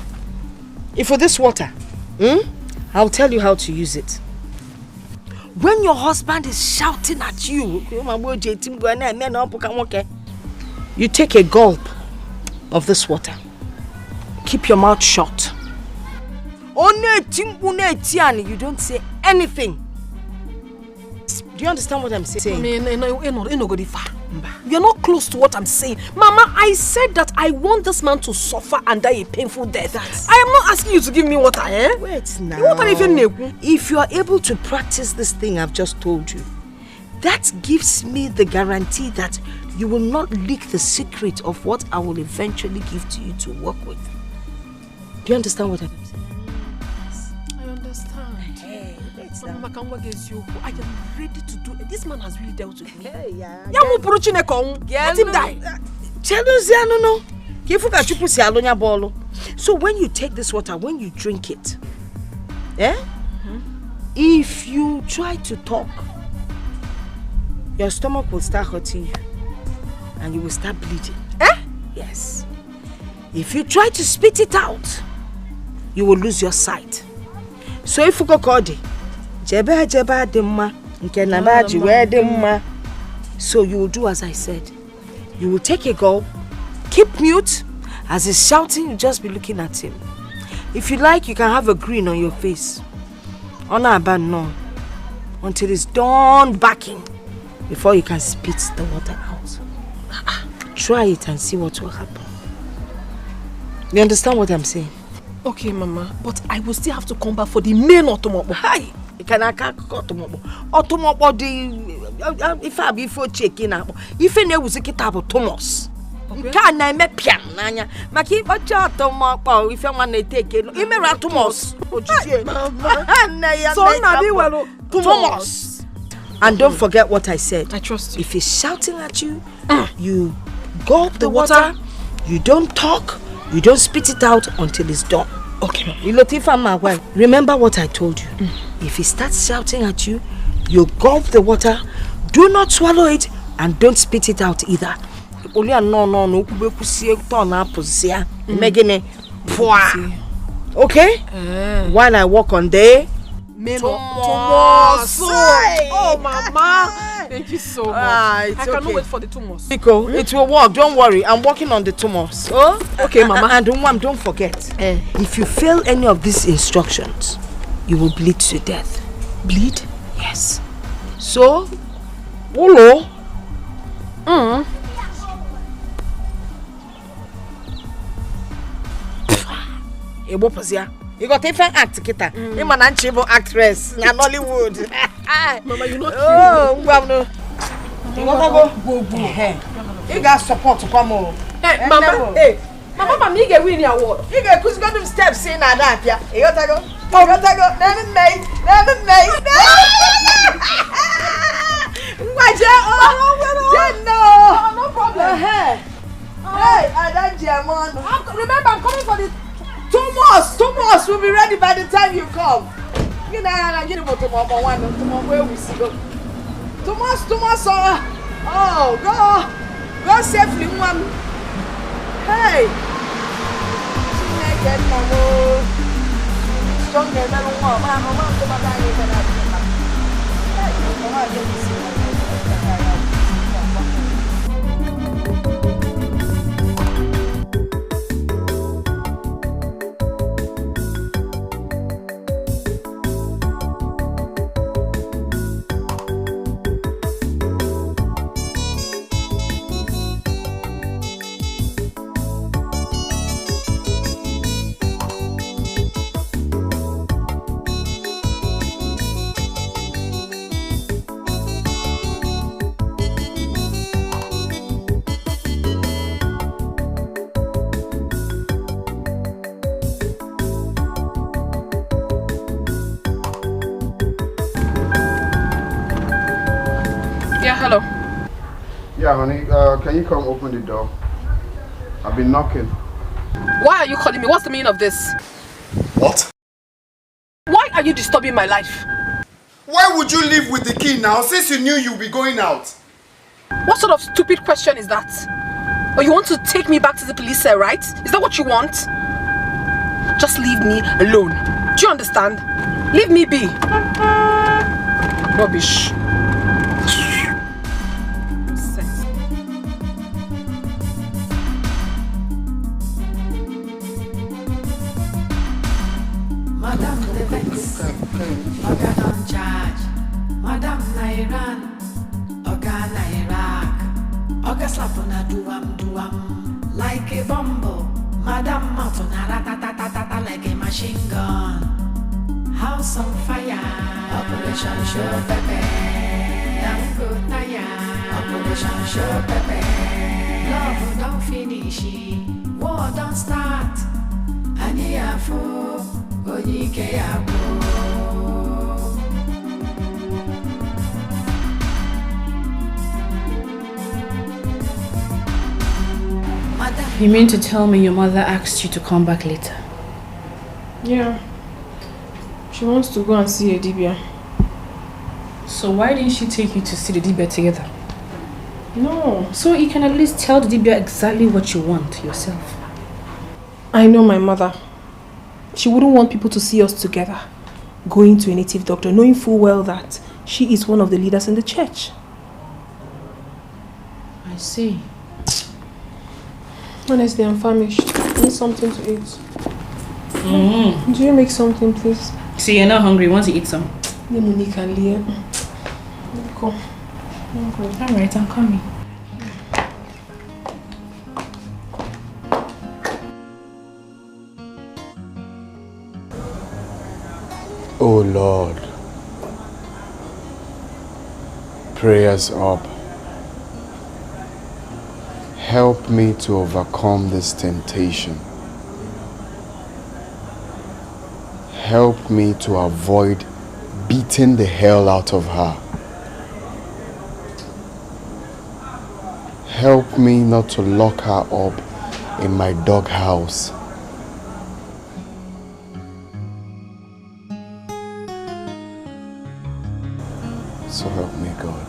If for this water, I'll tell you how to use it. When your husband is shouting at you, you take a gulp of this water. Keep your mouth shut. You don't say anything. Do you understand what I'm saying? You're not close to what I'm saying. Mama, I said that I want this man to suffer and die a painful death. I am not asking you to give me water, eh? Wait now. What if you are able to practice this thing I've just told you, that gives me the guarantee that you will not leak the secret of what I will eventually give to you to work with. Do you understand what I'm saying? I understand. Mama, I am ready to do it. This man has really dealt with me. Let him die. So when you take this water, when you drink it, if you try to talk, your stomach will start hurting you and you will start bleeding. Yes. If you try to spit it out, you will lose your sight. So if you go so you will do as I said. You will take a gulp, keep mute. As he's shouting, you just be looking at him. If you like, you can have a grin on your face. No. Until it's done backing before you can spit the water out. Try it and see what will happen. You understand what I'm saying? Okay, Mama, but I will still have to come back for the main automobo. Hi! You cannot go automobo. Automobo, if I be for checking up, if I know was a kitab Thomas. You can't name a piano. Maki, what your automobo if you want to take it? You may write Thomas. Thomas. And don't forget what I said. I trust you. If he's shouting at you, you gulp the water, you don't talk, you don't spit it out until it's done. Okay. Remember what I told you. If he starts shouting at you, you gulp the water, do not swallow it, and don't spit it out either. Okay? While I walk on day. Thomas. Oh, Mama. Thank you so much. I cannot wait for the Thomas. Nico, it will work. Don't worry. I'm working on the Thomas. Oh? Okay, Mama. And don't forget. If you fail any of these instructions, you will bleed to death. Bleed? Yes. So, Olo. You got different act, Kita. You man and chivo actress. Na Nollywood. Mama, you not no. You want to go. You got support to come on. Hey, Mama. Hey, Mama, you get winning award. You get who's got them steps in and that. You got to go. Never made. No problem. Hey, I don't German. Remember, I'm coming for the Thomas will be ready by the time you come. You know, I get about tomorrow where we see go. Thomas, go safely, one. Hey, stronger than one. Hello. Yeah, honey, can you come open the door? I've been knocking. Why are you calling me? What's the meaning of this? What? Why are you disturbing my life? Why would you leave with the key now since you knew you'd be going out? What sort of stupid question is that? Or you want to take me back to the police cell, right? Is that what you want? Just leave me alone. Do you understand? Leave me be. Rubbish. Madam Defense, Oga on charge. Madam Nairan, Oga Iraq, Oga slap on a duam, like a bumbo. Madam mouth on a ratatatata like a machine gun. House on fire, Operation Show Pepe. Damn good naya, Operation Show Pepe. Love don't finish, war don't start. Aniafo, Dikeh yabo. You mean to tell me your mother asked you to come back later? Yeah. She wants to go and see a Dibia. So why didn't she take you to see the Dibia together? No. So you can at least tell the Dibia exactly what you want yourself. I know my mother. She wouldn't want people to see us together, going to a native doctor, knowing full well that she is one of the leaders in the church. I see. Honestly, I'm famished. I need something to eat. Do you make something, please? See, you're not hungry. Want to eat some? Yeah, Monique and Leah. Go. Alright, I'm coming. Oh Lord, prayers up. Help me to overcome this temptation. Help me to avoid beating the hell out of her. Help me not to lock her up in my doghouse. So help me, God.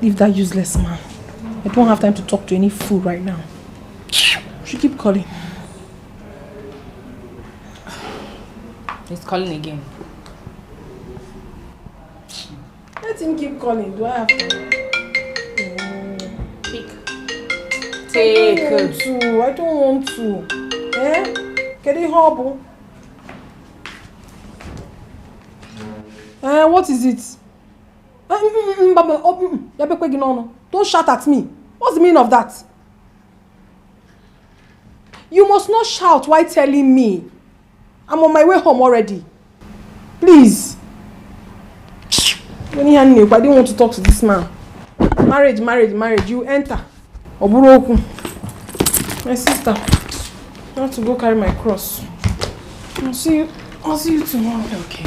Leave that useless man. I don't have time to talk to any fool right now. She keep calling. He's calling again. Let him keep calling. Do I have to? Pick. I don't want to. Eh? Get it horrible. What is it? Don't shout at me. What's the meaning of that? You must not shout while telling me. I'm on my way home already. Please. I didn't want to talk to this man. Marriage. You enter. Oburoku. My sister. I have to go carry my cross. I'll see you tomorrow. Okay.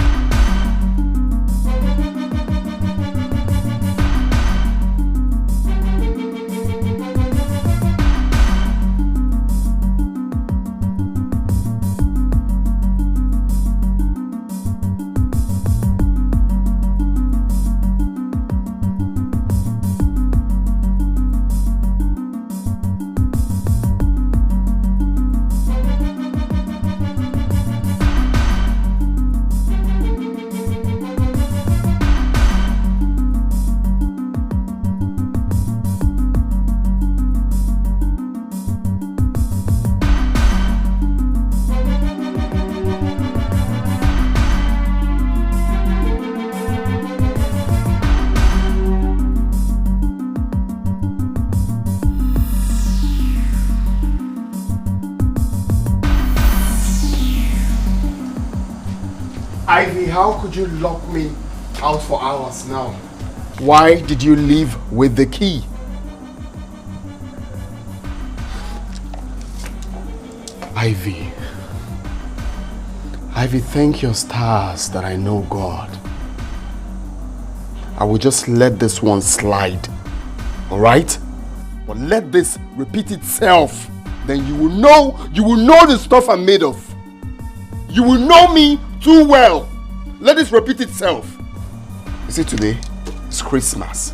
Ivy, how could you lock me out for hours now? Why did you leave with the key? Ivy, thank your stars that I know God. I will just let this one slide. Alright? But let this repeat itself. Then you will know the stuff I'm made of. You will know me too well. Let this repeat itself. You see, today is Christmas.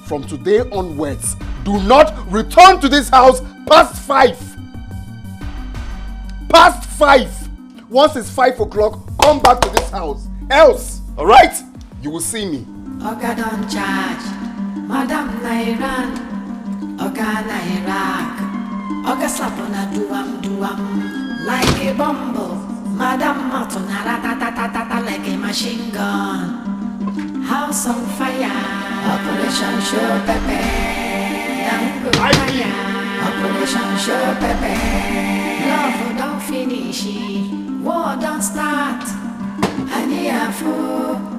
From today onwards, do not return to this house past 5. Past 5. Once it's 5 o'clock, come back to this house. Else, alright? You will see me. Oga don't charge, Madam Nairan, Oga Nairak, Oga slap on a duam, like a bumble, Madam Matuna ratatatata like a machine gun. House on fire, Operation Show Pepe, Yango fire, Operation Show Pepe, love don't finish, war don't start, Aniafu.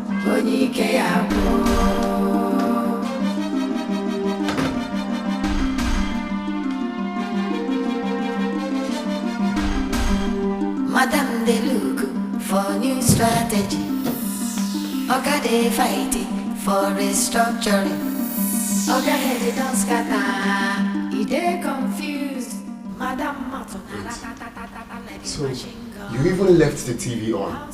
Madam they look for new strategy. Oga they fighting for restructuring. Oga head don't scatter, he they confused. Madam Martin. So you even left the TV on.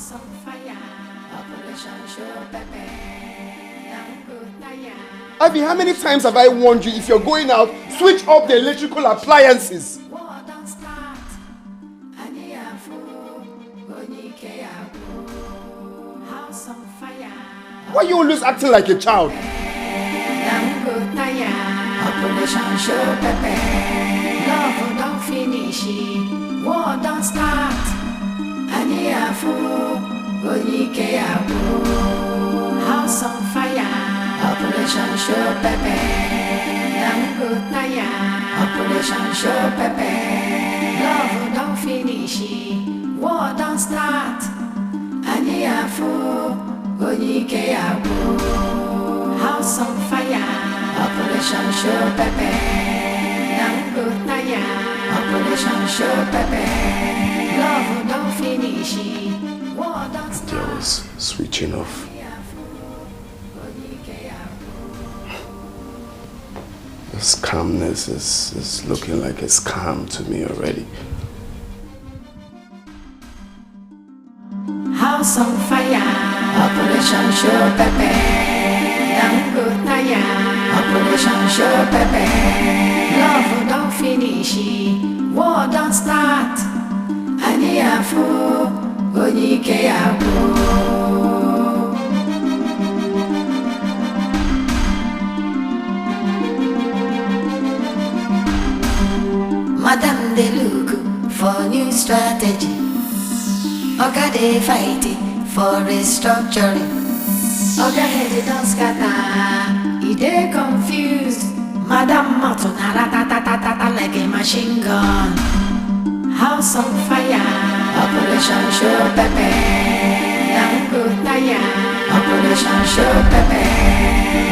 Ivy, how many times have I warned you, if you're going out, switch off the electrical appliances? Why are you always acting like a child? Operation Show Pepe, love don't finish, war don't start. House on fire. Operation Show Pepe, Operation Show Pepe, love don't finish, war don't start. House on fire, Operation Show Pepe, Operation Show Pepe, love don't finish, war don't start. I was switching off. This calmness is looking like a scam to me already. House on fire, Operation Show Pepe, Operation Show Pepe, love don't finish, war don't start. Madam they look for new strategy. Oga they fighting for restructuring. Oga head don't scatter, he they confused. Madam Matuna ratatatata like a machine gun. House on fire, Operation Show Pepe, Operation Show Pepe,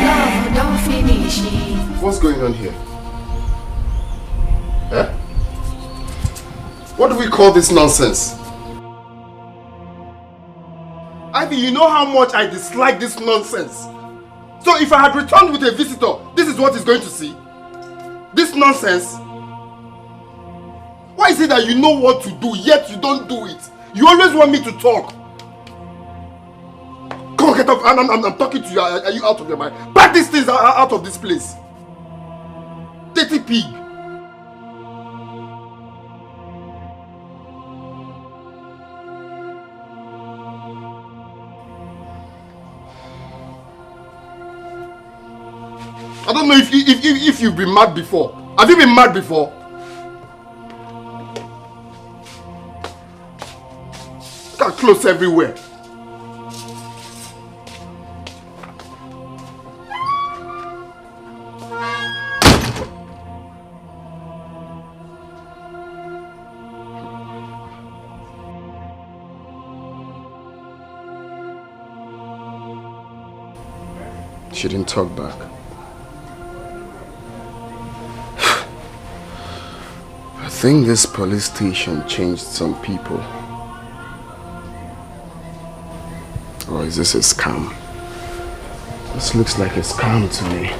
love don't finish. What's going on here? Eh? What do we call this nonsense? Ivy, you know how much I dislike this nonsense. So if I had returned with a visitor, this is what he's going to see? This nonsense? Why is it that you know what to do, yet you don't do it? You always want me to talk. Come on, get up. I'm talking to you. Are you out of your mind? Pack these things out of this place. Dirty pig. I don't know if you've been mad before. Have you been mad before? Got clothes everywhere. She didn't talk back. I think this police station changed some people. Or is this a scam? This looks like a scam to me.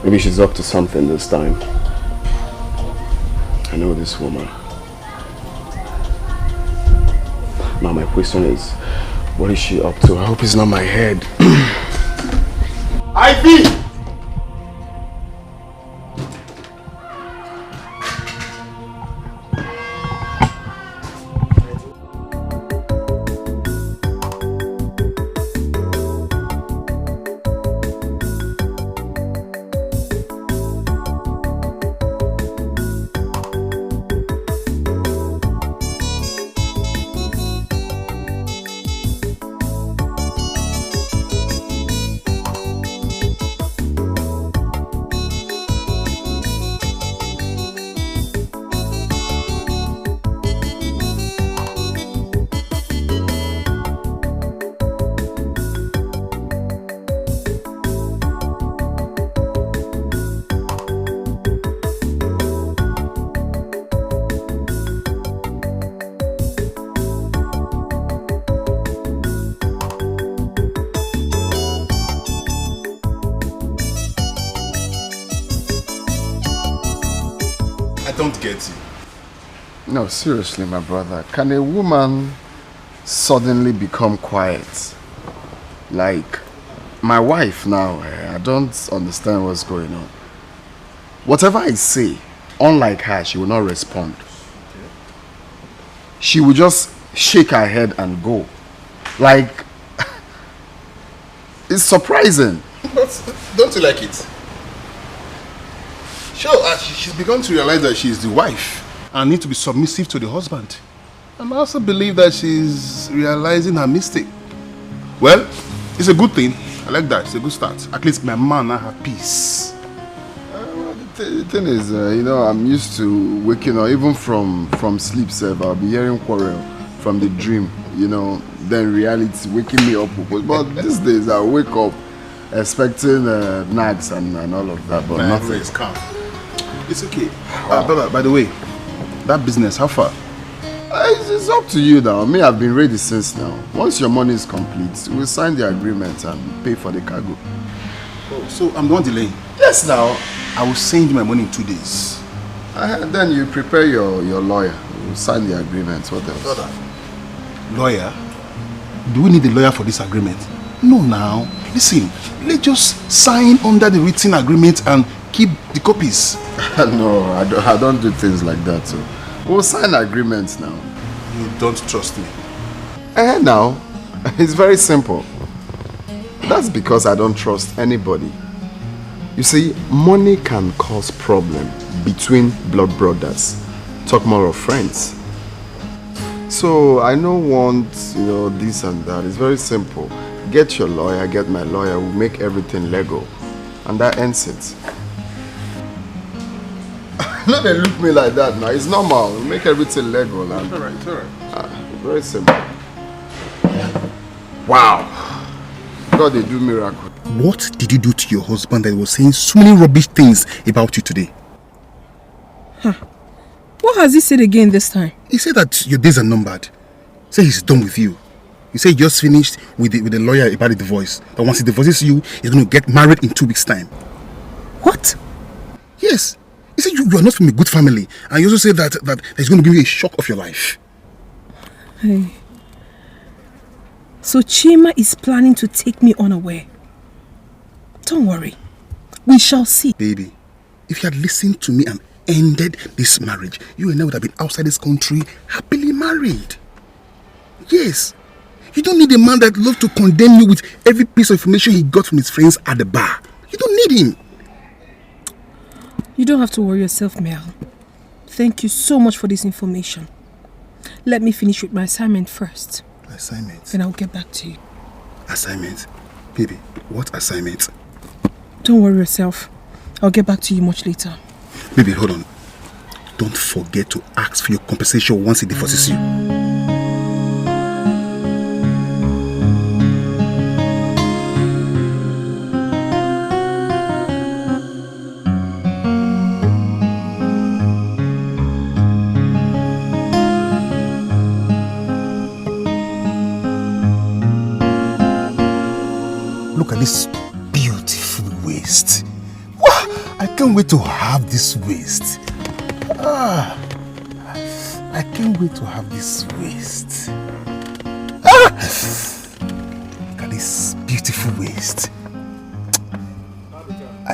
Maybe she's up to something this time. I know this woman. Now my question is, what is she up to? I hope it's not my head. Ivy! No, seriously, my brother. Can a woman suddenly become quiet? Like, my wife now, I don't understand what's going on. Whatever I say, unlike her, she will not respond. She will just shake her head and go. Like, it's surprising. But don't you like it? Sure, she's begun to realize that she's the wife and need to be submissive to the husband. And I also believe that she's realizing her mistake. Well, it's a good thing. I like that. It's a good start. At least my man now have peace. The thing is, you know, I'm used to waking up, even from sleep, sir. I'll be hearing quarrel from the dream, you know, then reality waking me up. But these days I wake up expecting nags and all of that, but nothing. Is calm. It's okay. Brother, by the way, that business, how far? It's up to you now. Me, I've been ready since now. Once your money is complete, we'll sign the agreement and pay for the cargo. Oh, so I'm the one delaying? Yes, now. I will send you my money in 2 days. Then you prepare your lawyer. We'll sign the agreement. What else? Brother, lawyer? Do we need a lawyer for this agreement? No, now. Listen, let's just sign under the written agreement and keep the copies. No, I don't do things like that. So we'll sign agreements now. You don't trust me? Now, it's very simple. That's because I don't trust anybody. You see, money can cause problem between blood brothers. Talk more of friends. So I don't want, you know, this and that. It's very simple. Get your lawyer, get my lawyer. We'll make everything legal. And that ends it. No, they look me like that now. It's normal. We'll make everything legal. And, all right. Very simple. Wow. God, they do miracle. What did you do to your husband that was saying so many rubbish things about you today? Huh. What has he said again this time? He said that your days are numbered. He said he's done with you. He said he just finished with the lawyer about the divorce. That once he divorces you, he's going to get married in 2 weeks' time. What? Yes. He said you are not from a good family. And he also said that he's going to give you a shock of your life. Hey. So Chima is planning to take me unaware. Don't worry. We shall see. Baby, if you had listened to me and ended this marriage, you and I would have been outside this country happily married. Yes. You don't need a man that loves to condemn you with every piece of information he got from his friends at the bar. You don't need him. You don't have to worry yourself, Mel. Thank you so much for this information. Let me finish with my assignment first. Assignment? Then I'll get back to you. Assignment? Baby, what assignment? Don't worry yourself. I'll get back to you much later. Baby, hold on. Don't forget to ask for your compensation once he divorces you. Look at this beautiful waist. Wow, I can't wait to have this waist. I can't wait to have this waist. Look at this beautiful waist.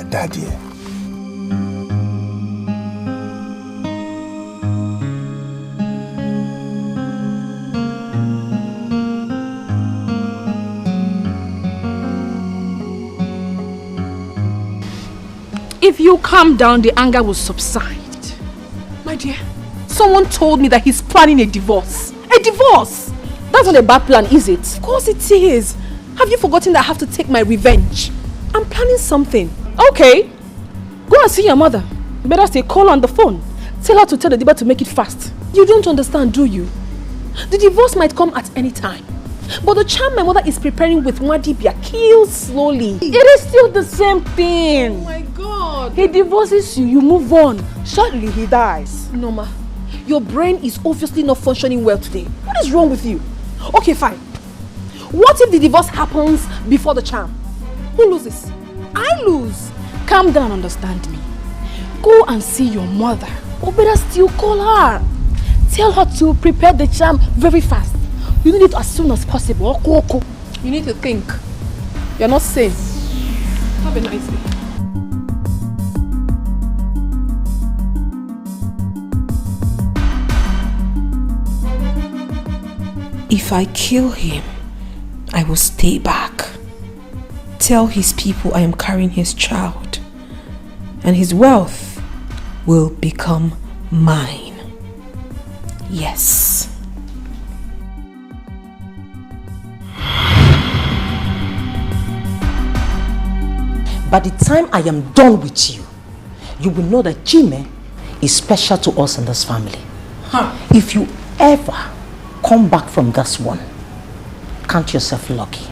Daddy. If you calm down, the anger will subside. My dear, someone told me that he's planning a divorce. A divorce! That's not a bad plan, is it? Of course it is. Have you forgotten that I have to take my revenge? I'm planning something. Okay. Go and see your mother. You better stay call on the phone. Tell her to tell the Diba to make it fast. You don't understand, do you? The divorce might come at any time. But the charm my mother is preparing with Mwadibia kills slowly. It is still the same thing. Oh my God. He divorces you, you move on. Shortly he dies. Norma, your brain is obviously not functioning well today. What is wrong with you? Okay, fine. What if the divorce happens before the charm? Who loses? I lose. Calm down, understand me. Go and see your mother. Or better still, call her. Tell her to prepare the charm very fast. You need it as soon as possible. You need to think. You're not safe. Have a nice day. If I kill him, I will stay back. Tell his people I am carrying his child, and his wealth will become mine. Yes. By the time I am done with you, you will know that Jime is special to us in this family. If you ever come back from this one, count yourself lucky.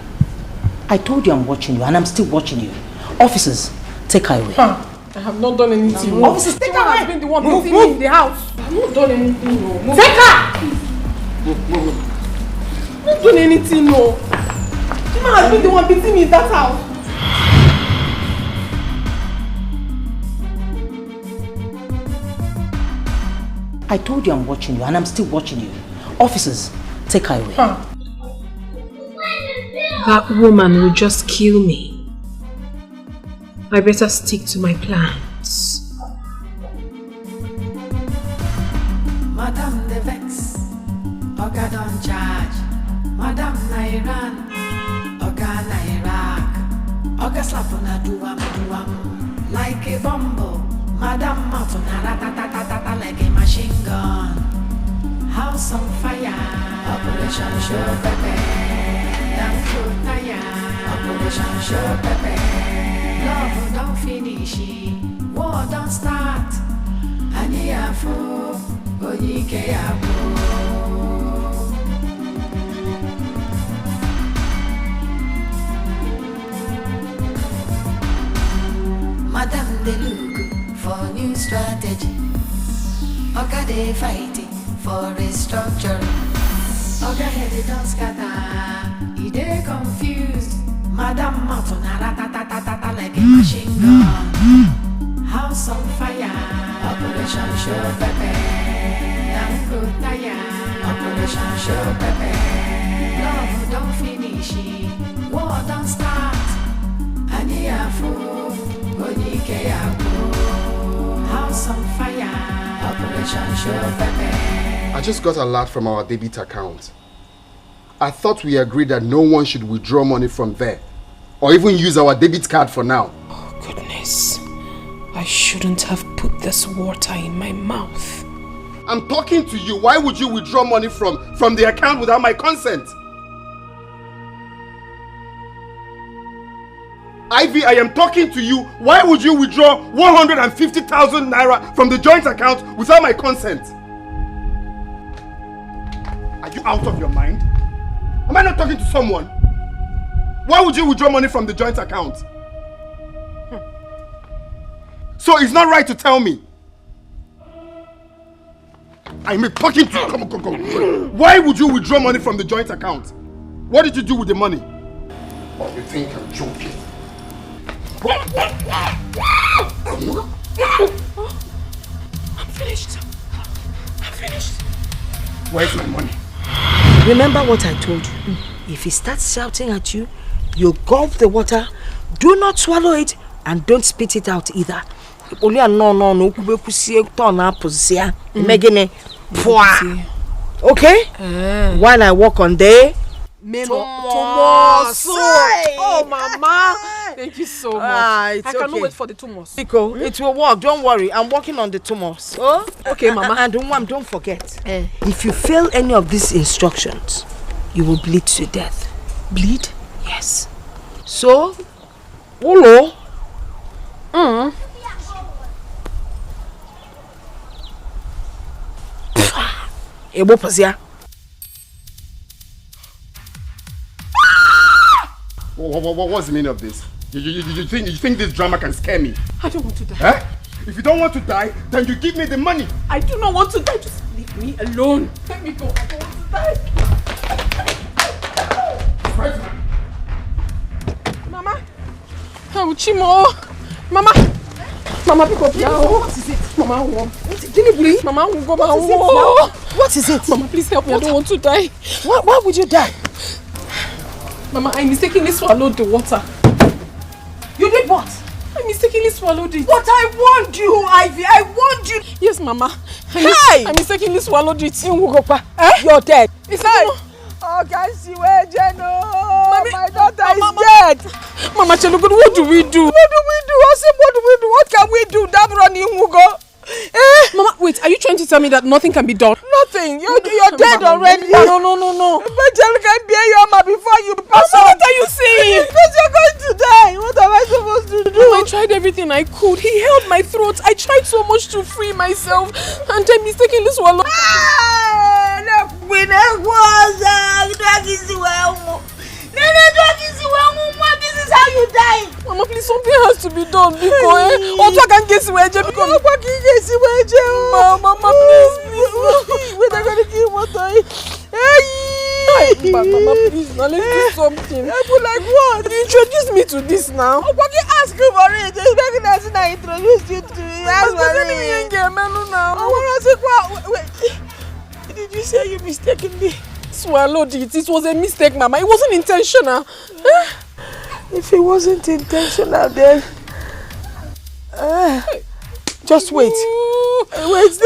I told you I'm watching you, and I'm still watching you. Officers, take her away. I have not done anything. Officers, take her away. I've been the one beating me in the house. I've not done anything. No. Take her! I've not done anything. No. Jima has been the one beating me in that house. I told you I'm watching you, and I'm still watching you. Officers, take her away. That woman will just kill me. I better stick to my plans. Madam the Vex, Oga don't charge. Madam Nairan, Oga Nairak, Oga slap on a duam, like a bumble. Madam Matuna ratatatata like a machine gun. House on fire, Operation Show Pepe. Operation Show Pepe. Love don't finish, war don't start. Aniafo, Onike Abo. Madame de look for new strategy. Oga they fighting for restructuring. Oga head don't scatter, he dey confused. Madam Matuna ratatatata like a machine gun. House on fire, Operation Show Pepe. Danko tire, Operation Show Pepe. Love don't finish, war don't start. Aniafo, Onike Abo. House on fire, Operation Show Pepe. I just got a lot from our debit account. I thought we agreed that no one should withdraw money from there or even use our debit card for now. Oh goodness, I shouldn't have put this water in my mouth. I'm talking to you. Why would you withdraw money from the account without my consent? Ivy, I am talking to you. Why would you withdraw 150,000 naira from the joint account without my consent? Are you out of your mind? Am I not talking to someone? Why would you withdraw money from the joint account? So it's not right to tell me. I'm talking to you. Come on. Why would you withdraw money from the joint account? What did you do with the money? Or you think I'm joking? I'm finished. I'm finished. Where's my money? Remember what I told you. If he starts shouting at you, you gulp the water, do not swallow it, and don't spit it out either. Okay? While I walk on there. Tumors. Oh, Mama. Thank you so much. I cannot wait for the tumors. Nico, it will work. Don't worry. I'm working on the tumors. Oh? Okay, Mama. And don't forget. If you fail any of these instructions, you will bleed to death. Bleed? Yes. So, Olo. What's the meaning of this? You think this drama can scare me? I don't want to die. Huh? If you don't want to die, then you give me the money. I do not want to die. Just leave me alone. Let me go. I don't want to die. Mama. Oh, Chimo. Mama. Mama, pick up now. What is it? Mama, Mama, What is it? Mama, please help me. I don't want to die. Why would you die? Mama, I mistakenly swallowed the water. You did what? I mistakenly swallowed it. But I warned you, Ivy. I warned you. Yes, Mama. Hey! I mistakenly swallowed it. You're dead. It's not. Oh, can't see where Jeno? My daughter is dead. Mama Chelugu, what do we do? What do we do? I said, what do we do? What can we do? That running Mugo. Mama, wait, are you trying to tell me that nothing can be done? Nothing. You're dead already. No. But Jeno can't bear your mama before you pass Mama, on. what are you saying? Because you're going to die. What am I supposed to do? Mama, I tried everything I could. He held my throat. I tried so much to free myself. And I mistakenly swallowed. This is how you die. Mama, please, something has to be done because also I can't guess where Mama, please. We're not going to kill what Mama, please, now let's do something. Like what? Introduce me to this now. Ask you for it. It's better than I introduced you to it. Ask for it. Did you say you mistakenly swallowed it? It was a mistake, Mama. It wasn't intentional. If it wasn't intentional, then just wait. Wait.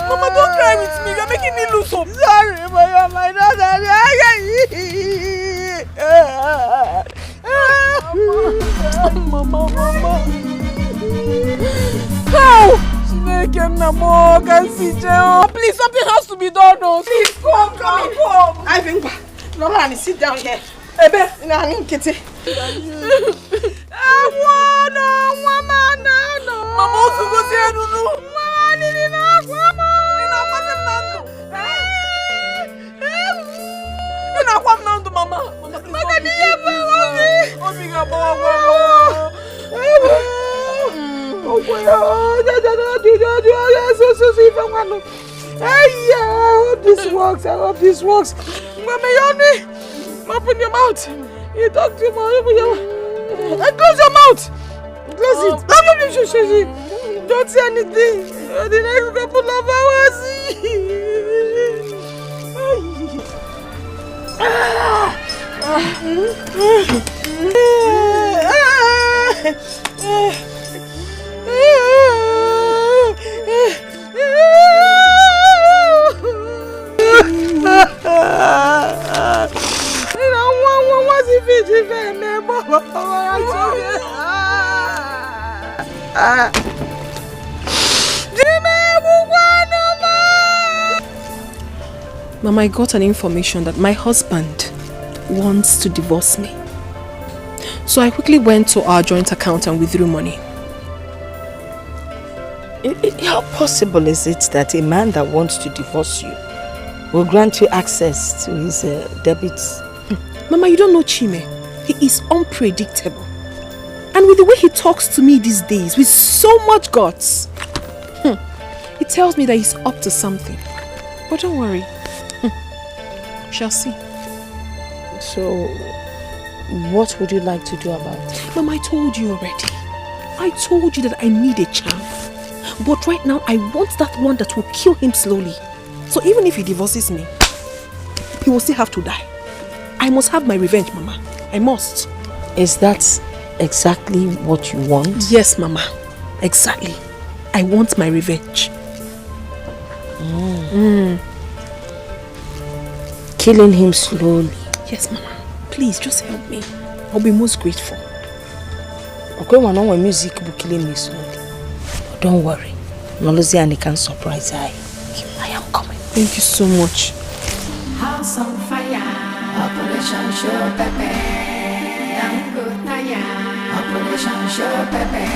Mama, don't cry with me. You're making me lose hope. Sorry, but you're my daughter. Mama. How? Please, something has to be done. Please, come. I think. Nolani, sit down here. Ebe, Kitty. Mama, I hope this works. Open your mouth. You talk too much. Open your mouth. And close your mouth. Close it. Don't say anything. The next couple of hours. Mama, I got an information that my husband wants to divorce me. So I quickly went to our joint account and withdrew money. How possible is it that a man that wants to divorce you will grant you access to his debits? Mama, you don't know Chime. He is unpredictable. And with the way he talks to me these days, with so much guts, he tells me that he's up to something. But don't worry. We shall see. So, what would you like to do about it? Mom, I told you already. I told you that I need a champ. But right now, I want that one that will kill him slowly. So even if he divorces me, he will still have to die. I must have my revenge, Mama. I must. Is that exactly what you want? Yes, Mama. Exactly. I want my revenge. Killing him slowly. Yes, Mama. Please, just help me. I'll be most grateful. Okay, when music will kill me slowly. But don't worry. Nollywood can surprise I am coming. Thank you so much. House on fire, Operation Show Pepe. Dango Taya, Operation Show Pepe.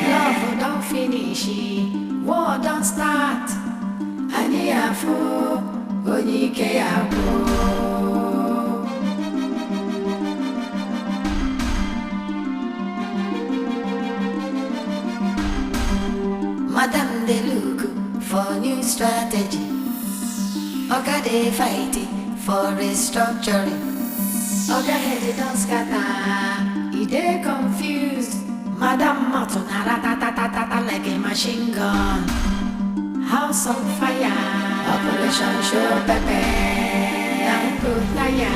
Love don't finish, war don't start. Aniafu, Dikeh Abu. Madam they look for new strategy. Oga they fighting for restructuring. Oga head don't scatter, he they confused. Madam Martin ta like a machine gun. House on fire, Operation Show Pepe. Dango Taya,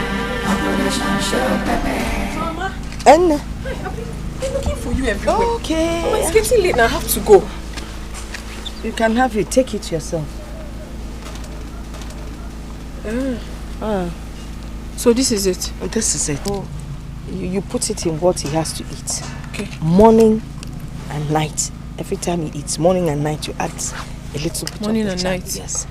Operation Show Pepe. Mama. And I've been looking for you everywhere. Okay. Mama, it's getting late now. I have to go. You can have it. Take it yourself. So this is it? This is it. Oh, you put it in what he has to eat. Okay. Morning and night. Every time he eats, morning and night, you add a little bit Morning of and child. night. Yes.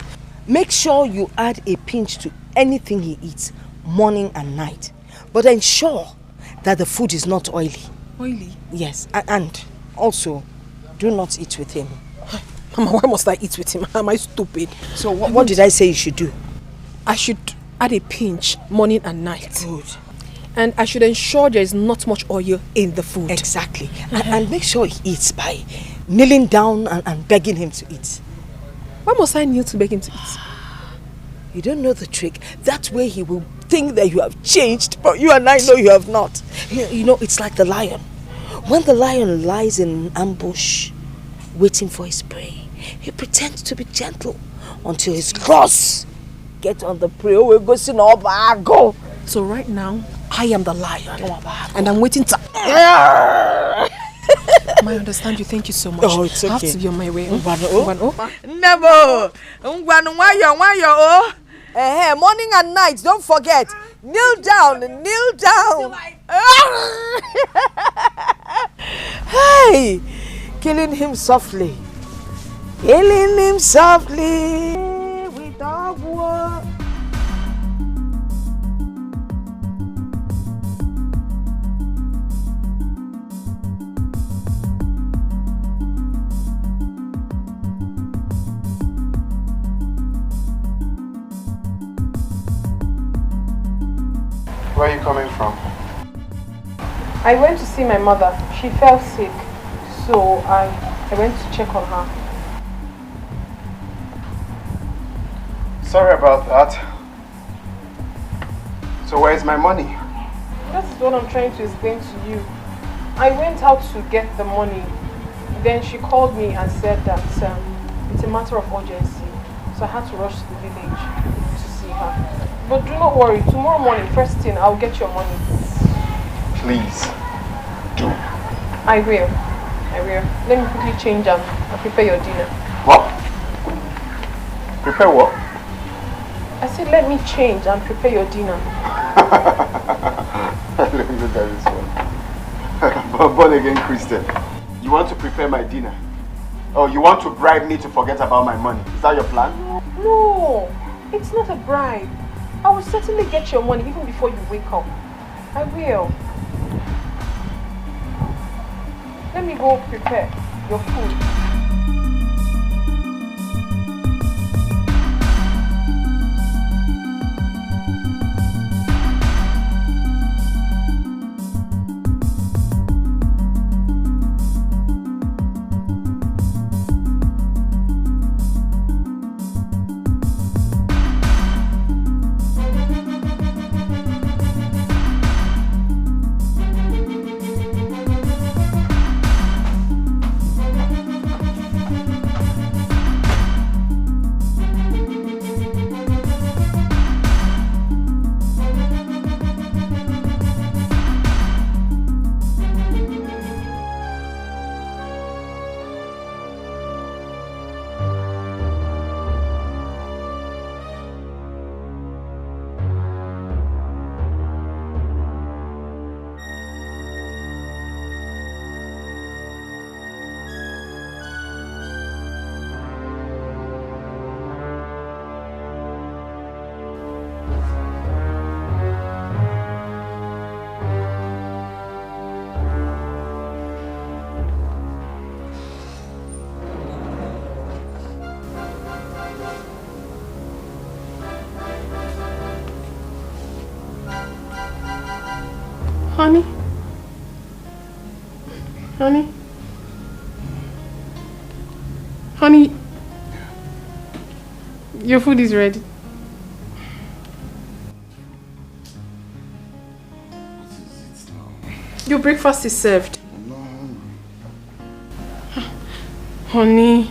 Make sure you add a pinch to anything he eats, morning and night. But ensure that the food is not oily. Oily? Yes. And also, do not eat with him. Mama, why must I eat with him? Am I stupid? So what did I say you should do? I should add a pinch morning and night. Good. And I should ensure there is not much oil in the food. Exactly. And make sure he eats by kneeling down and begging him to eat. Why must I kneel to beg him to eat? You don't know the trick. That way he will think that you have changed, but you and I know you have not. You know, it's like the lion. When the lion lies in an ambush, waiting for his prey, he pretends to be gentle until his claws get on the prey. So right now, I am the lion. And I'm waiting to... I understand you. Thank you so much. Oh, it's okay. I have to be on my way. Never. Morning and night, don't forget. Kneel down, kneel down. Hey, killing him softly. Killing him softly with dog war. Where are you coming from? I went to see my mother. She fell sick. So I went to check on her. Sorry about that. So where's my money? That's what I'm trying to explain to you. I went out to get the money. Then she called me and said that it's a matter of urgency. So I had to rush to the village to see her. But do not worry, tomorrow morning, first thing, I'll get your money. Please, do. I will. Let me quickly change and prepare your dinner. What? Prepare what? I said let me change and prepare your dinner. Let me look at this one. Born again Christian. You want to prepare my dinner? Oh, you want to bribe me to forget about my money? Is that your plan? No, it's not a bribe. I will certainly get your money even before you wake up. I will. Let me go prepare your food. Honey? Honey? Honey? Your food is ready. Your breakfast is served. Honey,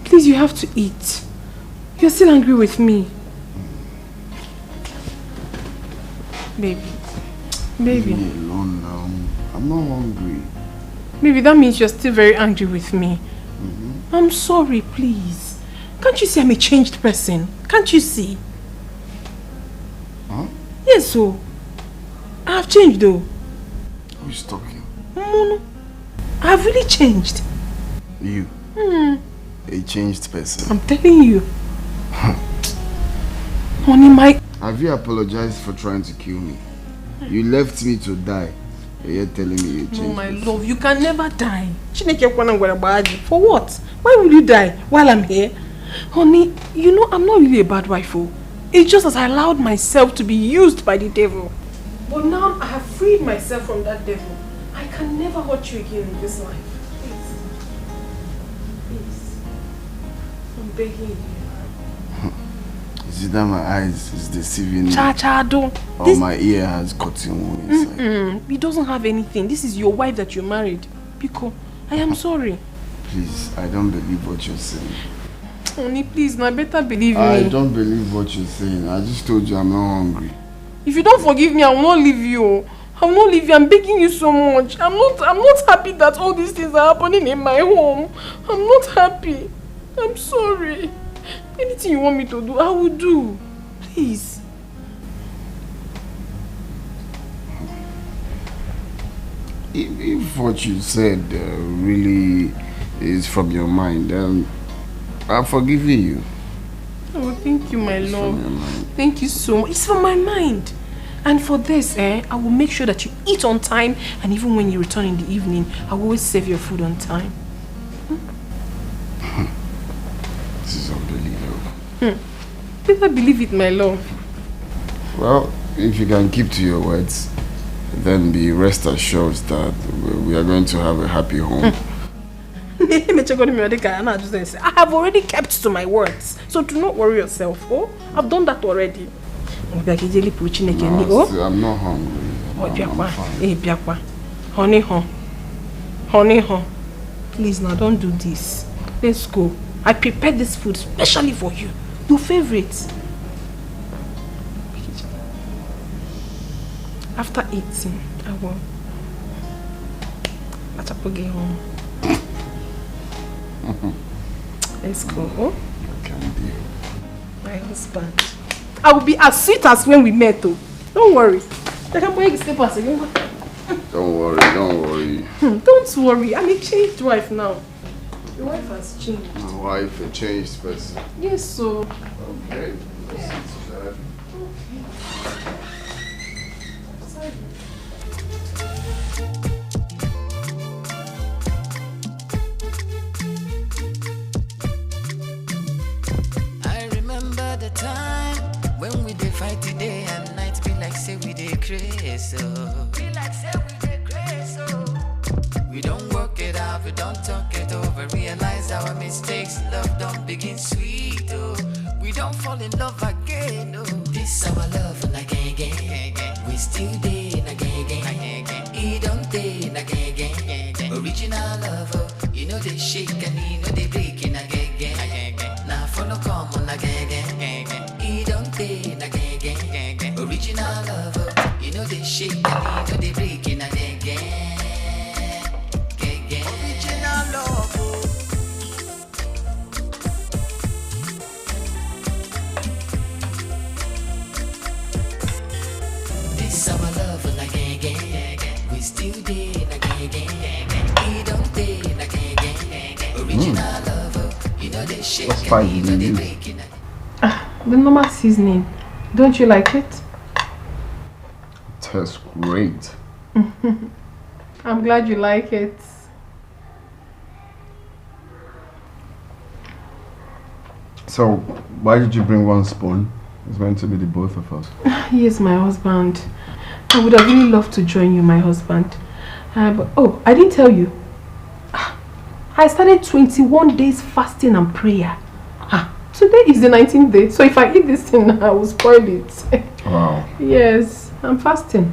please, you have to eat. You're still angry with me. Baby. Baby. Leave me alone now. I'm not hungry. Baby, that means you're still very angry with me. I'm sorry, please. Can't you see I'm a changed person? Can't you see? Huh? Yes, so. I have changed though. Who's talking? No. I have really changed. You? A changed person. I'm telling you. Honey, my... Have you apologized for trying to kill me? You left me to die. You're telling me you changed. No, my love, you can never die. For what? Why will you die while I'm here? Honey, you know I'm not really a bad wife. It's just that I allowed myself to be used by the devil. But now I have freed myself from that devil. I can never hurt you again in this life. Please. Please. I'm begging you. Is it that my eyes is deceiving me? Don't. Or my ear has cotton wool inside? He doesn't have anything. This is your wife that you married. Pico, I am sorry. Please, I don't believe what you're saying. Honey, please, now better believe me. I don't believe what you're saying. I just told you I'm not hungry. If you don't forgive me, I will not leave you. I will not leave you. I'm begging you so much. I'm not happy that all these things are happening in my home. I'm not happy. I'm sorry. Anything you want me to do, I will do. Please. If what you said really is from your mind, then I'm forgiving you. Oh, thank you, my love. Thank you so much. It's from my mind. And for this, I will make sure that you eat on time, and even when you return in the evening, I will always serve your food on time. This is unbelievable. Better believe it, my love. Well, if you can keep to your words, then be rest assured that we are going to have a happy home. I have already kept to my words, so do not worry yourself. Oh, I've done that already. No, I'm not hungry. I'm fine. Honey, please now don't do this. Let's go. I prepared this food specially for you. Your favorite. After eating, I will. Get home. Let's go. Oh? Can deal. My husband. I will be as sweet as when we met, though. Don't worry. Don't worry. Don't worry. I'm a changed wife now. Your wife has changed. My wife, a changed person. Yes, so. Okay. I remember the time when we did fight the day and night, be like say we did crazy, so. Be like say we did crazy, so. We don't work it out, we don't talk it over, realize our mistakes, love don't begin sweet, oh. We don't fall in love again, oh. This our love again. We still dating again. He don't date again. Original love, oh. You know they shake and you know they breaking again. Now for no common again. He don't date again. Original love, oh. You know they shake and you know they breaking again. Original love, oh. This our love again. We still date again. He don't date again. Original love, oh. You know they shake and you know they breaking again. The normal seasoning. Don't you like it? Tastes great. I'm glad you like it. So, why did you bring one spoon? It's meant to be the both of us. He is my husband. I would have really loved to join you, my husband. But oh, I didn't tell you. I started 21 days fasting and prayer. Today is the 19th day, so if I eat this thing now, I will spoil it. Wow. Yes, I'm fasting.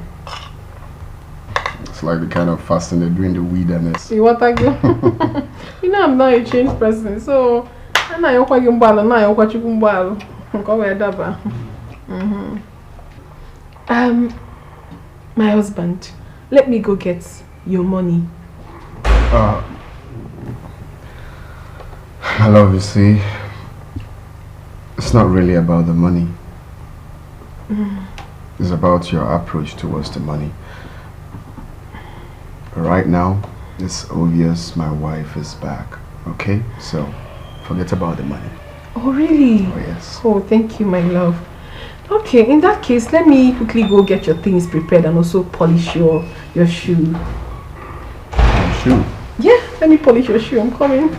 It's like the kind of fasting they do in the wilderness. See what I do? You know I'm not a changed person, so I'm not my husband, let me go get your money. My love, you see, it's not really about the money. It's about your approach towards the money. Right now, it's obvious my wife is back, okay? So, forget about the money. Oh, really? Oh, yes. Oh, thank you, my love. Okay, in that case, let me quickly go get your things prepared and also polish your shoe. Your shoe? Yeah, let me polish your shoe. I'm coming.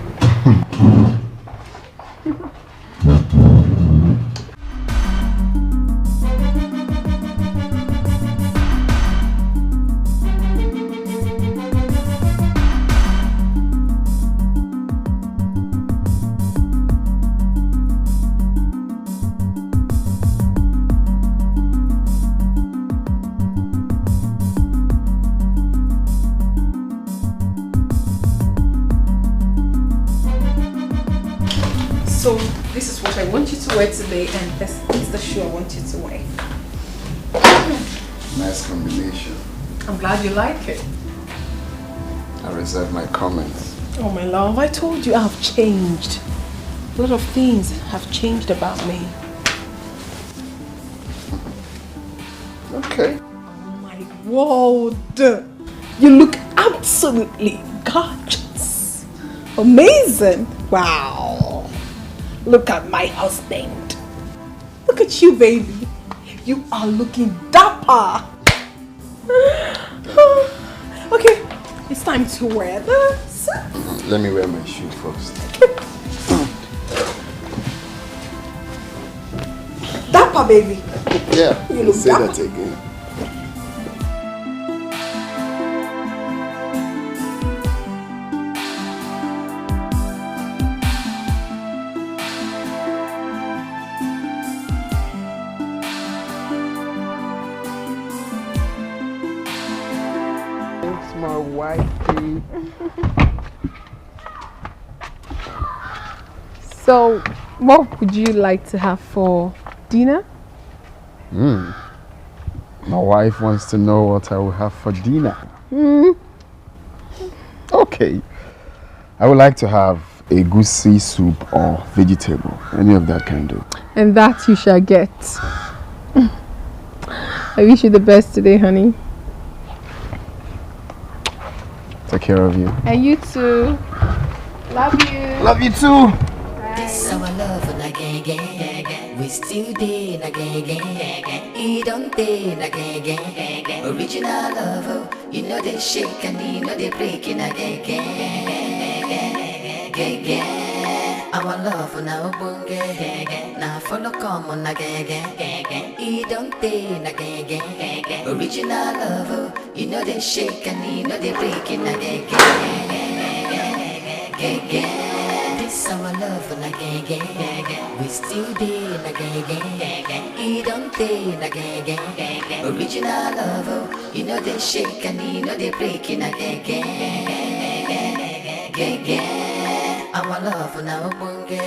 So this is what I want you to wear today, and this is the shoe I want you to wear. Nice combination. I'm glad you like it. I reserve my comments. Oh my love, I told you I have changed. A lot of things have changed about me. Okay. Oh my word. You look absolutely gorgeous. Amazing. Wow. Look at my husband. Look at you, baby. You are looking dapper. Okay, it's time to wear this. Let me wear my shoe first. Dapper, baby. Yeah, You look say dapper. that again. My wifey. So, what would you like to have for dinner? My wife wants to know what I will have for dinner. Okay. I would like to have a goosey soup or vegetable. Any of that can do. And that you shall get. I wish you the best today, honey. Take care of you. And you too. Love you. Love you too. This our love again. We still dey again. It don't dey again. Original love, you know they shake and you know they breaking again. Our love now bunge. Now follow come on again. It don't dey again. Original love, you know they shake and you know they breaking again. This our love again. We still dey again. It don't dey again. Original love, you know they shake and you know they breaking again. Our love now bunge.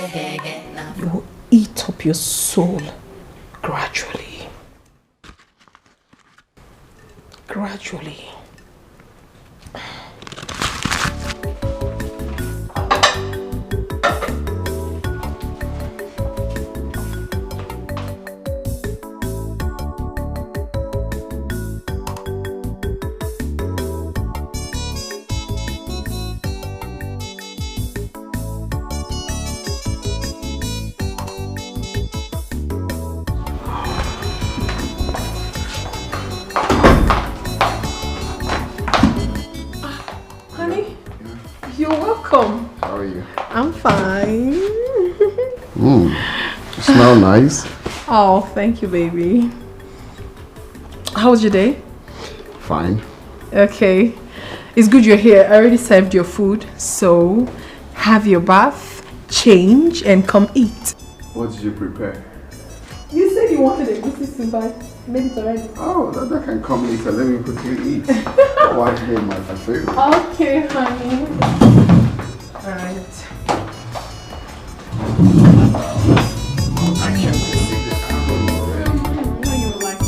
You will eat up your soul gradually. Gradually. How are you? I'm fine. You smell nice. Oh, thank you, baby. How was your day? Fine. Okay. It's good you're here. I already served your food, so have your bath, change, and come eat. What did you prepare? You said you wanted a goosey soup, but made it already. Oh, that can come later. Let me quickly eat. Wife made my favorite. Okay, honey. Alright. I can't see the arrow already. No, you will like it.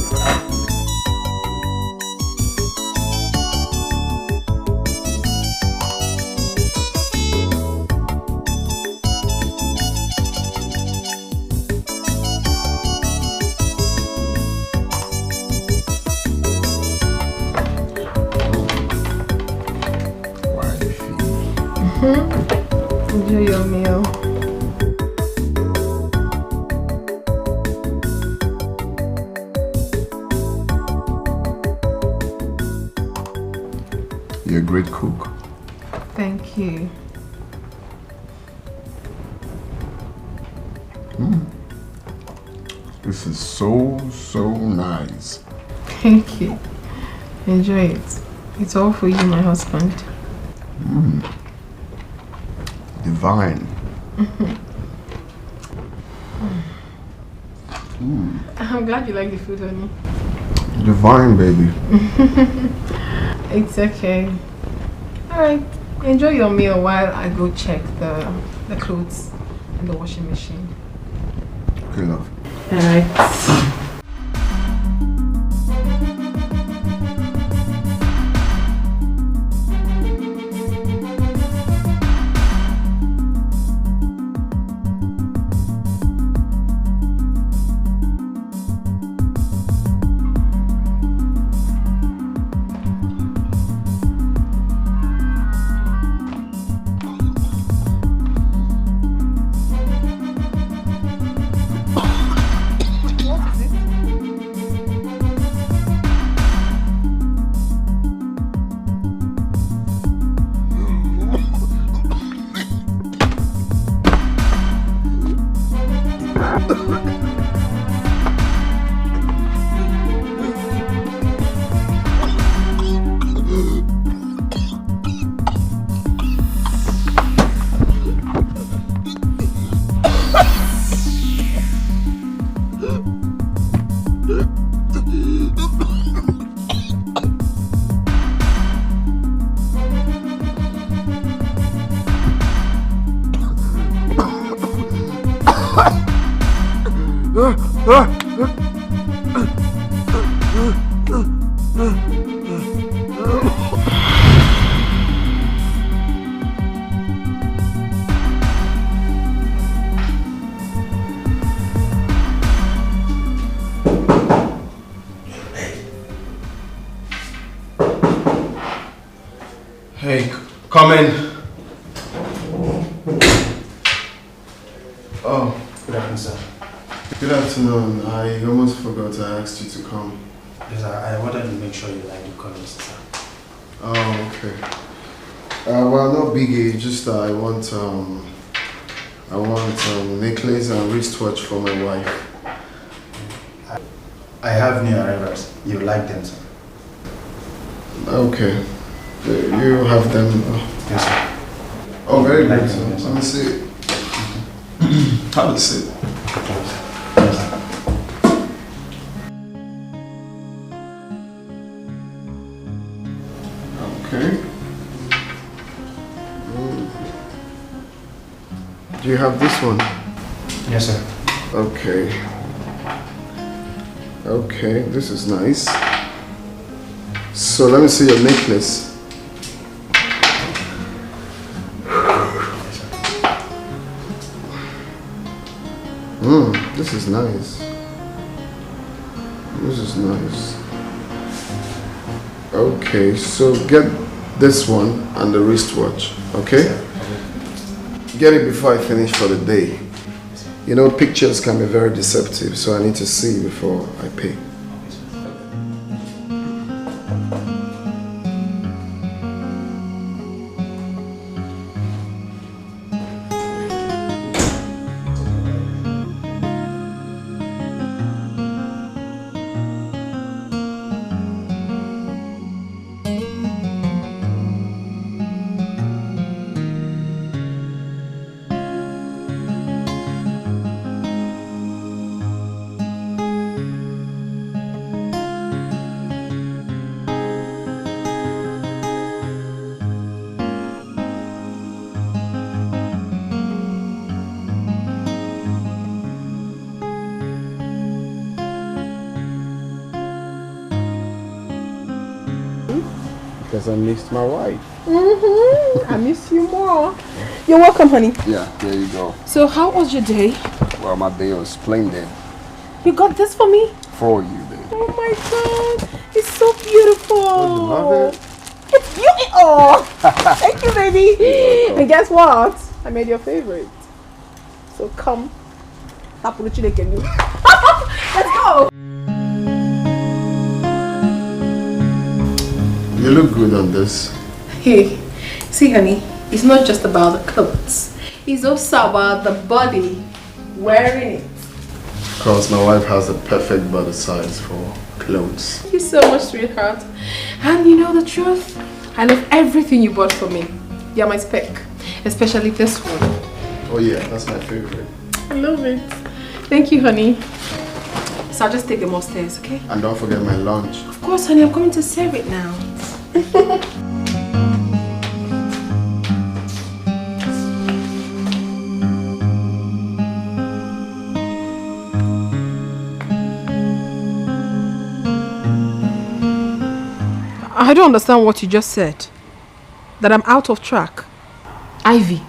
Enjoy your meal. You're a great cook. Thank you. This is so nice. Thank you. Enjoy it. It's all for you, my husband. Divine. I'm glad you like the food, honey. Divine, baby. It's okay. Alright. Enjoy your meal while I go check the clothes in the washing machine. Okay, love. Alright. Hey, come in. Oh, Good afternoon, sir. good afternoon. I almost forgot I asked you to come. Yes, I wanted to make sure you like the colors, sir. Oh, okay. Well, no biggie. Just I want necklace and wristwatch for my wife. I have new arrivals. You like them, sir? Okay. You have them. Yes, sir. Oh, very Like good. them, yes, Let me see. Have a seat. Okay. Do you have this one? Yes, sir. Okay. Okay, this is nice. So let me see your necklace. This is nice. This is nice. Okay, so get this one and the wristwatch, okay? Get it before I finish for the day. You know, pictures can be very deceptive, so I need to see before I pay. Because I missed my wife. I miss you more. You're welcome, honey. Yeah, there you go. So how was your day? Well, my day was splendid. You got this for me? For you, baby. Oh my god, it's so beautiful. Oh, you love it? It's beautiful. Oh, thank you, baby. And guess what? I made your favorite. So come. Let's go. You look good on this. Hey, see, honey, it's not just about the clothes. It's also about the body wearing it. Because my wife has the perfect body size for clothes. Thank you so much, sweetheart. And you know the truth? I love everything you bought for me. You're my spec. Especially this one. Oh yeah, that's my favorite. I love it. Thank you, honey. So I'll just take them upstairs, okay? And don't forget my lunch. Of course, honey, I'm coming to serve it now. I don't understand what you just said. That I'm out of track. Ivy,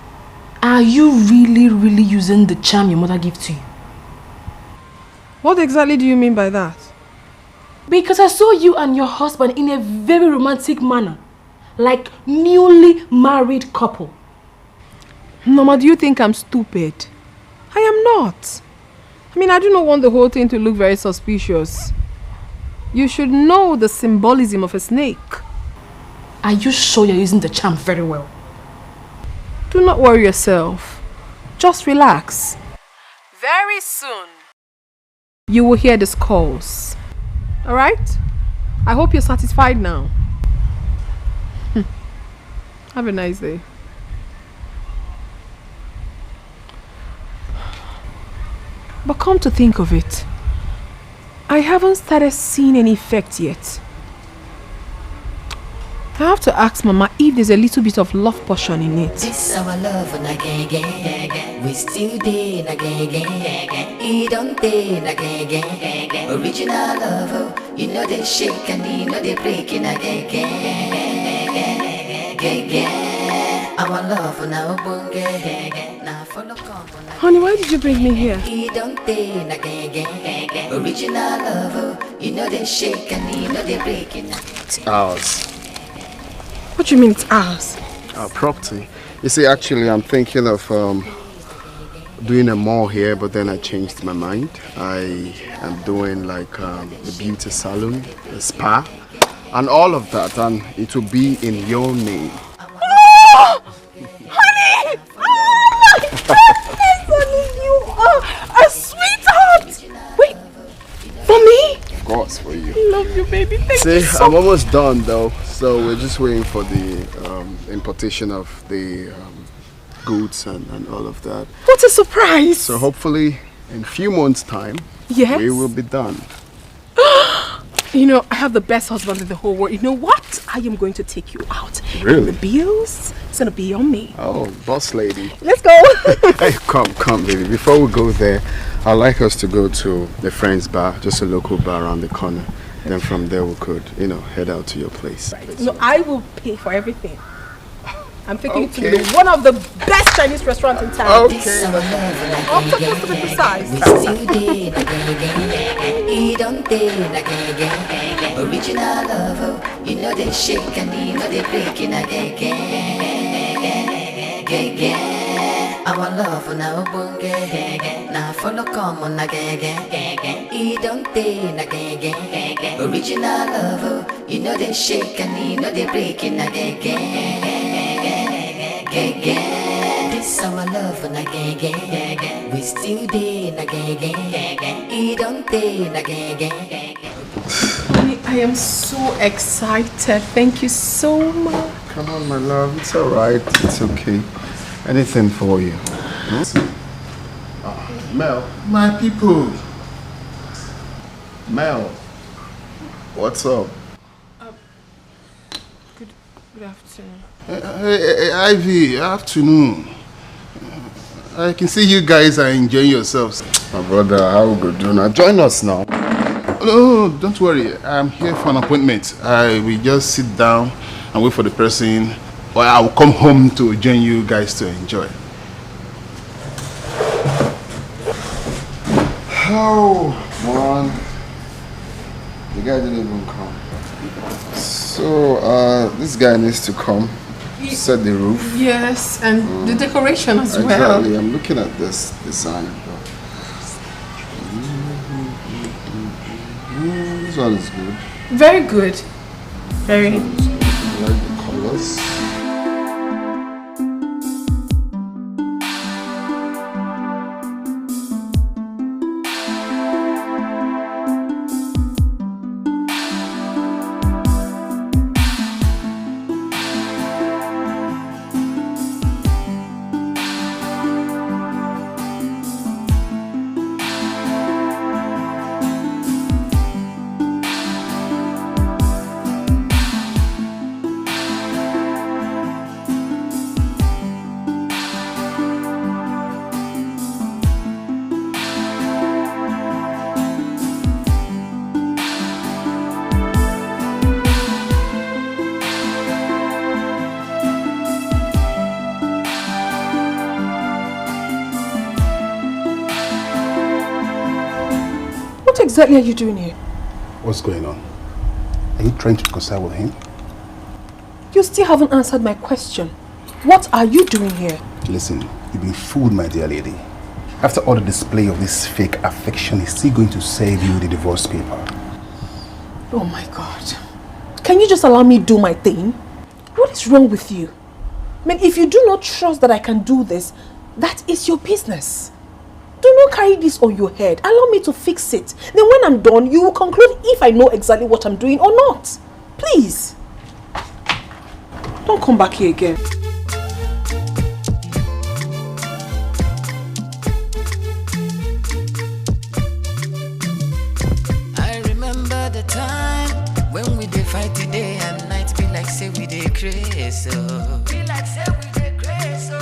are you really using the charm your mother gave to you? What exactly do you mean by that? Because I saw you and your husband in a very romantic manner. Like newly married couple. Mama, do you think I'm stupid? I am not. I mean, I do not want the whole thing to look very suspicious. You should know the symbolism of a snake. Are you sure you're using the charm very well? Do not worry yourself. Just relax. Very soon, you will hear the skulls. Alright? I hope you're satisfied now. Have a nice day. But come to think of it, I haven't started seeing any effect yet. I have to ask Mama if there's a little bit of love portion in it. This our love and again, we still did again. He don't did again. Original love, you know they shake and you know they breaking again. Our love now now follow come. Honey, why did you bring me here? He don't did again. Original love, you know they shake and you know they breaking again. It's ours. What do you mean it's ours? Our property. You see, actually, I'm thinking of doing a mall here, but then I changed my mind. I am doing like a beauty salon, a spa, and all of that, and it will be in your name. Oh! Honey! Oh my goodness, honey, you are a sweetheart! Wait, for me? Of course, for you. I love you, baby. Thank you so See, I'm almost done though, so we're just waiting for the importation of the goods and all of that. What a surprise! So hopefully, in a few months' time, yes, we will be done. You know, I have the best husband in the whole world. You know what? I am going to take you out. Really? And the bills, it's gonna be on me. Oh, boss lady. Let's go. Hey, come, baby. Before we go there, I'd like us to go to the friend's bar, just a local bar around the corner. Then from there we could, head out to your place. Right. No, I will pay for everything. I'm taking you to one of the best Chinese restaurants in town. Okay. I'm supposed to be precise. Original love, you know they shake and you know they breaking again. Our love now bunge, now follow come on again. He don't take again. Original love, you know they shake and you know they breaking again. This our love and again, we still did again. He don't take again. I am so excited. Thank you so much. Come on, my love. It's all right. It's okay. Anything for you. Mel. My people. Mel. What's up? Good afternoon. Hey, Ivy, afternoon. I can see you guys are enjoying yourselves. My brother, how good do now? Join us now. No, don't worry. I'm here for an appointment. I will just sit down and wait for the person, or I will come home to join you guys to enjoy. Oh, man. The guy didn't even come. So, this guy needs to come. Set the roof. Yes, and the decoration as well. Exactly. I'm looking at this design. This one is good. Very good. Very. I like the colors. What exactly are you doing here? What's going on? Are you trying to reconcile with him? You still haven't answered my question. What are you doing here? Listen, you've been fooled, my dear lady. After all the display of this fake affection, he's still going to save you the divorce paper. Oh my God. Can you just allow me do my thing? What is wrong with you? I mean, if you do not trust that I can do this, that is your business. Do not carry this on your head. Allow me to fix it. Then when I'm done, you will conclude if I know exactly what I'm doing or not. Please. Don't come back here again. I remember the time when we did fight day and night. Be like say we did crazy, so. Be like say we did crazy, so.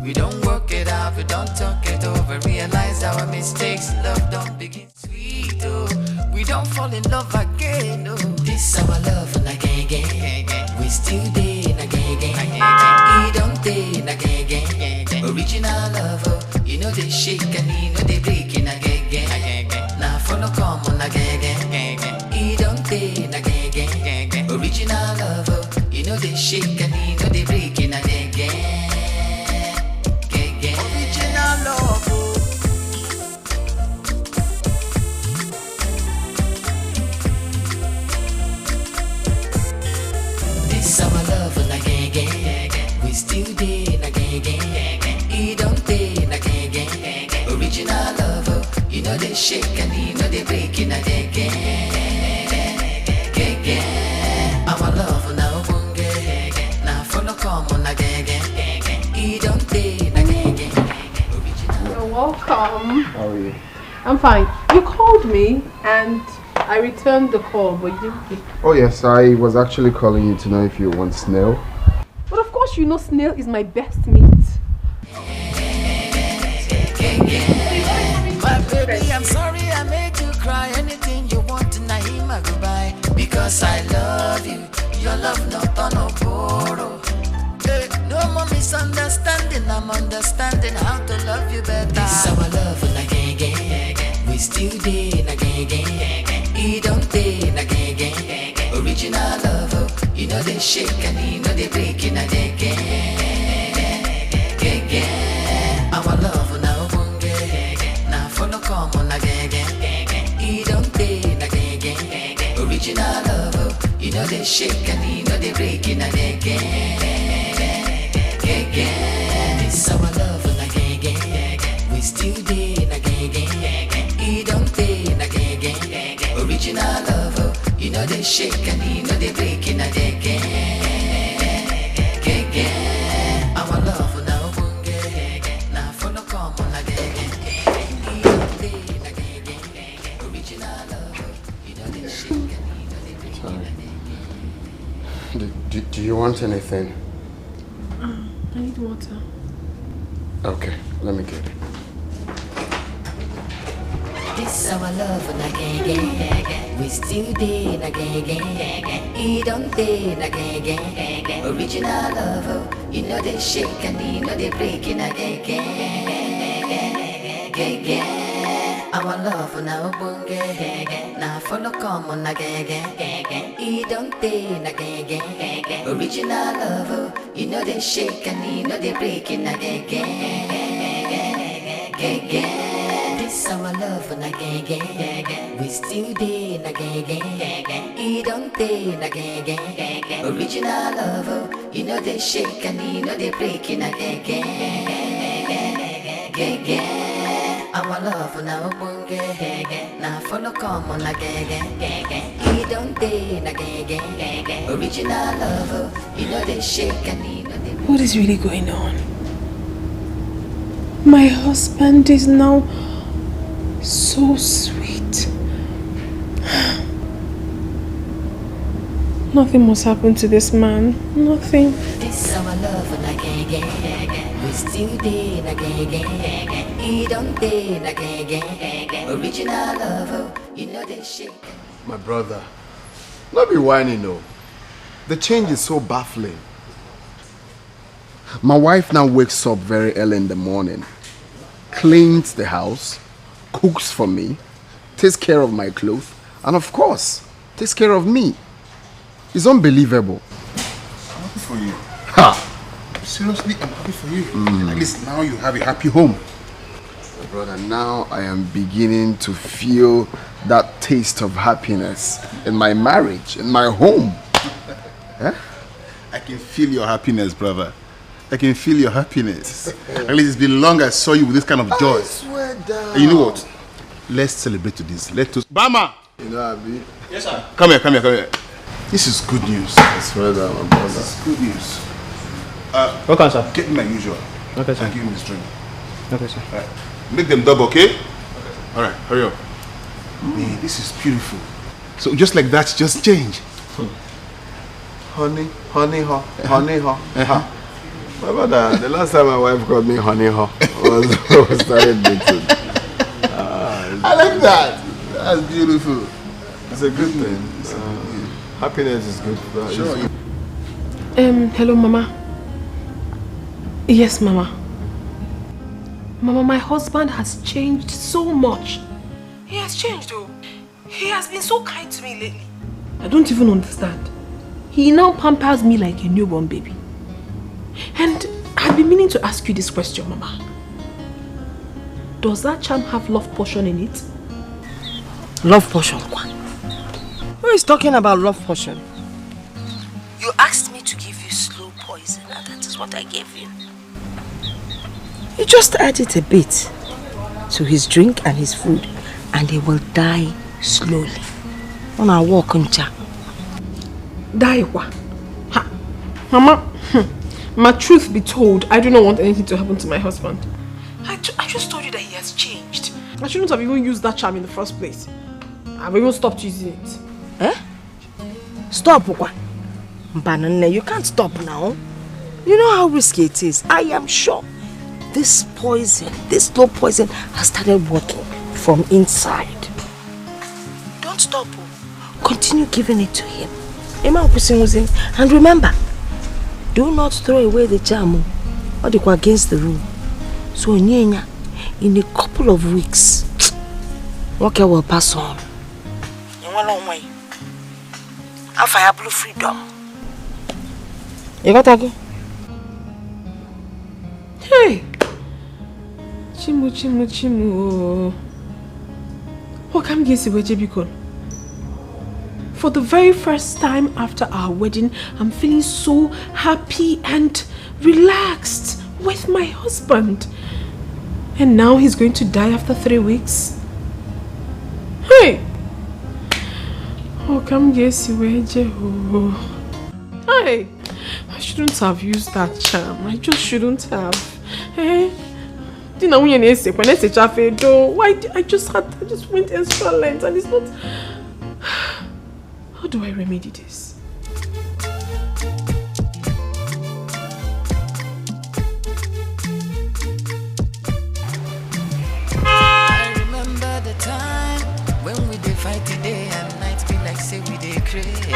We don't work it out, we don't talk it over. Realize our mistakes, love don't begin sweet, oh. We don't fall in love again, oh. This our love and again. We still dating again. He don't date again. Original love, oh. You know they shake and you know they breaking again. Now follow come on again. He don't date again. Original love, oh. You know they shake and you know they breaking again. Original love, oh. This our love and again. We still dating again. He don't date again. Original love, oh. You know they shake and you know they breaking again. Our love now bunge. Now follow come on again. He don't date again. You're welcome. How are you? I'm fine. You called me and I returned the call, but you didn't pick. Oh yes, I was actually calling you to know if you want snail. But of course you know snail is my best meat. My baby, I'm sorry I made you cry. Anything you want tonight, my goodbye. Because I love you. Your love not on a borrow. No more misunderstanding. I'm understanding how to love you better. This our love and again. We still dating again. He don't date again. Original love, oh. You know they shake and you know they breaking again. Our love now bunge. Now follow come on again. He don't date again. Original love, oh. You know they shake and you know they breaking again. This our love and again. We still dating again. He don't date again. Original love, oh. You know they shake and you know they breaking again. Our love now bunge. Now follow come on again. He don't date again. Original love, oh. You know they shake and you know they breaking again. Do you want anything? I need water. Okay, let me get it. This our love na gang. We still dey na gang. He don't dey na gang. Original love, you know they shake and you know they break in a gang. Our love na obonge, na follow come on na gang. He don't dey na gang. Original love, you know they shake and you know they break in a gang. This our love na gang. We still dey na gang. He don't dey na gang. Original love, you know they shake and you know they break in a gang. Our love na obonge, na follow come on na gang. He don't dey na gang. Original love, you know they shake and you know they. What is really going on? My husband is now so sweet. Nothing must happen to this man. Nothing. This our love na gang. We still dey na gang. He don't dey na gang. Original love, you know they shake. My brother, not be whining, no. The change is so baffling. My wife now wakes up very early in the morning, cleans the house, cooks for me, takes care of my clothes, and of course, takes care of me. It's unbelievable. I'm happy for you. Ha! Seriously, I'm happy for you. At least now you have a happy home. Brother, now I am beginning to feel that taste of happiness in my marriage, in my home. Huh? I can feel your happiness, brother. I can feel your happiness. At least it's been long I saw you with this kind of joy. I swear down. And you know what? Let's celebrate to this. Let's Bama! You know, Abi? Yes, sir. Come here. This is good news. I swear down, my brother. This is good news. Okay, sir. Get me my usual. Okay, sir. And give me this drink. Okay, sir. Make them double, okay? Alright, hurry up. Man, this is beautiful. So just like that, just change. Honey, My brother, the last time my wife called me honey was when we started dating. I like that. That's beautiful. It's a good thing. Happiness is good. Sure. Hello, Mama. Yes, Mama. Mama, my husband has changed so much. He has changed, though. He has been so kind to me lately. I don't even understand. He now pampers me like a newborn baby. And I've been meaning to ask you this question, Mama. Does that charm have love potion in it? Love potion? Who is talking about love potion? You asked me to give you slow poison, and that is what I gave you. You just added a bit to his drink and his food, and he will die slowly. On our walk on cha. Die what? Ha. Mama, my truth be told, I do not want anything to happen to my husband. I just told you that he has changed. I shouldn't have even used that charm in the first place. I've even stopped using it. Eh? Stop, Okwa. Banana, you can't stop now. You know how risky it is. I am sure this poison, this slow poison has started working from inside. Don't stop. Continue giving it to him. And remember, do not throw away the jam or they go against the rule. So in a couple of weeks, Walker will pass on. In one long way. After I blue freedom. You got to go? Hey! Chimu. What can you say, Jebikon? For the very first time after our wedding, I'm feeling so happy and relaxed with my husband. And now he's going to die after 3 weeks? Hey! Oh, come guess where Jeho. Hey! I shouldn't have used that charm. I just shouldn't have. Hey! Why? I just went extra length and it's not. How do I remedy this? I remember the time crazy.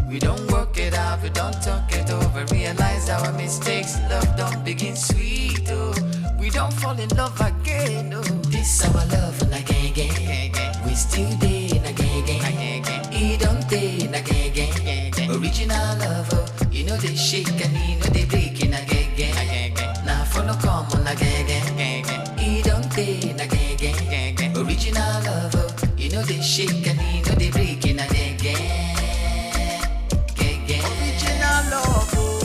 We don't work it out, we don't talk it over. Realize our mistakes, love don't begin sweet. Oh, we don't fall in love again. Oh, this our love again. We still dating again. He don't date again. Original love, oh, you know they shake and you know they breaking again. Now for no common again. He don't date again. Original love, oh, you know they shake and you know they breaking again. Original love, oh.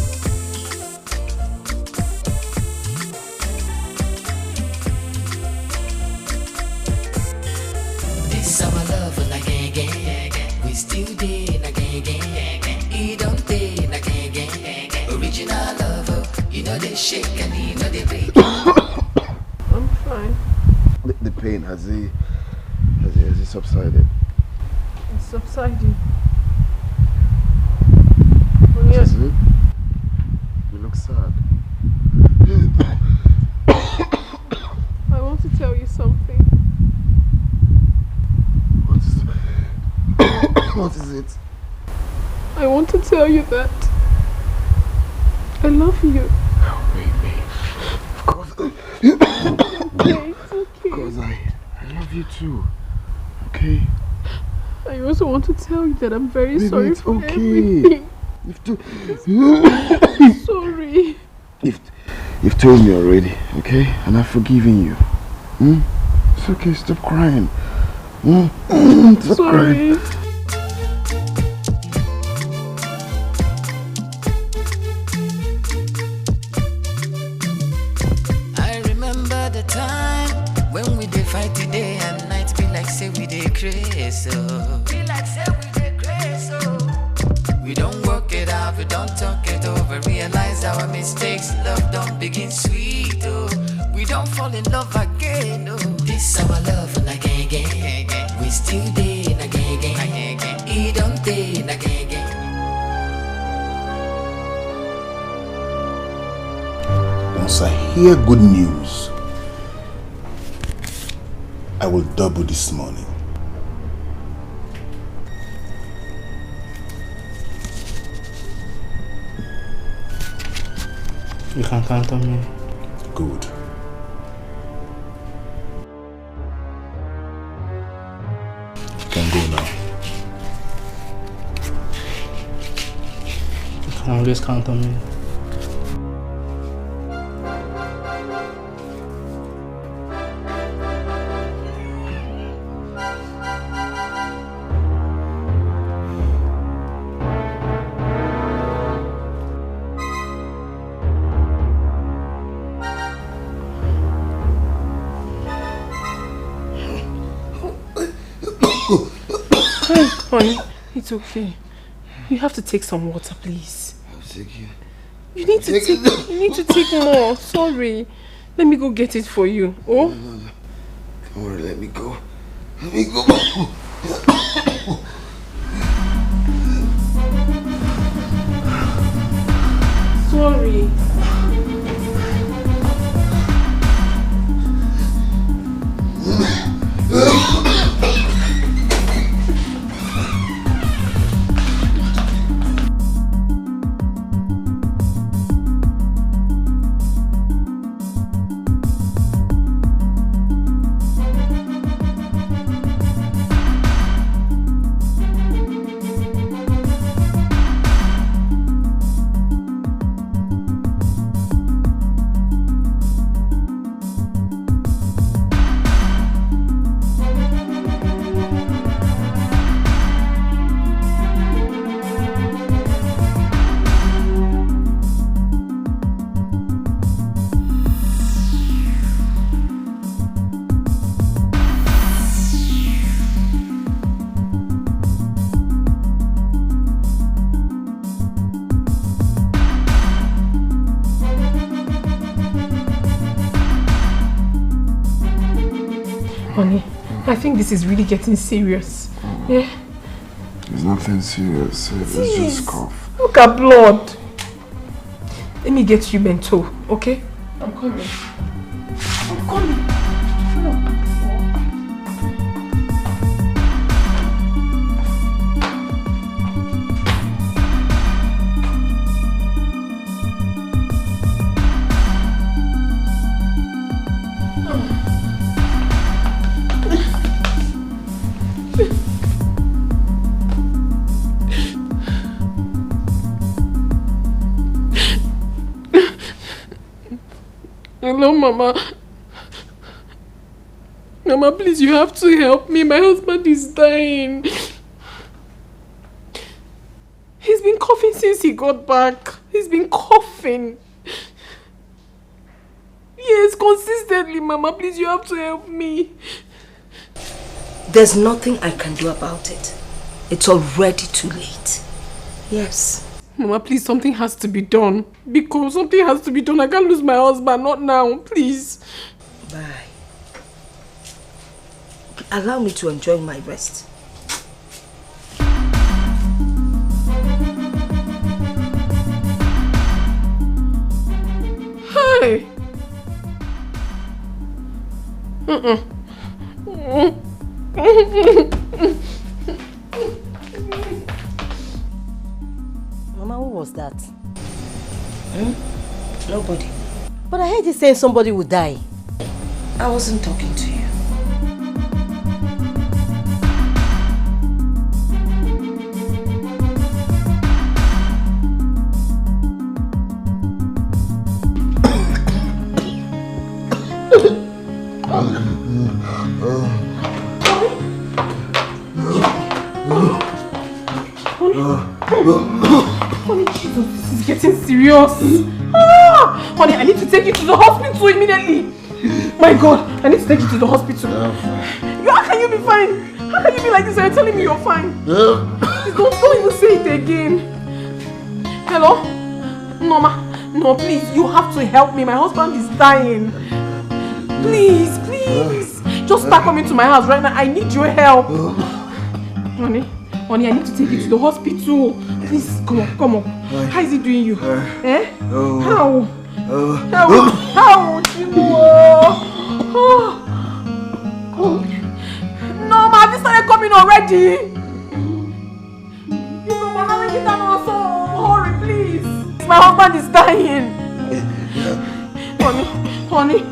This our love again. We still dating again. He don't date again. Original love, oh, you know they shake and you know they break. I'm fine. The pain, has it subsided? It's subsiding. Is it? You look sad. I want to tell you something. What is it? I want to tell you that I love you. Oh, baby. Of course. Okay, it's okay. Because I love you too. Okay? I also want to tell you that I'm very Baby, sorry it's for okay. everything. Sorry. You've told me already, okay? And I've forgiven you. It's okay, stop crying. Stop Sorry. crying. I remember the time when we did fight the day and night. Be like say we did crazy. Be like say we did crazy. We don't work it out, we don't talk it over. Realize our mistakes, love don't begin sweet. Oh, we don't fall in love again. Oh, this our love again. We still dating again. He don't date again. Once I hear good news, I will double this money. You can count on me. Good. You can go now. You can always count on me. Honey, it's okay. You have to take some water, please. I'll take you. You need to take more. Sorry. Let me go get it for you. Oh? No. Don't worry, let me go. Let me go. Sorry. Honey, I think this is really getting serious. Yeah? It's nothing serious. It's just cough. Look at blood. Let me get you bento, okay? I'm coming. I'm coming. Hello, Mama. Mama, please, you have to help me. My husband is dying. He's been coughing since he got back. He's been coughing. Yes, consistently, Mama. Please, you have to help me. There's nothing I can do about it. It's already too late. Yes. Mama, please, something has to be done. Because something has to be done. I can't lose my husband. Not now, please. Bye. Allow me to enjoy my rest. Hi. Mama, who was that? Nobody. But I heard you saying somebody would die. I wasn't talking to you. Honey, Jesus, this is getting serious. Honey, I need to take you to the hospital immediately. My God, I need to take you to the hospital. How can you be fine? How can you be like this and you're telling me you're fine? Please don't even say it again. Hello? No, no, please, you have to help me. My husband is dying. Please, please. Just start coming to my house right now. I need your help. Honey, I need to take you to the hospital. Please, come on. How is he doing you? Eh? How? How? No, ma, this started coming already. You know, ma, get down also. Hurry, please. My husband is dying. Honey.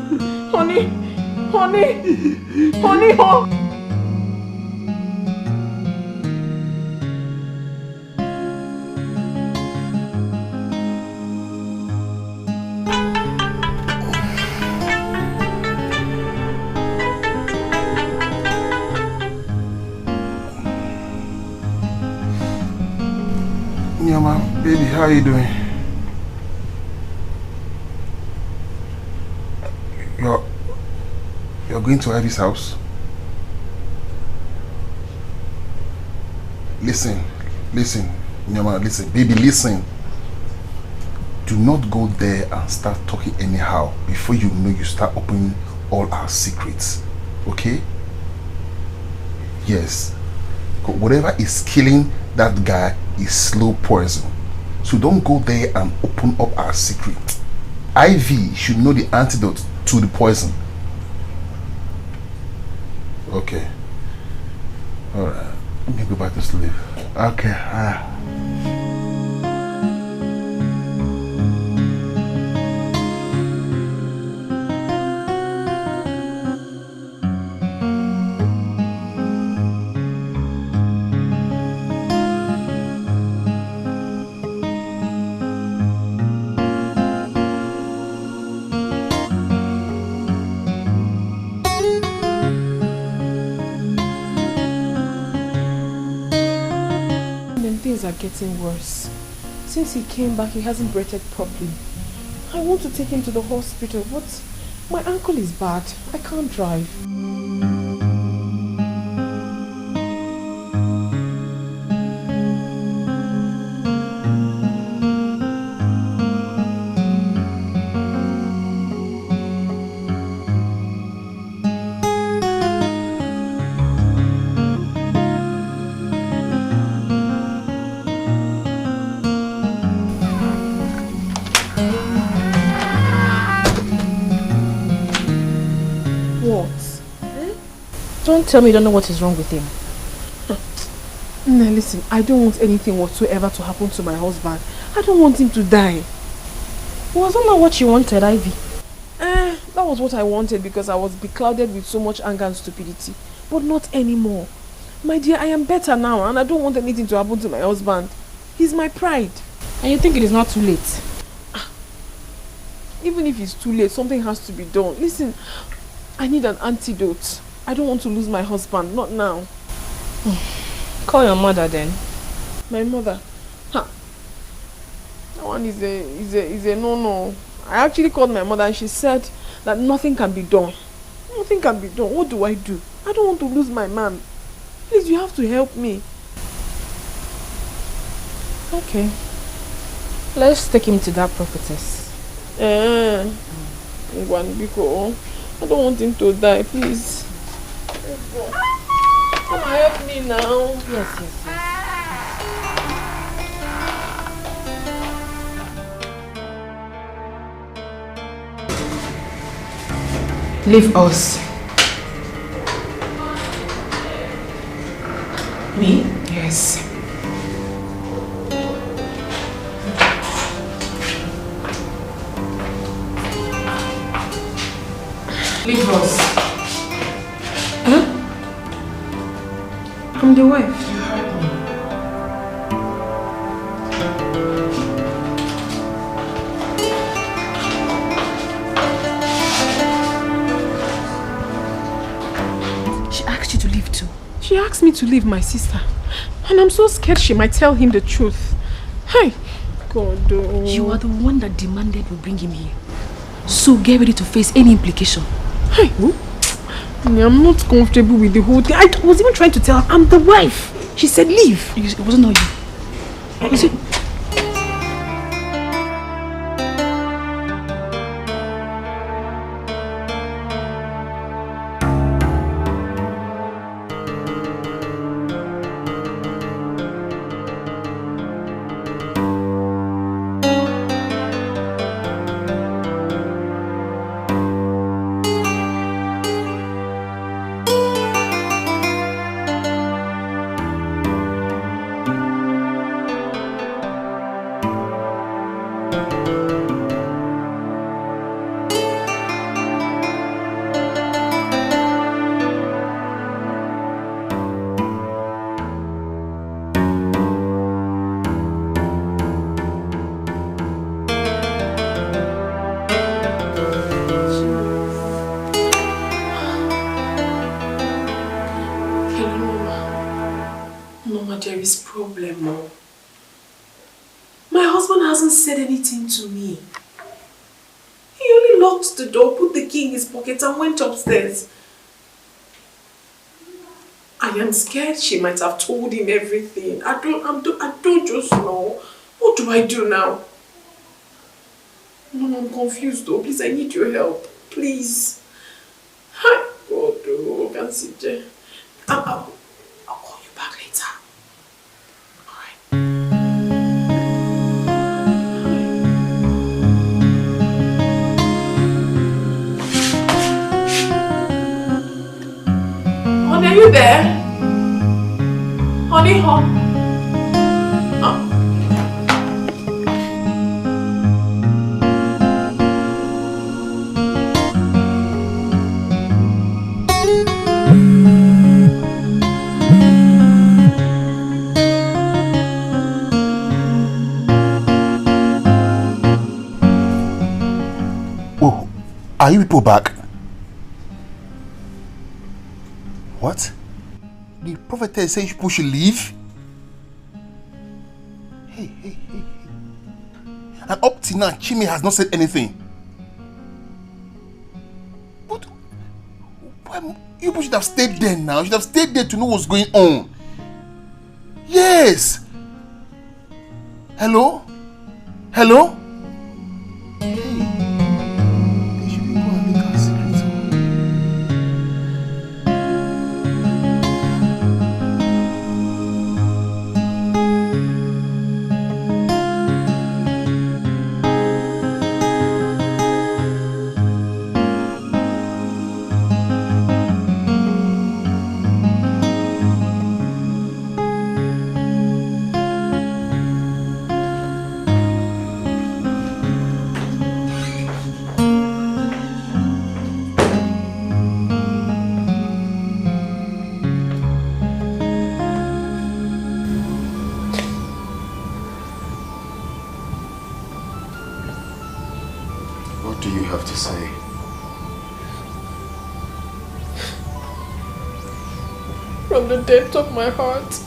Nyama, baby, how are you doing? You're going to Ivy's house? Listen, Nyama, listen, baby, listen. Do not go there and start talking anyhow. Before you know, you start opening all our secrets. Okay? Yes. Whatever is killing that guy is slow poison. So don't go there and open up our secret. Ivy should know the antidote to the poison. Okay. Alright. Let me go back to sleep. Okay. Are getting worse. Since he came back, he hasn't breathed properly. I want to take him to the hospital, but my ankle is bad. I can't drive. Don't tell me you don't know what is wrong with him. Now listen, I don't want anything whatsoever to happen to my husband. I don't want him to die. Wasn't that what you wanted, Ivy? That was what I wanted because I was beclouded with so much anger and stupidity. But not anymore. My dear, I am better now and I don't want anything to happen to my husband. He's my pride. And you think it is not too late? Even if it's too late, something has to be done. Listen, I need an antidote. I don't want to lose my husband, not now. Call your mother then. My mother? Ha! That one is a no-no. I actually called my mother and she said that nothing can be done. Nothing can be done. What do? I don't want to lose my man. Please, you have to help me. Okay. Let's take him to that prophetess. I don't want him to die, please. Come and help me now. Yes. Leave us. Me? Yes. Leave us. Huh? I'm the wife. You heard me. She asked you to leave too. She asked me to leave my sister. And I'm so scared she might tell him the truth. Hey, God. Oh. You are the one that demanded we bring him here. So get ready to face any implication. Hey, I'm not comfortable with the whole thing. I was even trying to tell her I'm the wife. She said leave. It wasn't all you. Was it? Said anything to me. He only locked the door, put the key in his pocket and went upstairs. I am scared she might have told him everything. I don't just know. What do I do now? No, I'm confused though. Please, I need your help. Please. Hi, God, oh, can't sit there. I'll call you back later. Honey, are you there? Honey, Oh, are you people back? What? The prophetess says people should leave? Hey. And up till now, Chime has not said anything. But you people should have stayed there now. You should have stayed there to know what's going on. Yes. Hello? Hello? do you have to say? From the depth of my heart,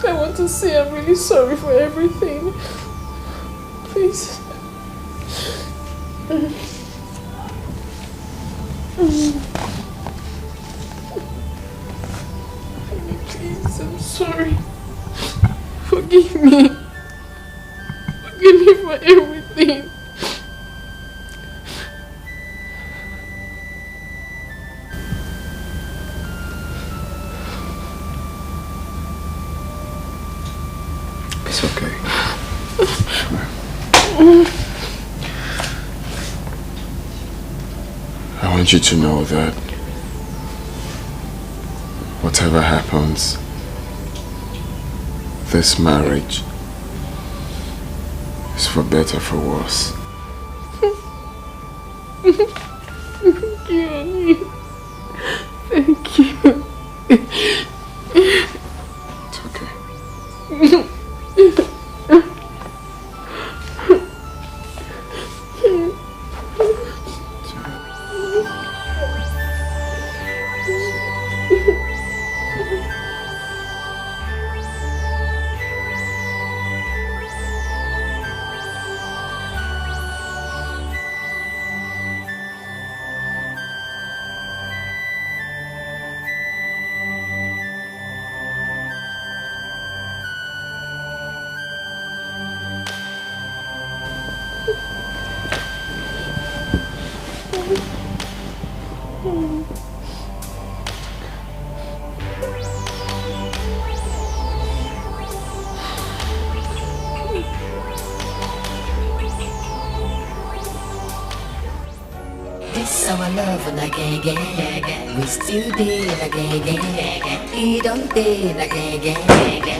I want to say I'm really sorry for everything. Please. Please, I'm sorry. Forgive me. Forgive me for everything. It's okay. I want you to know that whatever happens, this marriage is for better, for worse. Thank you, honey. Thank you. It's okay. This our love and again. We still did again. He don't did again.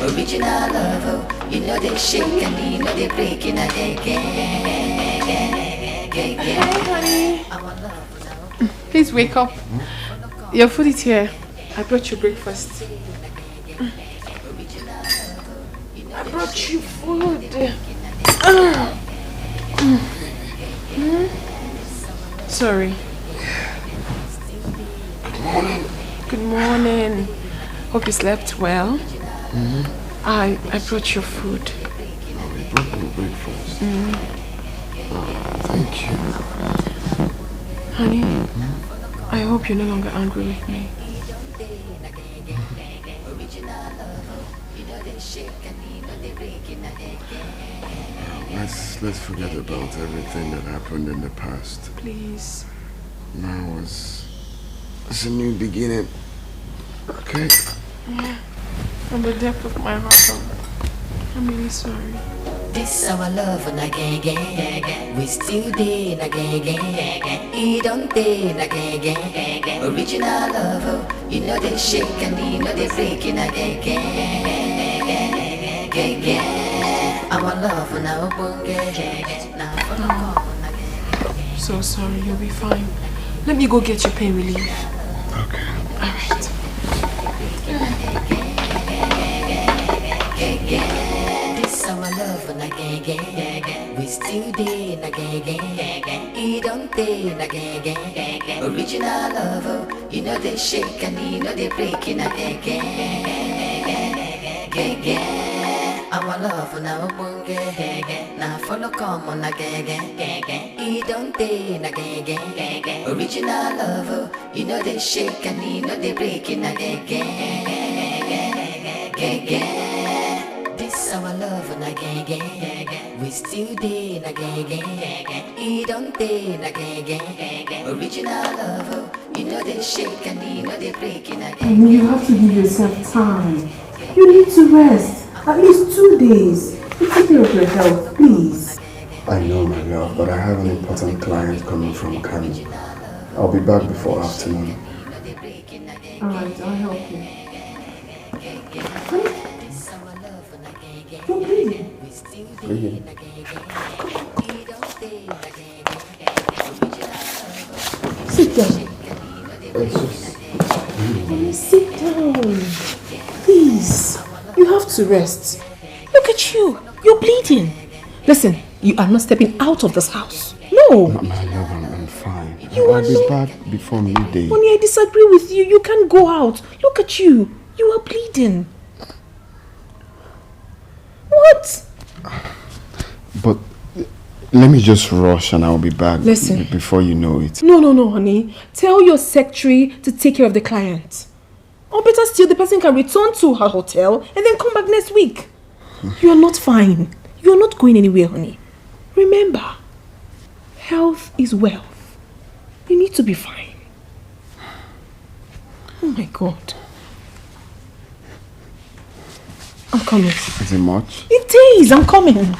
Original love, oh, you know they shake and you know they breaking again. Hey, honey. Please wake up. Your food is here. I brought you breakfast. I brought you food. Sorry. Good morning. Good morning. Hope you slept well. I brought your food. Oh, you brought me breakfast. Thank you. Honey, I hope you're no longer angry with me. Let's forget about everything that happened in the past. Please. Now it's a new beginning. Okay? Yeah. From the depth of my heart, I'm really sorry. This our love and again. We still did again. He don't did again. Original love, oh, you know they shake and you know they breaking again. Our love and our So sorry, you'll be fine. Let me go get your pain relief. Okay. Alright. This our love and again. We still did again. He don't did again. Original love, oh, you know they shake and you know they breaking again. Our love and our now follow come on again. He don't did again. Original love, oh, you know they shake and you know they breaking again. This our love and again. We still did again. He don't did again. Original love, oh, you know they shake and you know they breaking again. You have to give yourself time. You need to rest. At least 2 days. You take care of your health, please. I know, my love, but I have an important client coming from Kano. I'll be back before afternoon. Alright, I'll help you. You're bleeding. Bleeding? Sit down. It's just... Sit down. Please. You have to rest. Look at you. You're bleeding. Listen, You are not stepping out of this house. No. My love, I'm fine. I'll be back before midday. Honey, I disagree with you. You can't go out. Look at you. You are bleeding. What? But let me just rush and I'll be back. Listen. Before you know it. No, honey. Tell your secretary to take care of the client. Or better still, the person can return to her hotel and then come back next week. You are not fine. You are not going anywhere, honey. Remember, health is wealth. You need to be fine. Oh my God. I'm coming. Is it much? It is. I'm coming.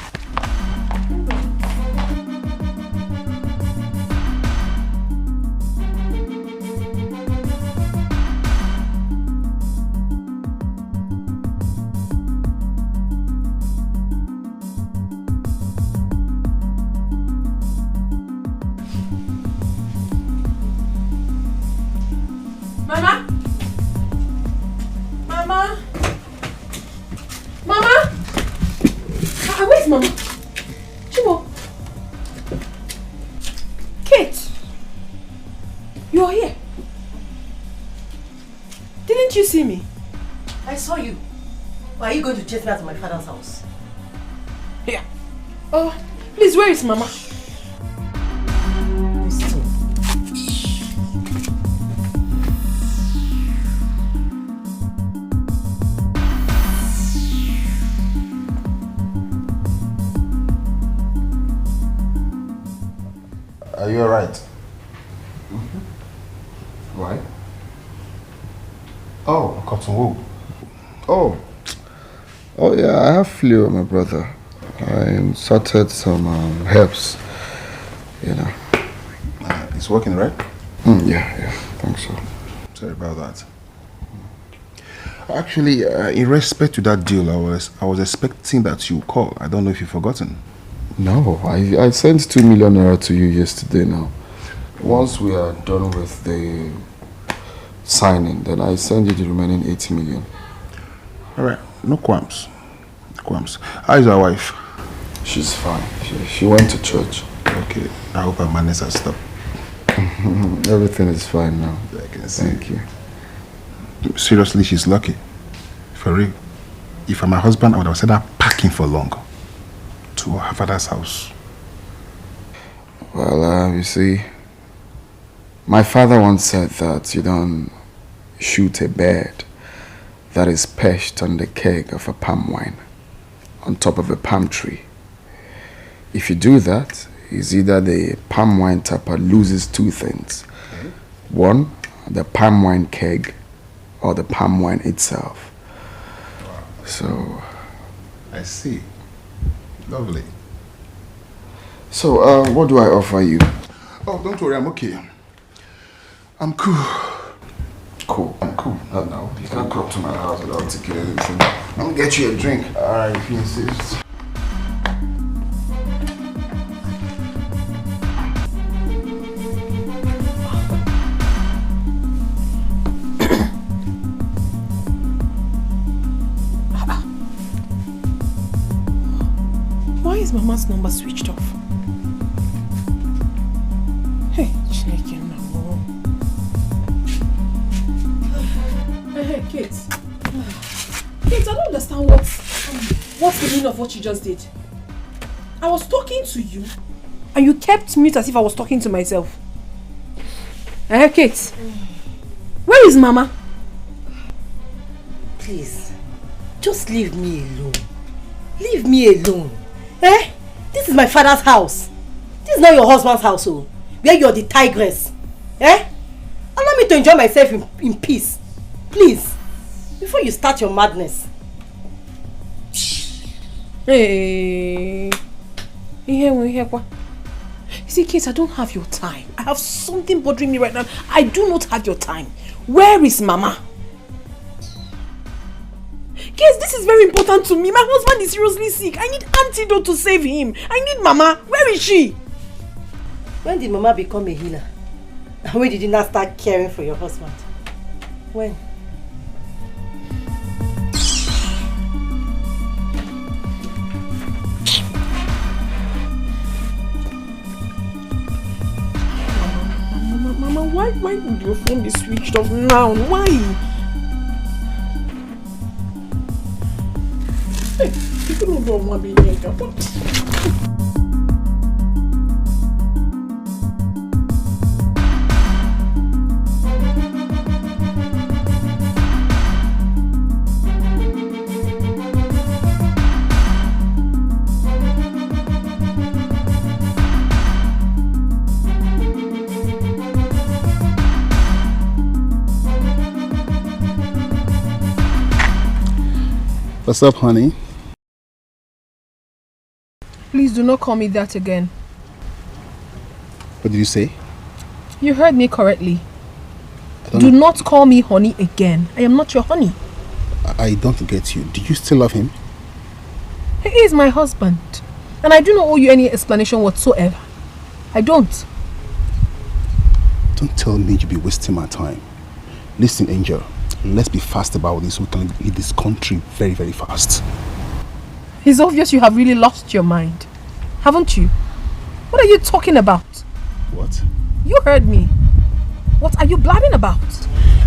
See me? I saw you. Why are you going to chase me out of my father's house? Yeah. Oh, please, where is Mama? Are you alright? Mm-hmm. Why? Oh, cotton wool. Oh yeah, I have flu, my brother. I sorted some herbs, you know. It's working, right? Yeah, thanks so. Sorry about that. Actually, in respect to that deal, I was expecting that you call. I don't know if you've forgotten. No, I sent 2 million naira to you yesterday now. Once we are done with the signing, then I send you the remaining 80 million. Alright, no qualms. How is your wife? She's fine. She went to church. Okay, I hope her manners are stopped. Everything is fine now. I can see. Thank you. Seriously, she's lucky. For real. If I'm her husband, I would have said her packing for long to her father's house. Well, you see, my father once said that you don't shoot a bird that is perched on the keg of a palm wine on top of a palm tree. If you do that, it's either the palm wine tapper loses two things. Okay. One, the palm wine keg, or the palm wine itself. Wow. So... I see. Lovely. So, what do I offer you? Oh, don't worry, I'm okay. I'm cool. Cool. I'm cool. No, you can't come to my house without taking anything. I'm gonna get you a drink. Alright, if you insist. Why is Mama's number switched off? Hey, Chineke, no. Hey, Kate. Kate, I don't understand what's the meaning of what you just did. I was talking to you, and you kept mute as if I was talking to myself. Hey, Kate. Where is Mama? Please, just leave me alone. Leave me alone. Eh? This is my father's house. This is not your husband's house, oh, where you're the tigress. Eh? Allow me to enjoy myself in peace. Please. Before you start your madness. Hey. You see, Kate, I don't have your time. I have something bothering me right now. I do not have your time. Where is Mama? Kate, this is very important to me. My husband is seriously sick. I need antidote to save him. I need Mama. Where is she? When did Mama become a healer? And when did you not start caring for your husband? When? Why would your phone be switched off now? Why? Hey, people don't want to be here. What's up, honey? Please do not call me that again. What did you say? You heard me correctly. Do not call me honey again. I am not your honey. I don't get you. Do you still love him? He is my husband. And I do not owe you any explanation whatsoever. I don't. Don't tell me you'll be wasting my time. Listen, Angel. Let's be fast about this. We can leave this country very, very fast. It's obvious you have really lost your mind. Haven't you? What are you talking about? What? You heard me. What are you blabbing about?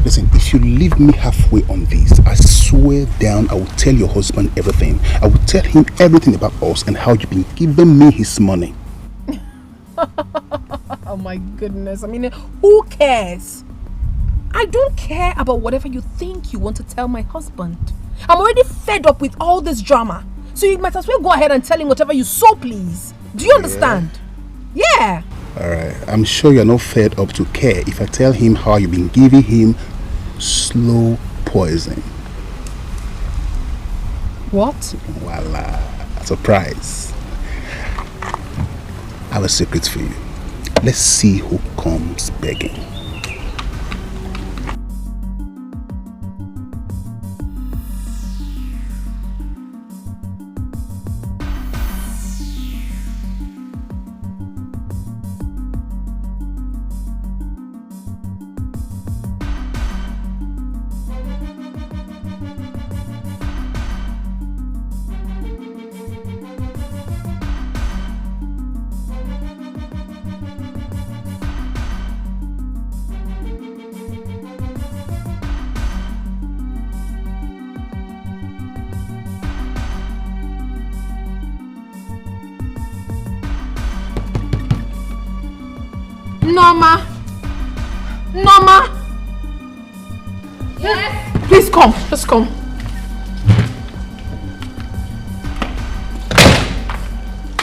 Listen, if you leave me halfway on this, I swear down I will tell your husband everything. I will tell him everything about us and how you've been giving me his money. Oh my goodness. I mean, who cares? I don't care about whatever you think you want to tell my husband. I'm already fed up with all this drama. So you might as well go ahead and tell him whatever you so please. Do you understand? Yeah. Alright, I'm sure you're not fed up to care if I tell him how you've been giving him slow poison. What? Voila. Surprise. I have a secret for you. Let's see who comes begging. Norma! Yes? Please come. Just come.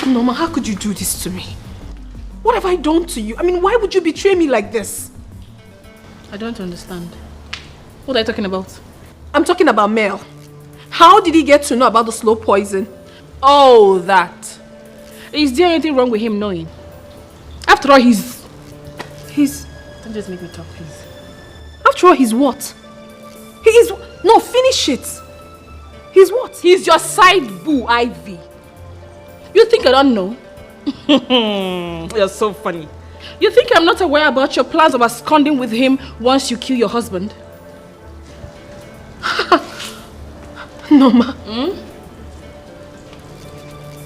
Norma, how could you do this to me? What have I done to you? I mean, why would you betray me like this? I don't understand. What are you talking about? I'm talking about Mel. How did he get to know about the slow poison? Oh, that. Is there anything wrong with him knowing? After all, he's... Don't just make me talk, please. After all, he's what? He is... No, finish it. He's what? He's your side boo, Ivy. You think I don't know? You're so funny. You think I'm not aware about your plans of absconding with him once you kill your husband? Norma.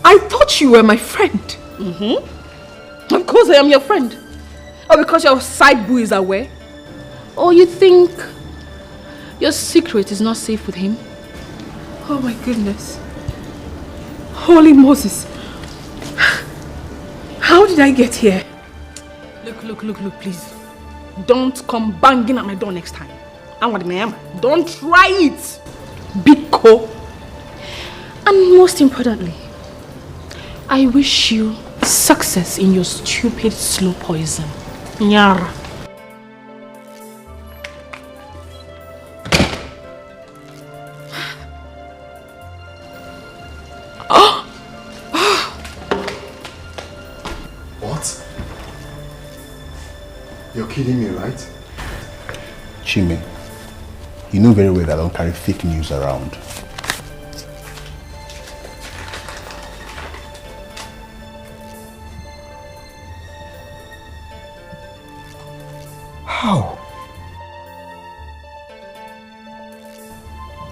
I thought you were my friend. Of course I am your friend. Or because your side boo is aware? Or you think your secret is not safe with him? Oh my goodness. Holy Moses. How did I get here? Look, please. Don't come banging at my door next time. Don't try it. Biko. And most importantly, I wish you success in your stupid slow poison. Nyara. What? You're kidding me, right? Chime, you know very well that I don't carry fake news around. How?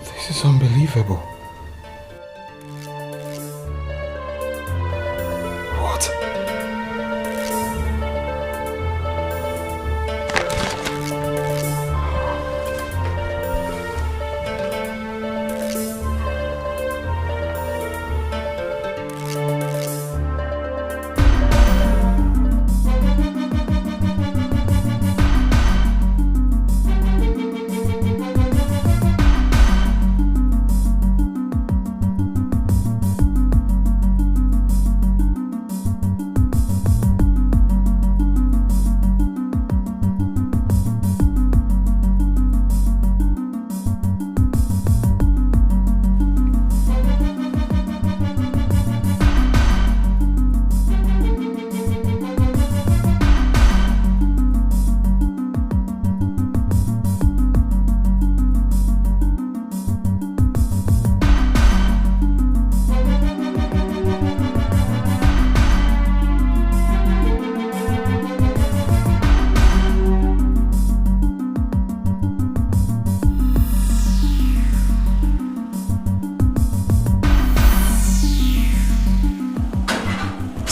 This is unbelievable. What?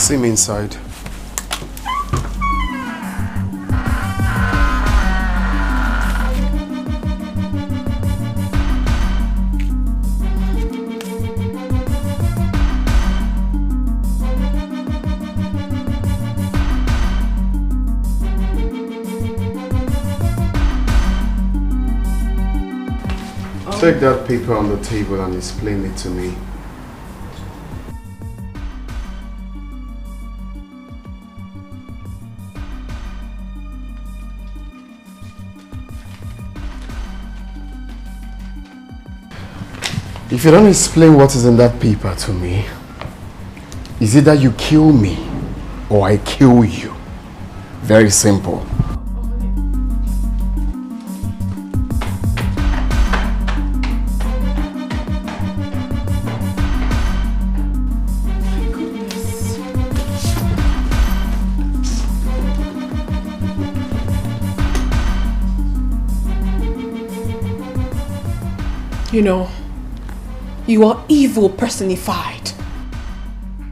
See me inside. Take that paper on the table and explain it to me. If you don't explain what is in that paper to me, is it that you kill me or I kill you? Very simple. You know, you are evil personified.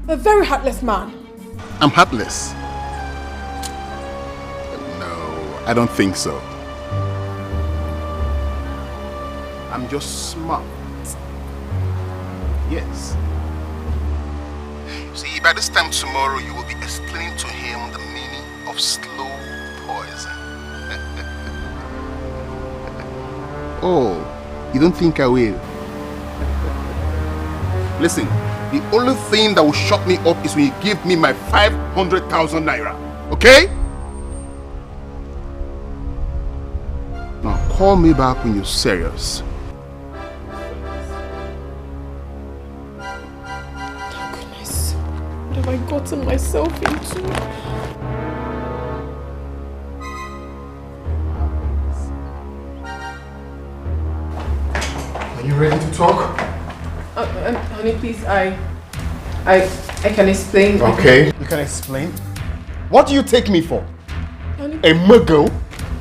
A very heartless man. I'm heartless. No, I don't think so. I'm just smart. Yes. See, by this time tomorrow, you will be explaining to him the meaning of slow poison. Oh, you don't think I will? Listen, the only thing that will shut me up is when you give me my 500,000 naira. Okay? Now call me back when you're serious. Oh goodness, what have I gotten myself into? Are you ready to talk? Honey, please, I can explain. Okay, you can explain. What do you take me for? Honey, a muggle?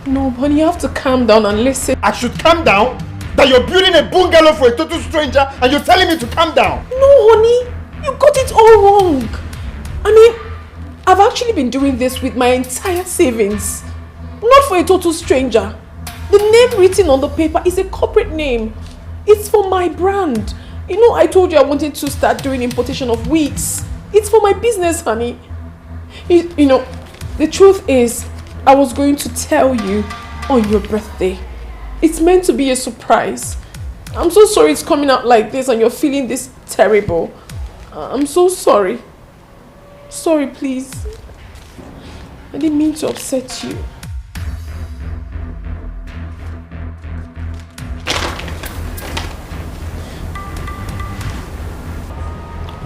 No, honey, you have to calm down and listen. I should calm down? That you're building a bungalow for a total stranger and you're telling me to calm down? No, honey, you got it all wrong. I mean, I've actually been doing this with my entire savings. Not for a total stranger. The name written on the paper is a corporate name. It's for my brand. You know, I told you I wanted to start doing importation of wigs. It's for my business, honey. You know, the truth is, I was going to tell you on your birthday. It's meant to be a surprise. I'm so sorry it's coming out like this and you're feeling this terrible. I'm so sorry. Sorry, please. I didn't mean to upset you.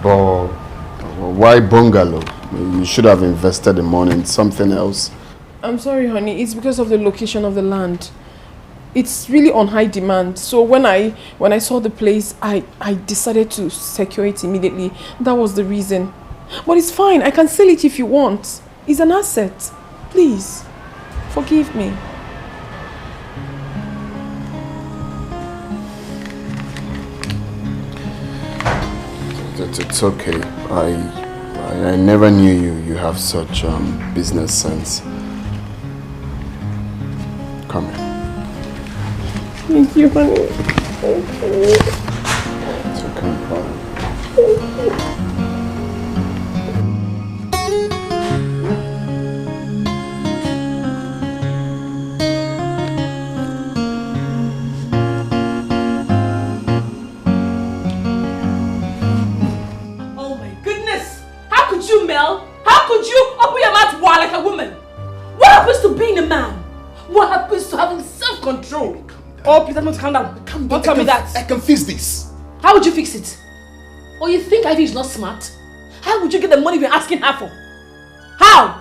But why bungalow? You should have invested the money in something else. I'm sorry, honey. It's because of the location of the land. It's really on high demand. So when I saw the place, I decided to secure it immediately. That was the reason. But it's fine. I can sell it if you want. It's an asset. Please, forgive me. It's okay. I never knew you have such business sense. Come here. Thank you, honey. Thank you. It's okay, fine. How could you open your mouth wild like a woman? What happens to being a man? What happens to having self-control? Oh, please, I'm not calm down. Don't tell me that. I can fix this. How would you fix it? Or you think Ivy is not smart? How would you get the money we're asking her for? How?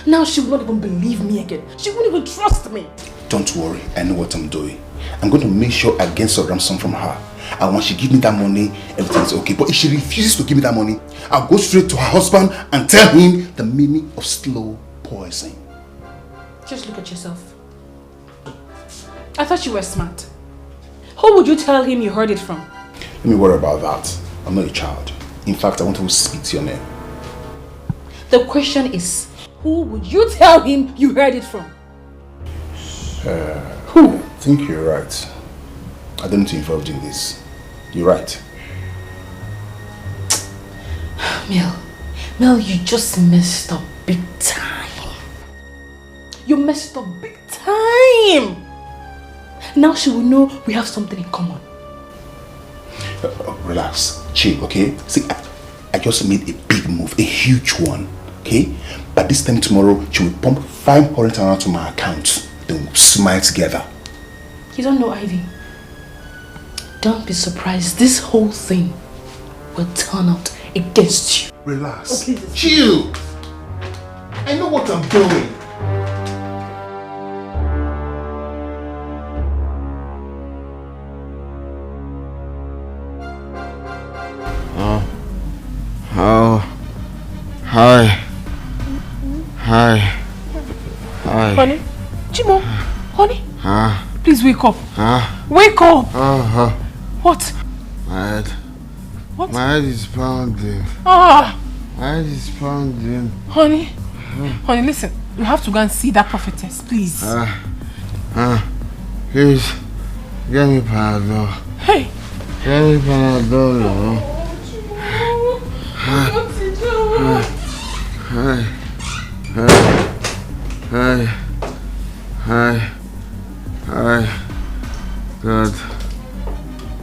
Now she will not even believe me again. She won't even trust me. Don't worry, I know what I'm doing. I'm going to make sure I get some ransom from her. And when she gives me that money, everything is okay. But if she refuses to give me that money, I'll go straight to her husband and tell him the meaning of slow poison. Just look at yourself. I thought you were smart. Who would you tell him you heard it from? Let me worry about that. I'm not a child. In fact, I want to speak to your name. The question is, who would you tell him you heard it from? Who? I think you're right. I don't need to involved in this. You're right. Mel, you just messed up big time. You messed up big time. Now she will know we have something in common. Relax, chill, okay? See, I just made a big move, a huge one, okay? But this time tomorrow, she will pump 500 to my account. Then we'll smile together. You don't know, Ivy. Don't be surprised. This whole thing will turn out against you. Relax. Okay, chill. I know what I'm doing. Hi. Honey? Chimo? Honey? Please wake up. Wake up! What? My head. What? My head is pounding. My head is pounding. Honey? Honey, listen. You have to go and see that prophetess, please. Please, get me Panadol. Hey! Get me Panadol, no? Hi.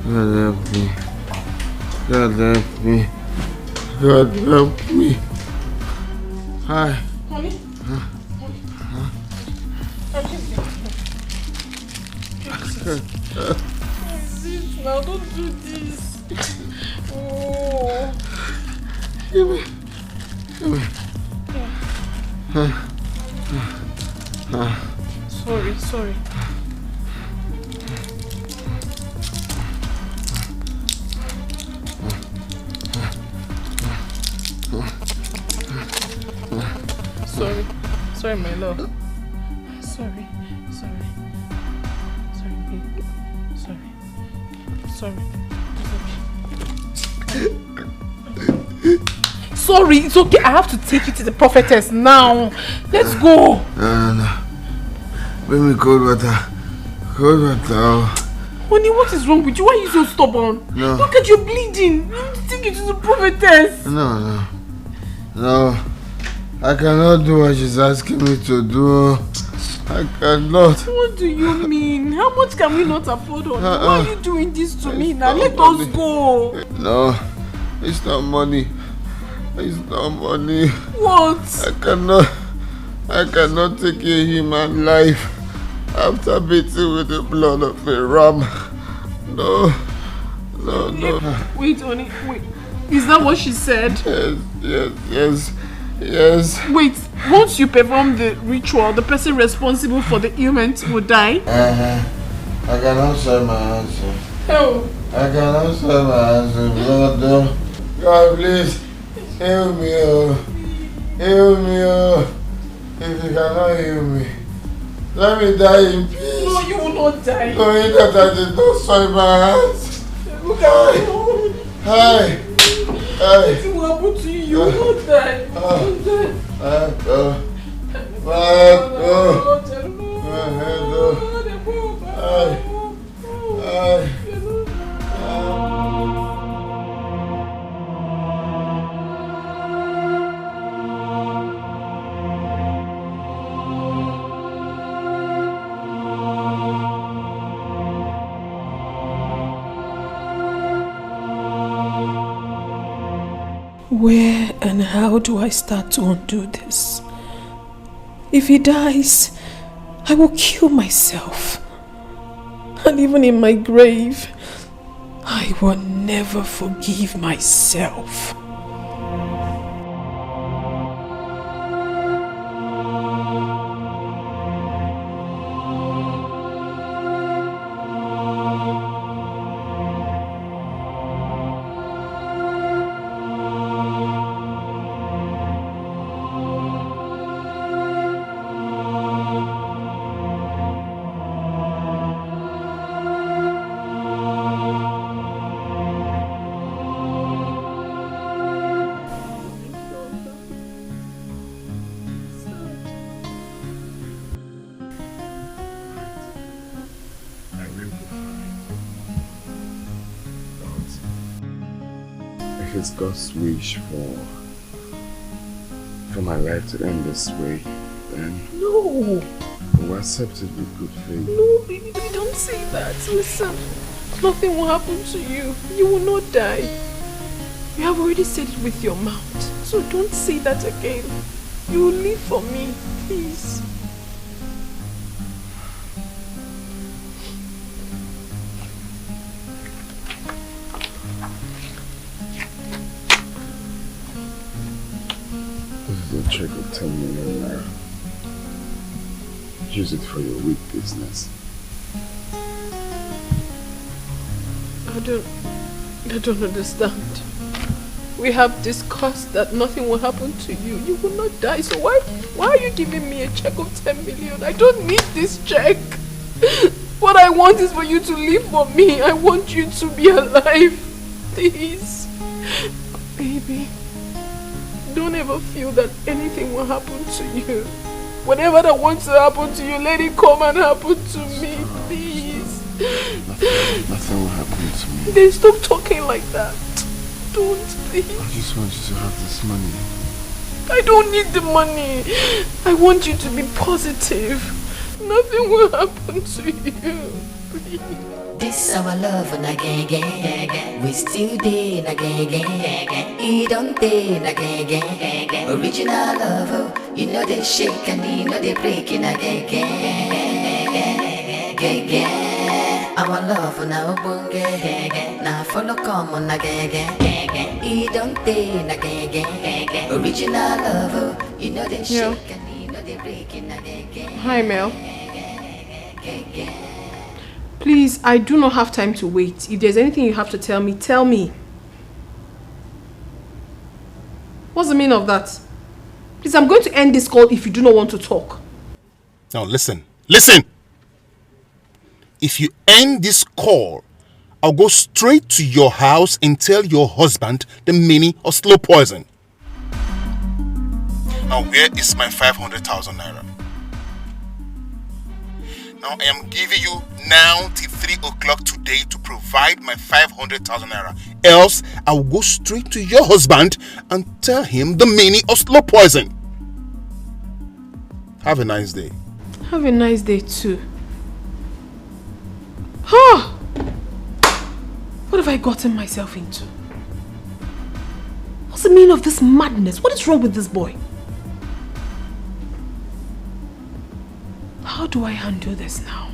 God help me. God help me. God help me. Hi. Honey? Now don't do this. Oh. Give me. Sorry. Sorry. Sorry, my love. Sorry, babe. Sorry. Sorry, it's okay. I have to take you to the prophetess now. Let's go. No. Bring me cold water. Honey, what is wrong with you? Why are you so stubborn? No. Look at you bleeding. You need to take you to the prophetess. No. I cannot do what she's asking me to do. I cannot. What do you mean? How much can we not afford? Why are you doing this to me now? Let us go. No, it's not money. What? I cannot take a human life after beating with the blood of a ram. No. Wait, honey, wait. Is that what she said? Yes. Wait, once you perform the ritual, the person responsible for the ailment will die? I cannot save my hands. How? I cannot save my hands. God, please, heal me. Heal me. If you cannot heal me, let me die in peace. No, you will not die. Knowing that I did not save my hands. Look at me. Hi. Nothing will happen to you. You will not die. Where and how do I start to undo this? If he dies, I will kill myself. And even in my grave, I will never forgive myself. if it's God's wish for my life to end this way, then No. we'll accept it with good faith. No, baby, don't say that. Listen, nothing will happen to you. You will not die. You have already said it with your mouth. So don't say that again. You will live for me, please. This is a check of 10 million naira. Use it for your weak business. I don't understand. We have discussed that nothing will happen to you. You will not die. So why are you giving me a check of 10 million? I don't need this check. What I want is for you to live for me. I want you to be alive. Please. Baby. Don't ever feel that anything will happen to you. Whatever that wants to happen to you, let it come and happen to me, please. Nothing will happen to me. Then stop talking like that. Don't, please. I just want you to have this money. I don't need the money. I want you to be positive. Nothing will happen to you. Please. This our love na gang. We still dey na gang. He don't dey na gang. Original love, you know they shake and you know they break in a gang. Our love na obonge, na follow come on na gang. He don't dey na gang. Original love, you know they shake and you know they break in a gang. Hi, Mel. Please, I do not have time to wait. If there's anything you have to tell me, tell me. What's the meaning of that? Please, I'm going to end this call if you do not want to talk. Now listen. If you end this call, I'll go straight to your house and tell your husband the meaning of slow poison. Now where is my 500,000 naira? Now I am giving you now till 3 o'clock today to provide my 500,000 naira. Else I will go straight to your husband and tell him the meaning of slow poison. Have a nice day. Have a nice day too. Huh? What have I gotten myself into? What's the meaning of this madness? What is wrong with this boy? How do I handle this now?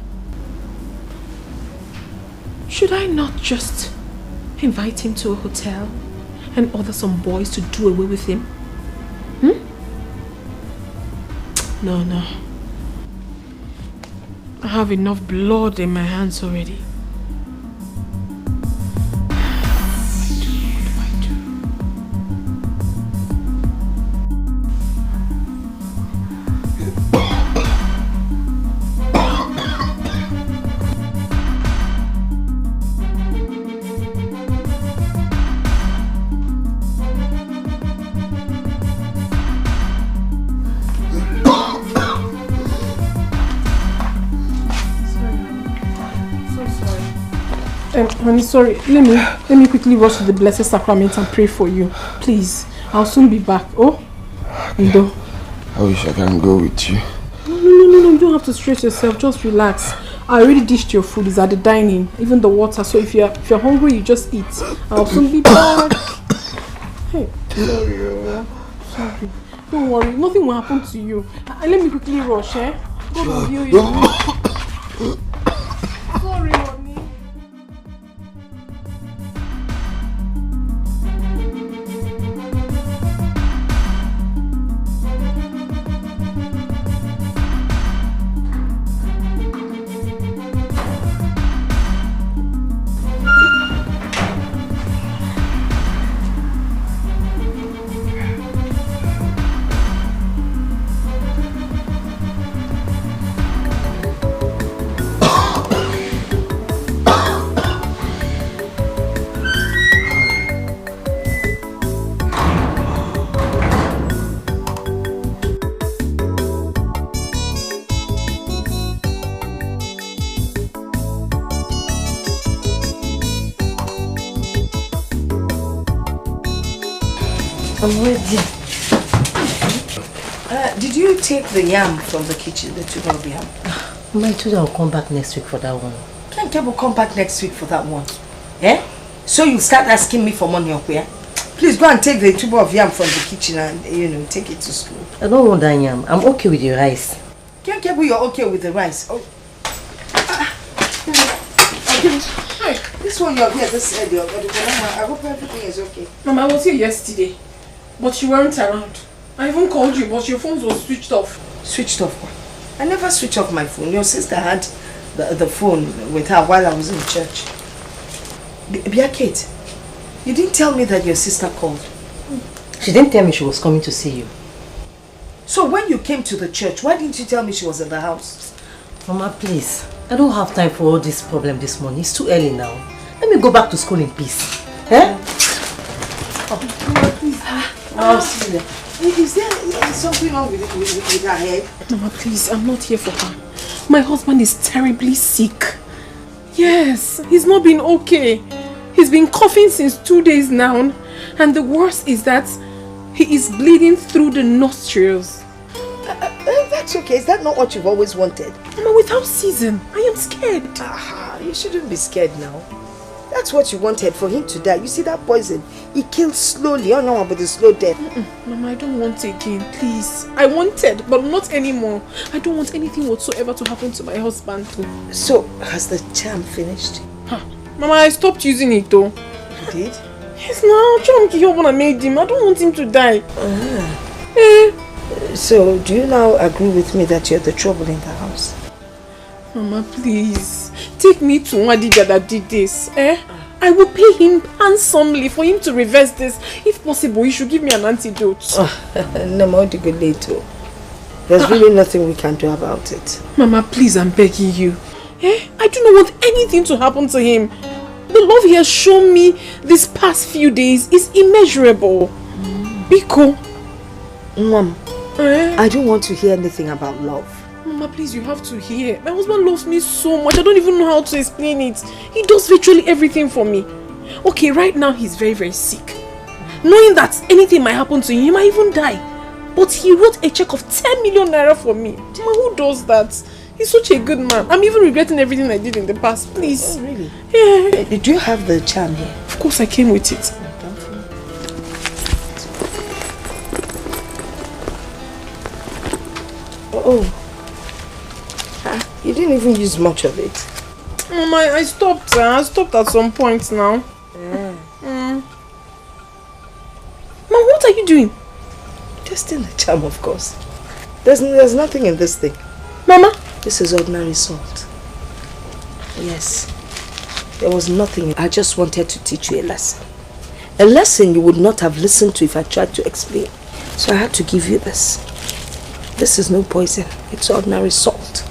Should I not just invite him to a hotel and order some boys to do away with him? No. I have enough blood in my hands already. Honey, sorry. Let me quickly rush to the Blessed Sacrament and pray for you. Please. I'll soon be back. Oh? Ido. I wish I can go with you. No. You don't have to stress yourself. Just relax. I already dished your food. It's at the dining. Even the water. So if you're hungry, you just eat. I'll soon be back. Hey. Sorry. Don't worry. Nothing will happen to you. Let me quickly rush, eh? God will heal you. Sorry, honey. I'm ready. Did you take the yam from the kitchen, the tube of yam? My children will come back next week for that one. Can't will come back next week for that one? Eh? So you start asking me for money up here? Please go and take the tube of yam from the kitchen and, take it to school. I don't want that yam. I'm okay with the rice. Can't you're okay with the rice. Oh. This one you're here, this head, I hope everything is okay. Mama, I was here yesterday, but you weren't around. I even called you, but your phone was switched off. Switched off? I never switched off my phone. Your sister had the phone with her while I was in church. Bia Kate, you didn't tell me that your sister called. She didn't tell me she was coming to see you. So when you came to the church, why didn't you tell me she was in the house? Mama, please. I don't have time for all this problem this morning. It's too early now. Let me go back to school in peace. Eh? Oh, Mama, please. I'll see you there. Is there something wrong with her head? Mama, please, I'm not here for her. My husband is terribly sick. Yes, he's not been okay. He's been coughing since 2 days now. And the worst is that he is bleeding through the nostrils. That's okay. Is that not what you've always wanted? Mama, without season, I am scared. You shouldn't be scared now. That's what you wanted, for him to die. You see that poison? He kills slowly. Oh no, but a slow death. Mama, I don't want it again, please. I wanted, but not anymore. I don't want anything whatsoever to happen to my husband. So, has the charm finished? Mama, I stopped using it though. You did? Yes, now. I made him. I don't want him to die. So, do you now agree with me that you're the trouble in the house? Mama, please. Take me to Wadija that did this. I will pay him handsomely for him to reverse this. If possible, you should give me an antidote. No more to go later. There's really nothing we can do about it. Mama, please, I'm begging you. I do not want anything to happen to him. The love he has shown me these past few days is immeasurable. Biko. Mom, I don't want to hear anything about love. Mama, please, you have to hear. My husband loves me so much. I don't even know how to explain it. He does virtually everything for me. Okay, right now he's very, very sick. Knowing that anything might happen to him, he might even die. But he wrote a check of 10 million naira for me. Mama, who does that? He's such a good man. I'm even regretting everything I did in the past. Please. Oh, really? Yeah. Did you have the charm here? Of course, I came with it. Oh. You didn't even use much of it. Mama, I stopped. I stopped at some point now. Mom, what are you doing? Testing the charm, of course. There's nothing in this thing. Mama? This is ordinary salt. Yes. There was nothing. I just wanted to teach you a lesson. A lesson you would not have listened to if I tried to explain. So I had to give you this. This is no poison. It's ordinary salt.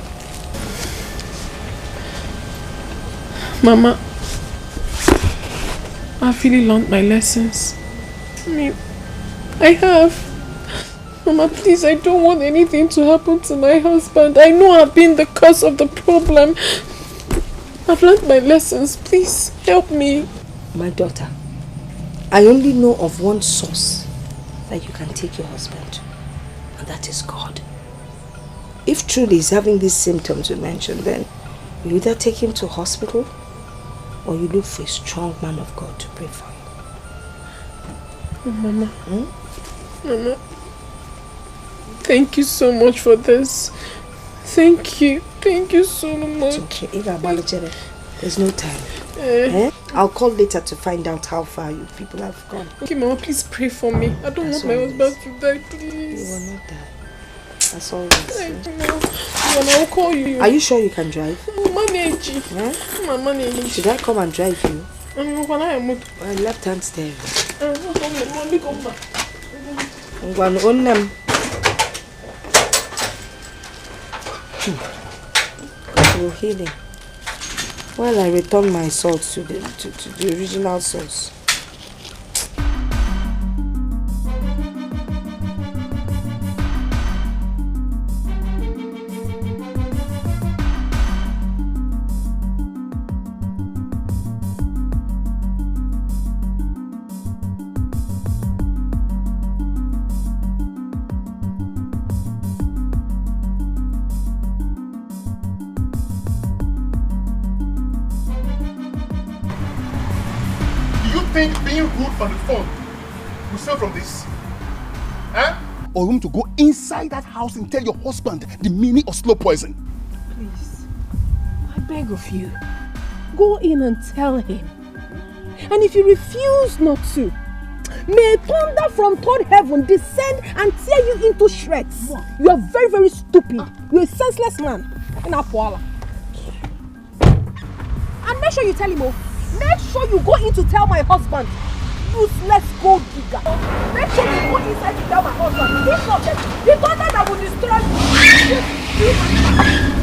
Mama, I've really learned my lessons. I have. Mama, please, I don't want anything to happen to my husband. I know I've been the cause of the problem. I've learned my lessons. Please, help me. My daughter, I only know of one source that you can take your husband to, and that is God. If truly he's having these symptoms we mentioned, then you either take him to hospital or you look for a strong man of God to pray for him. Oh, Mama. Mama. Thank you so much for this. Thank you. Thank you so much. It's okay. There's no time. I'll call later to find out how far you people have gone. Okay, Mama, please pray for me. I don't want my husband to die, please. You will not die. That's all right. Mama, I'll call you. Are you sure you can drive? Mama, should I come and drive you? Left hand steering. Continue healing. While I return my salt to the original source. think being rude on the phone will save from this? Huh? Or you want to go inside that house and tell your husband the meaning of slow poison? Please, I beg of you, go in and tell him. And if you refuse not to, may thunder from third heaven descend and tear you into shreds. You are very, very stupid. You are a senseless man. And make sure you tell him, make sure you go in to tell my husband. Useless gold digger. Make sure you go inside to tell my husband. If not, the thunder that will destroy you.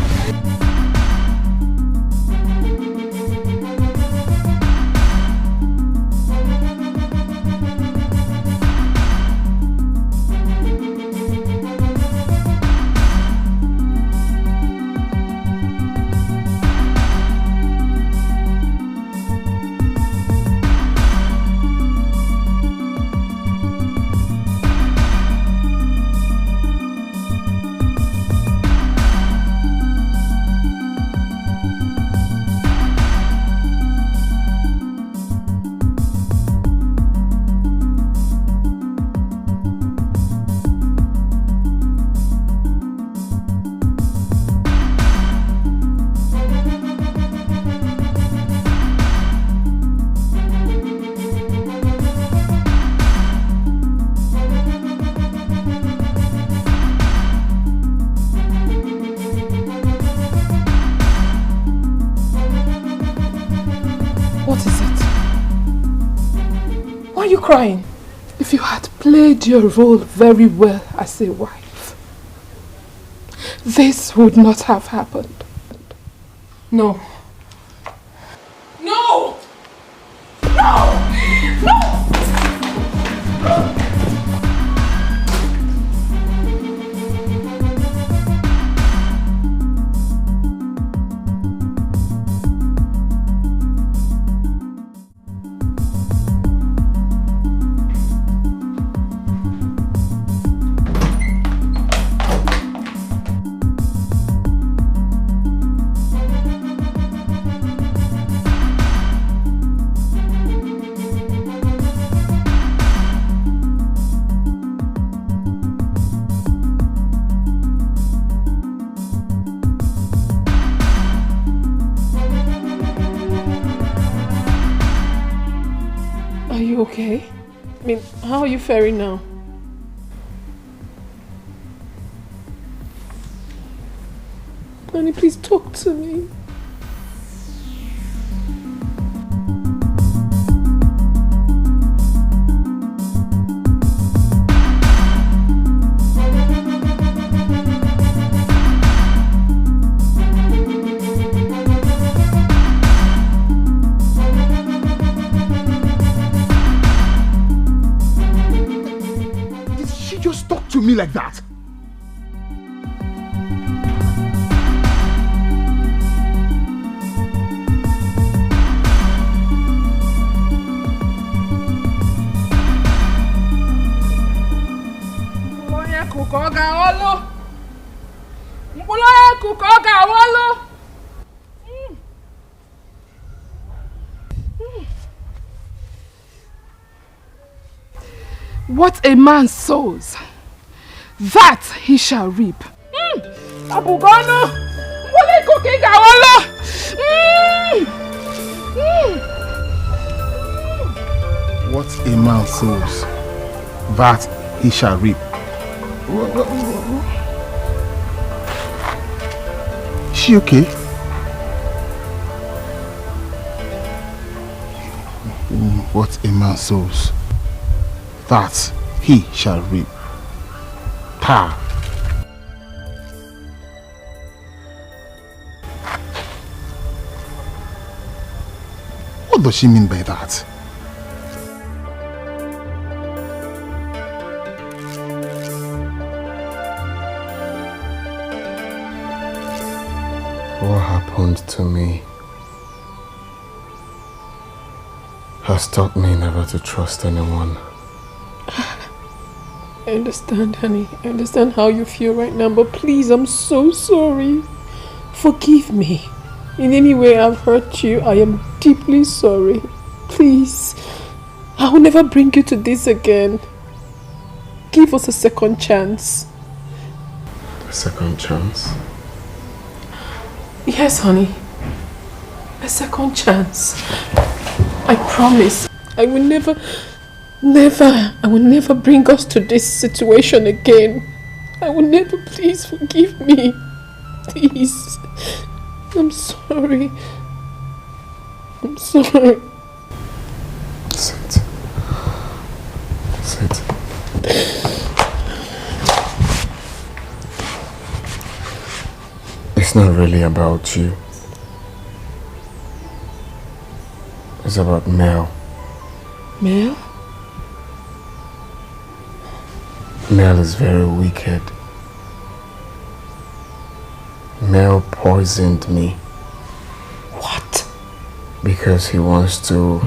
Crying. If you had played your role very well as a wife, this would not have happened. No. No! No! No! Okay? I mean, how are you faring now? Honey, please talk to me. Me like that. What a man sows, that he shall reap. What a man sows, that he shall reap. Is she okay? What a man sows, that he shall reap. Pa. What does she mean by that? What happened to me has taught me never to trust anyone. I understand, honey. I understand how you feel right now, but please, I'm so sorry. Forgive me. In any way I've hurt you, I am deeply sorry. Please. I will never bring you to this again. Give us a second chance. A second chance? Yes, honey. A second chance. I promise. I will never bring us to this situation again. I will never. Please forgive me. Please. I'm sorry. I'm sorry. Sit. Sit. It's not really about you. It's about Mel. Mel? Mel is very wicked. Mel poisoned me. What? Because he wants to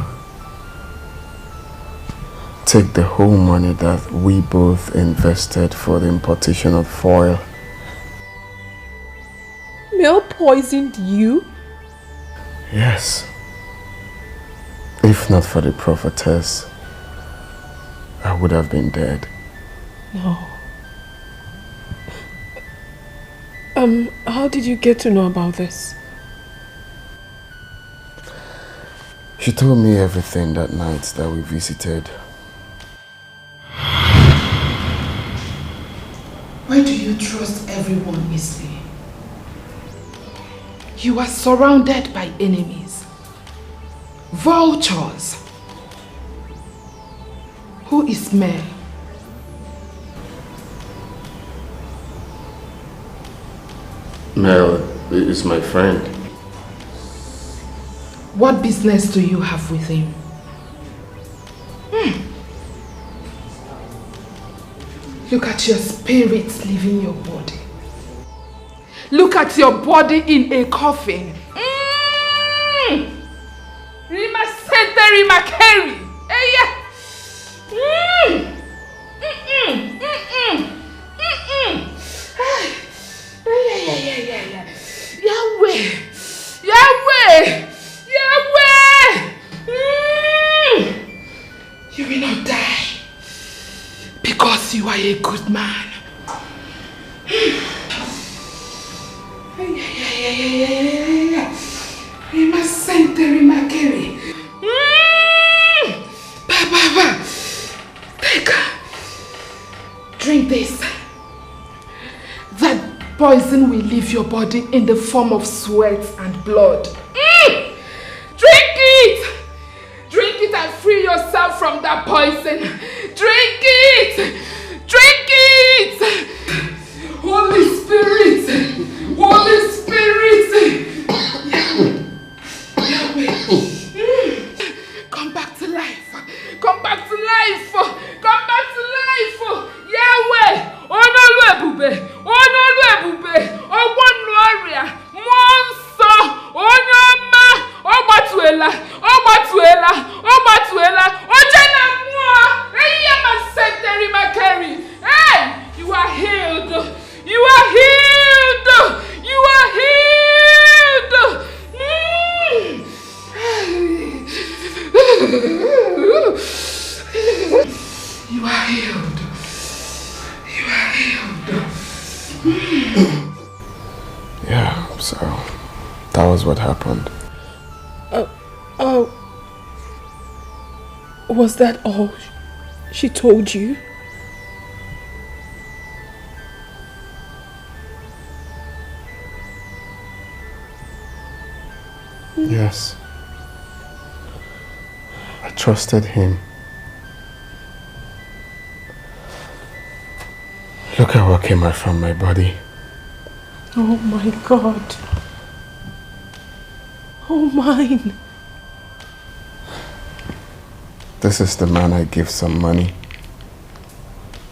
take the whole money that we both invested for the importation of foil. Mel poisoned you? Yes. If not for the Prophetess, I would have been dead. No. How did you get to know about this? She told me everything that night that we visited. Why do you trust everyone easily? You are surrounded by enemies, vultures. Who is Mel? Mel is my friend. What business do you have with him? Look at your spirit leaving your body. Look at your body in a coffin. Rima Sente, Rima Kerry. Yahweh! Yahweh! Yahweh! You will not die because you are a good man. Rima Sente, Rima Kerry. Take. Drink this. That poison will leave your body in the form of sweat and blood. Drink it! Drink it and free yourself from that poison. Drink it! Drink it! Holy Spirit! Holy Spirit! Yahweh! Come back to life! Come back to life! Come back to life! Yahweh! Onolu ebube! Onolu ebube! Ogwonu ọrịa! Mmụọ nsọ! Onye ọma! Ọgbatuela! Ọgbatuela! Ọgbatuela! Oje na mmụọ! Eyiye ma senteri ma keri! Hey! You are healed! You are healed! You are healed! You are healed. You are healed. Yeah, so that was what happened. Was that all she told you? Yes. I trusted him. Look at what came out from my body. Oh my God. Oh mine. This is the man I gave some money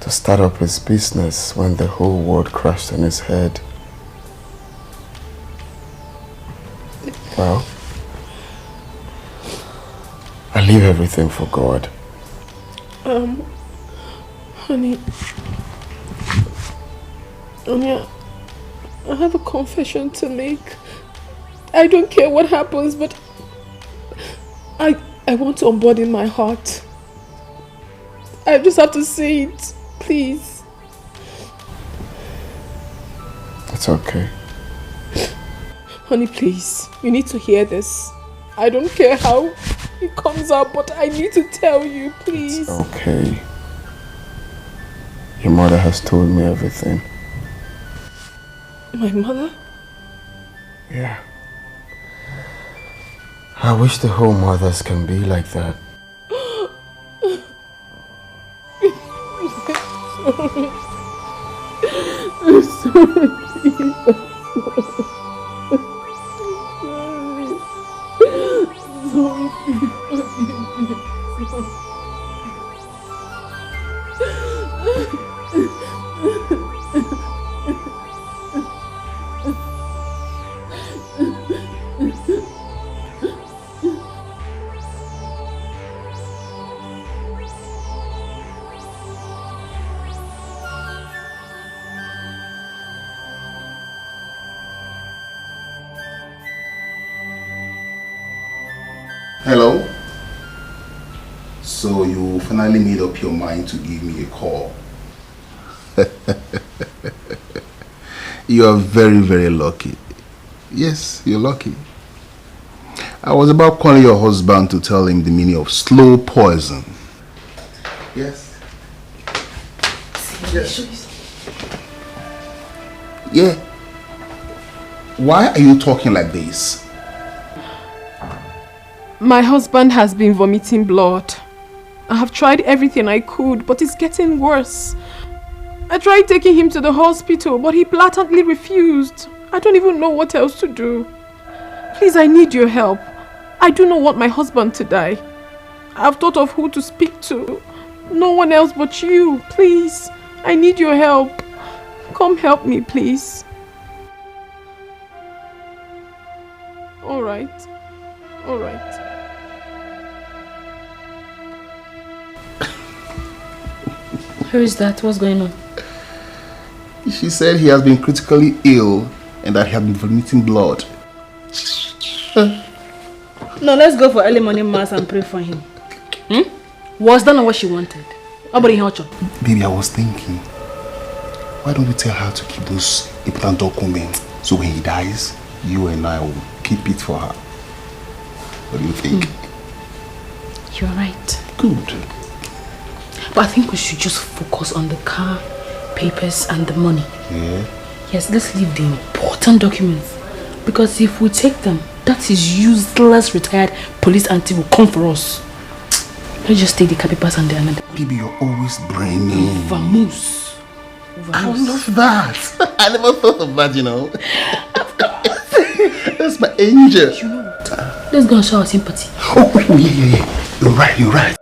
to start up his business when the whole world crashed on his head. Well, I leave everything for God. Honey, I have a confession to make. I don't care what happens, but I want to unburden my heart. I just have to say it. Please. It's okay. Honey, please. You need to hear this. I don't care how it comes out, but I need to tell you, please. It's okay. Your mother has told me everything. My mother? Yeah. I wish the whole mothers can be like that. I'm sorry. Hello? So you finally made up your mind to give me a call. You are very, very lucky. Yes, you're lucky. I was about calling your husband to tell him the meaning of slow poison. Yes. Yes. Yeah. Why are you talking like this? My husband has been vomiting blood. I have tried everything I could, but it's getting worse. I tried taking him to the hospital, but he blatantly refused. I don't even know what else to do. Please, I need your help. I do not want my husband to die. I've thought of who to speak to. No one else but you. Please, I need your help. Come help me, please. All right. All right. Who is that? What's going on? She said he has been critically ill and that he has been vomiting blood. No, let's go for early morning mass and pray for him. Was that not what she wanted? Baby, I was thinking, why don't we tell her to keep those important documents so when he dies, you and I will keep it for her? What do you think? You're right. Good. But I think we should just focus on the car, papers and the money. Yeah? Yes, let's leave the important documents. Because if we take them, that is useless retired police auntie will come for us. Let's just take the car papers and the another. Baby, you're always brainy. Vamoose. I love that. I never thought of that, you know. Of course. That's my angel. You know what? Let's go and show our sympathy. Oh, yeah. You're right, you're right.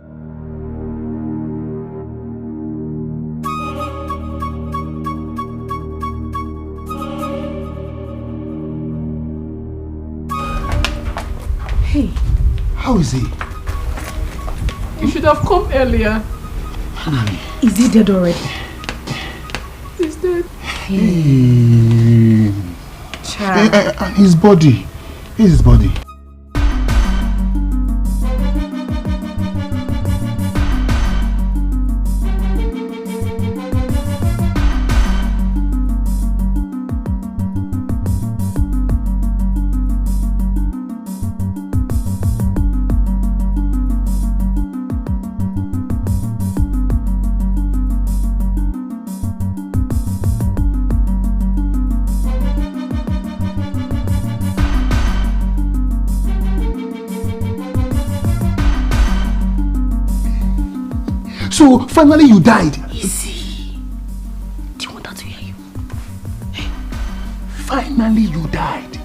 Hey. How is he? You should have come earlier. Is he dead already? He's dead. Hey. And his body. Here's his body. So finally you died. Easy. Do you want that to hear you? Hey. Finally you died.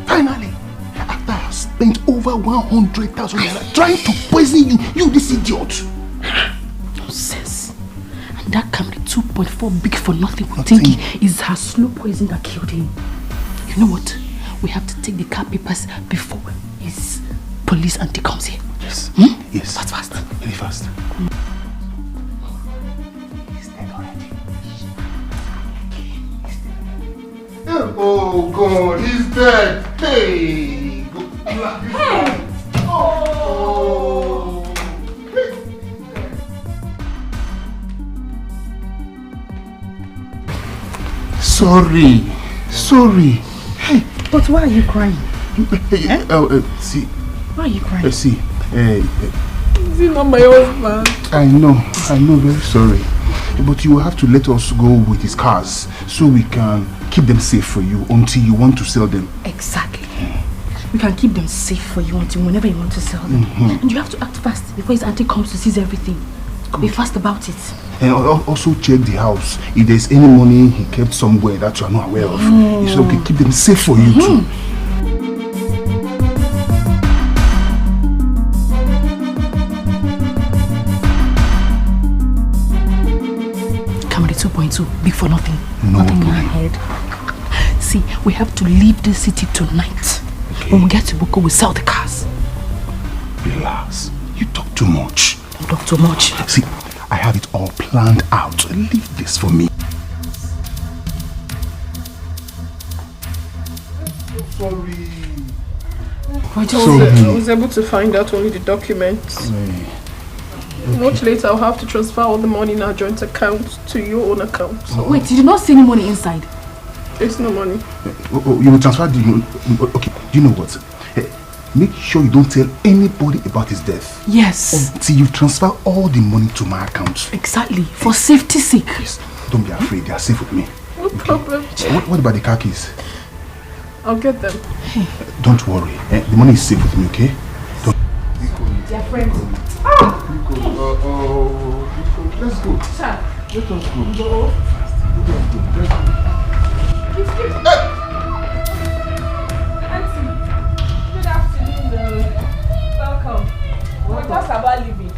Finally. After I have spent over 100,000 naira trying to poison you this idiot. Nonsense. And that camera 2.4 big for nothing. We think is her slow poison that killed him. You know what? We have to take the car papers before his police auntie comes here. Yes. Yes. Fast, fast. Very fast. Oh God, he's dead. Hey. Oh. sorry. Sorry. Hey. But why are you crying? See. Why are you crying? See. Is he not my husband? I know, very sorry. But you will have to let us go with his cars so we can keep them safe for you until you want to sell them. Exactly. We can keep them safe for you until whenever you want to sell them. And you have to act fast before his auntie comes to seize everything. Be fast about it. And also check the house. If there's any money he kept somewhere that you are not aware of, it's okay. Keep them safe for you too. Camry 2.2, big for nothing. No nothing in problem. my head. See, we have to leave the city tonight. Okay. When we get to Boko, we sell the cars. Relax. You talk too much. Don't talk too much. See, I have it all planned out. Leave this for me. Sorry. I was able to find out only the documents. Much later, I'll have to transfer all the money in our joint account to your own account. Wait, you did not see any money inside? There's no money. You will transfer the money. Okay, do you know what? Make sure you don't tell anybody about his death. Yes. Until you transfer all the money to my account. Exactly. For safety's sake. Yes. Don't be afraid. They are safe with me. No problem. What about the car keys? I'll get them. Don't worry. The money is safe with me, okay? Don't. Dear friends. Let's go. Sir. Let us go. Go. Good afternoon. Welcome. We're just about leaving.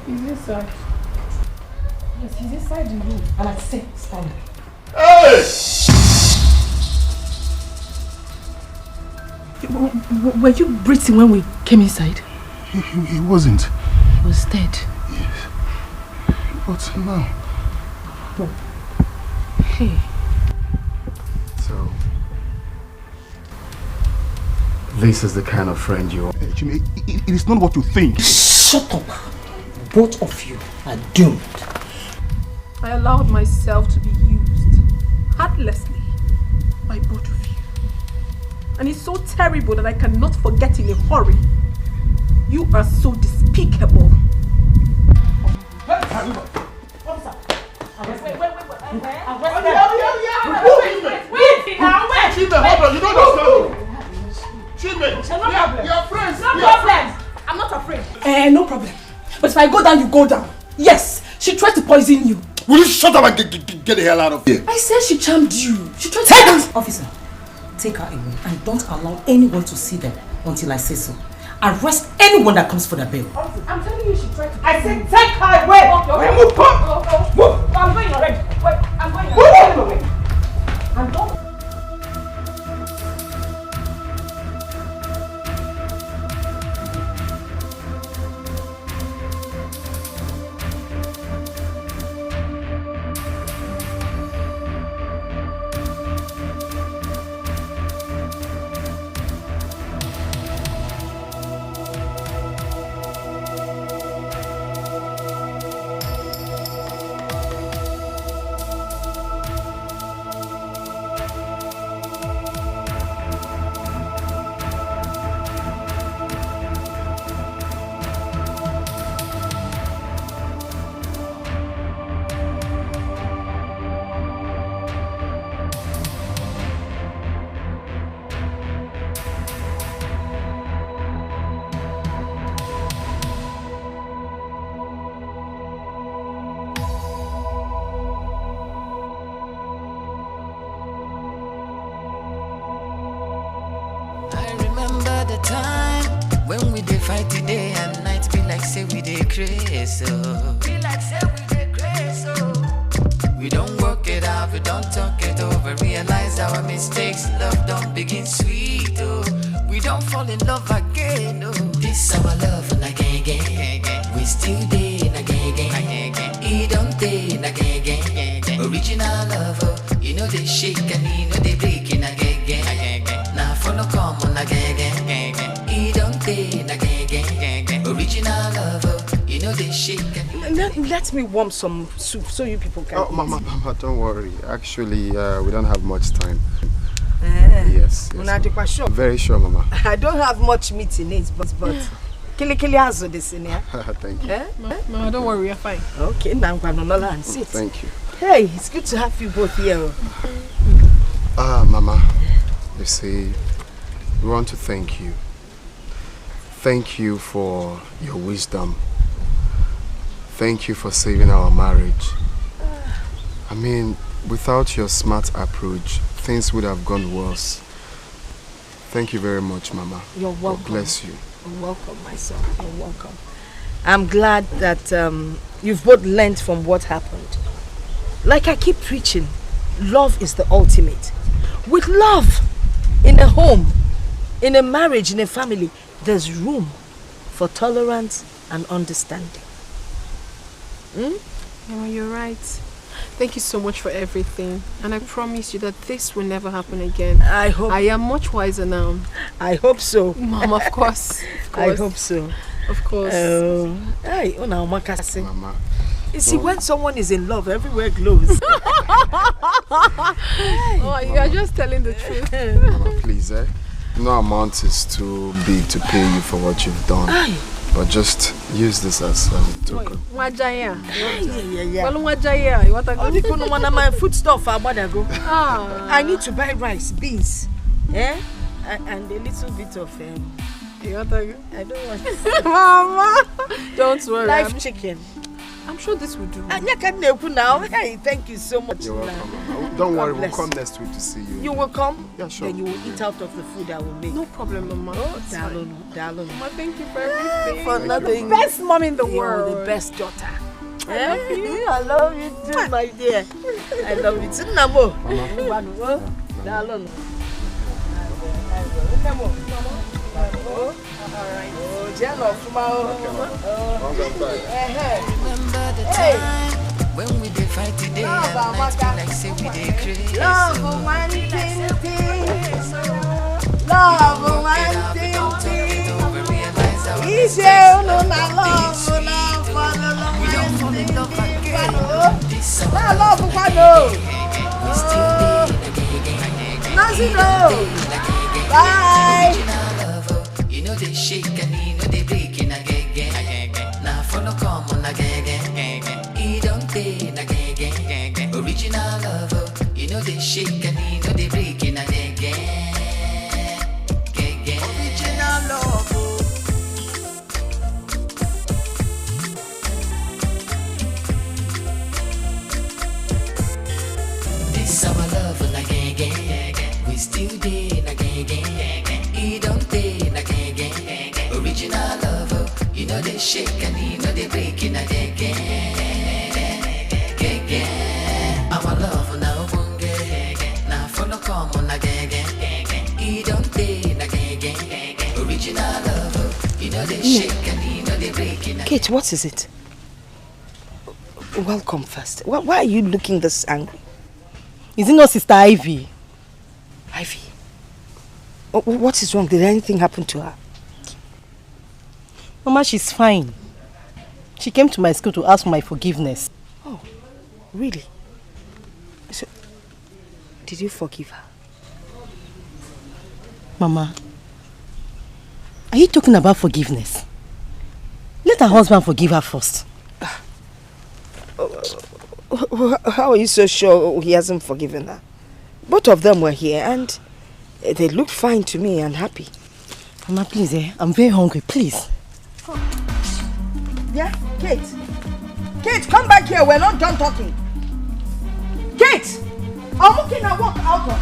He's inside. Yes, he's inside the room. And I said, stand. Hey! Were you breathing when we came inside? He wasn't. He was dead. Yes. But now. Oh. Hey. So, this is the kind of friend you are. Jimmy, it is not what you think. Shut up. Both of you are doomed. I allowed myself to be used heartlessly by both of you. And it's so terrible that I cannot forget in a hurry. You are so despicable. I'm not afraid. No problem. But if I go down, you go down. Yes, she tried to poison you. Will you shut up and get the hell out of here? I said she charmed you. She tried to... Officer, take her away and don't allow anyone to see them until I say so. Arrest anyone that comes for the bail. I'm telling you, she tried to... I said take her away! Okay. Move! Move! I'm going already. Wait, I'm going already. I'm going. Fight today and night be like say we dey crazy, so be like say we dey crazy, so we don't work it out, we don't talk it over, realize our mistakes, love don't begin sweet, oh, we don't fall in love again, oh, this our love and again, we still dey again, it don't dey again, original love, oh, you know they shake and you know they break in again, now follow come on again, it don't dey again. Original love, you know they let me warm some soup so you people can eat. Mama, don't worry. Actually, we don't have much time. Yes. Sure. Very sure, Mama. I don't have much meat in it, but Kili has this in here. Thank you. Mama, don't worry, you're fine. Okay, now I'm going to sit. Thank you. Hey, it's good to have you both here. Mama, you see, we want to thank you. Thank you for your wisdom. Thank you for saving our marriage. I mean, without your smart approach, things would have gone worse. Thank you very much, Mama. You're welcome. God bless you. You're welcome, my son. You're welcome. I'm glad that you've both learned from what happened. Like I keep preaching, love is the ultimate. With love, in a home, in a marriage, in a family, there's room for tolerance and understanding. Mama, you're right. Thank you so much for everything. And I promise you that this will never happen again. I hope. I am much wiser now. I hope so. Mom, of course. I hope so. Of course. Mama. You see, when someone is in love, everywhere glows. Oh, you are just telling the truth. Mama, please, no amount is too big to pay you for what you've done. But just use this as token. My foodstuff, I need to buy rice, beans, and a little bit of I don't want Mama, don't worry. Live chicken. I'm sure this will do. Now. Hey, thank you so much. You're welcome. Don't worry, we'll come next week to see you. You will come? Yeah, sure. Then you will eat out of the food I will make. No problem, Mama. Oh, darling. Mama, thank you for everything. For nothing. The best mom in the world. You're the best daughter. I love you. I love you too, my dear. I love you too, Namo. Darling. Come on. Alright. Oh, Jello, Remember the time when we did fight today and night like say we did crazy. Love one thing. Love one thing. Easy, no, not love for the love. We don't fall in love again. Love for Bye. You know they shake and you know they break in again. Now for no common again. You don't pay again. Original love. You know they shake and you know they break in again. Original love. This our love again. We still did again. You don't pay again. Original love. You know they shake and you know they break in again. Our love now now for no common again. You don't pay again. Original love. You know they shake and you know they break in again. Kate, what is it? Welcome first. Why are you looking this angry? Is it not Sister Ivy? Ivy? What is wrong? Did anything happen to her? Mama, she's fine. She came to my school to ask for my forgiveness. Oh, really? So, did you forgive her? Mama, are you talking about forgiveness? Let her husband forgive her first. How are you so sure he hasn't forgiven her? Both of them were here and they looked fine to me and happy. Mama, please, I'm very hungry, please. Yeah, Kate. Kate, come back here. We're not done talking. Kate! I'm looking at walk out of.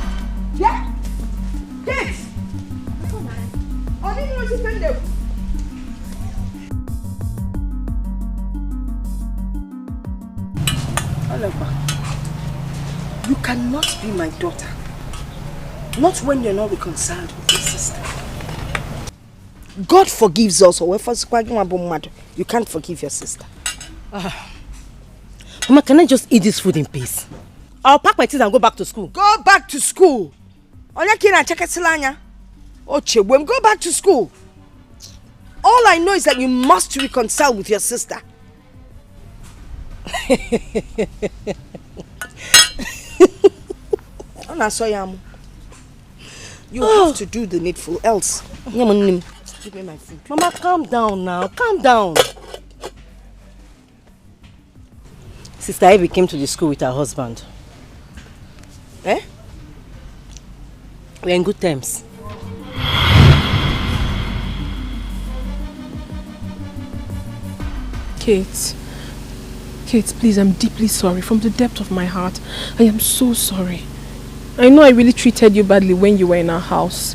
Yeah? Kate! I didn't know you spend there. Oliver, you cannot be my daughter. Not when you're not reconciled with your sister. God forgives us. You can't forgive your sister. Mama, can I just eat this food in peace? I'll pack my things and go back to school. Go back to school. Go back to school. All I know is that you must reconcile with your sister. You have to do the needful, else. Give me my food. Mama, calm down now. Calm down. Sister Ivy came to the school with her husband. Eh? We're in good terms. Kate, please, I'm deeply sorry. From the depth of my heart, I am so sorry. I know I really treated you badly when you were in our house.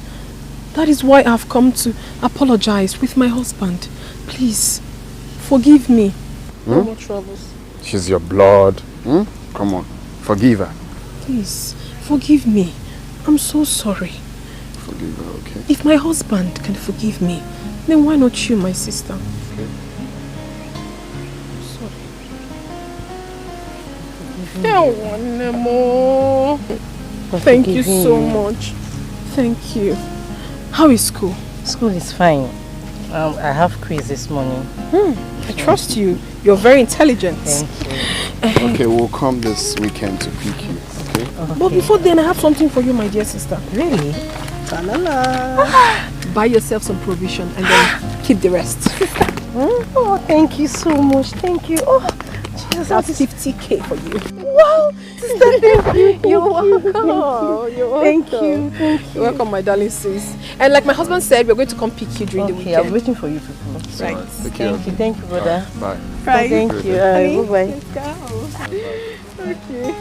That is why I've come to apologize with my husband. Please, forgive me. No more troubles. She's your blood. Come on, forgive her. Please, forgive me. I'm so sorry. Forgive her, okay? If my husband can forgive me, then why not you, my sister? Okay. Thank you so much. Thank you. How is school? School is fine. I have quiz this morning. I trust you. You're very intelligent. Thank you. Okay, we'll come this weekend to pick you, okay? But before then, I have something for you, my dear sister. Really? Buy yourself some provision and then keep the rest. Oh, thank you so much. Thank you. Oh, Jesus, that's 50k for you. Wow, sister, thank you. You're welcome. Thank you. You're welcome, my darling sis. And like my husband said, we're going to come pick you during the weekend. I'm waiting for you people. Right. Thank you, brother. Bye. Bye. Thank you. Bye-bye. Let's go. Okay.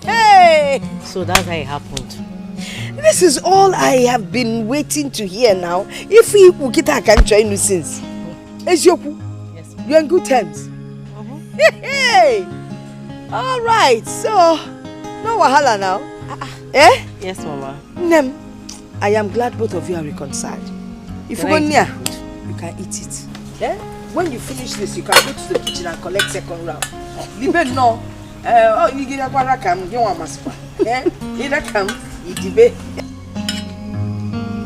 Hey! So that's how it happened. This is all I have been waiting to hear now. If we will get our country new since. Ezioku, yes, you're in good terms. Hey! All right, so no wahala now. Eh? Yes, Mama. Nem, I am glad both of you are reconciled. If you go near, you can eat it. Eh? When you finish this, you can go to the kitchen and collect second round. Libe no. Oh, you get a quarakam, you want maspa. Eh? You come, you debate.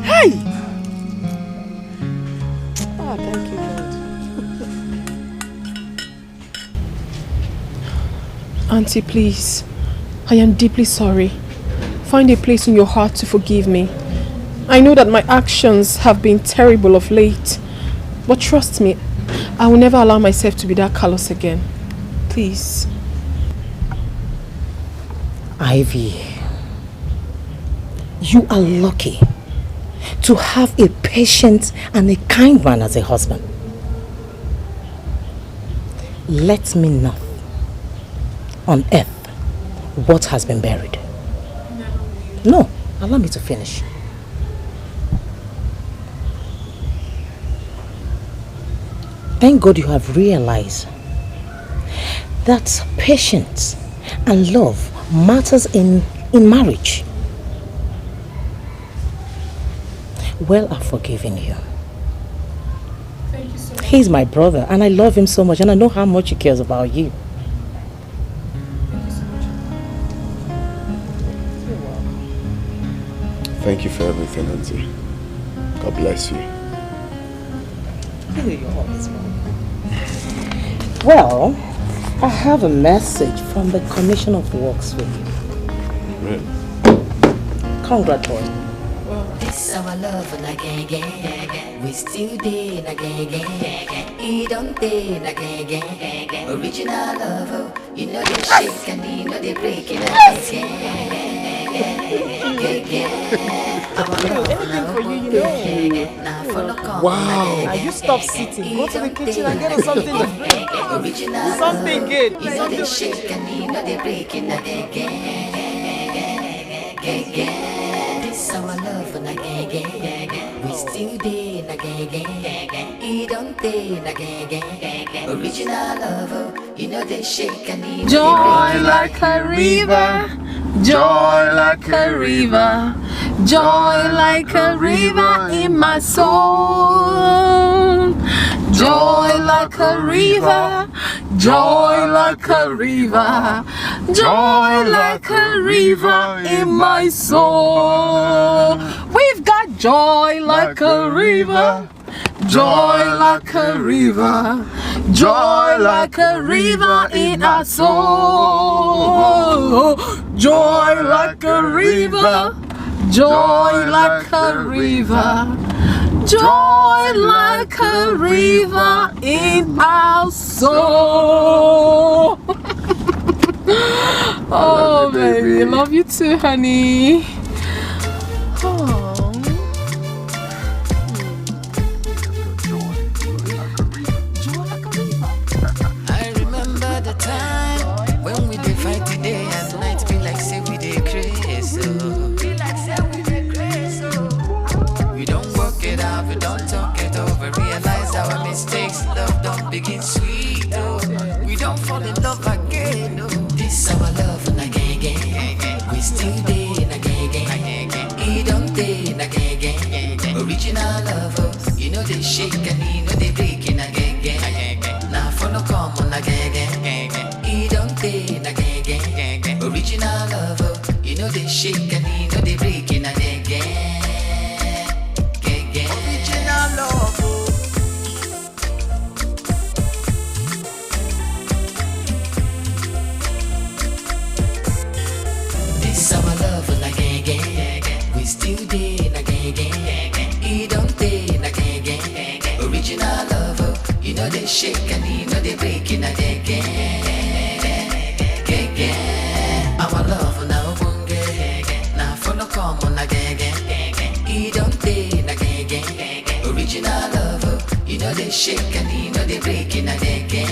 Hey! Oh, thank you, Lord. Auntie, please. I am deeply sorry. Find a place in your heart to forgive me. I know that my actions have been terrible of late. But trust me, I will never allow myself to be that callous again. Please. Ivy, you are lucky to have a patient and a kind man as a husband. Let me know on earth what has been buried. No, allow me to finish. Thank God you have realized that patience and love matters in marriage. Well, I've forgiven you. Thank you so much. He's my brother and I love him so much and I know how much he cares about you. Thank you so much. Thank you for everything, Auntie. God bless you. Well, I have a message from the Commission of Works with you. Really? Congratulations. This our love again. We still did again. He don't did again. Original love, you know they shake and you know they break it again. Anything for you, you know. Wow. Now you stop sitting. Go to the kitchen and get us something to drink. Something good. You know they shake and you know they break it again. This our love again. We still did again. He don't did again. Original love, you know they shake and you know Joy they break like a river, joy like a river, joy like a river in my soul. Joy like a river, joy like a river, joy like a river in my soul. We've got joy like a river, joy like a river, joy like a river in our soul. Joy like a river, joy like a river, joy like a river in our soul. Oh, baby, love you too, honey. Oh. I remember the time when we did fight day and night, be like say we did crazy. Be like say we did crazy. We don't work it out, we don't talk it over, realize our mistakes. Love don't begin sweet, oh. We don't fall in love again, oh. This our love and again. We still day and again. He don't day and again. Original love, oh. You know they shake and you know they break in again. Now follow come on again. He don't day and again. Original love, oh. You know they shake and you know they break in again. Original love, oh. This our love and again. We still day and again. He don't day and again. Original love, oh. You know they shake and you know they break in again. Our love now bunge. Now follow come on again. He don't day and again. Original love, oh. You know they shake and you know they break in again.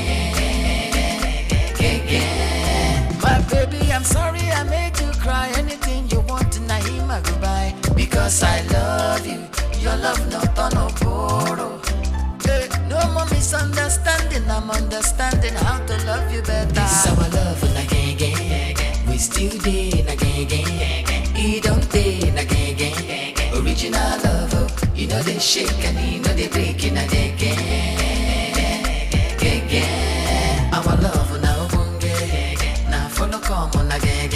My baby, I'm sorry I made you cry. Anything you want tonight, my goodbye. Because I love you. Your love not on a borrow. Hey, no more misunderstanding. I'm understanding how to love you better. This our love and again. We still day and again. He don't day and again. Original love, oh. You know they shake and you know they break in again. Our love now bunge. Now follow come on again.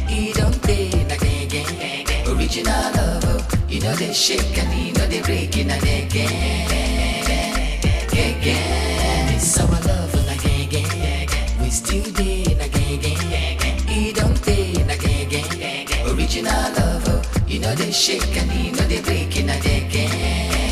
He don't day and again. Original love, oh. You know they shake and you know they break in again. It's our love and again. We still day and again. He don't day and again. Original love, oh. You know they shake and you know they break in again.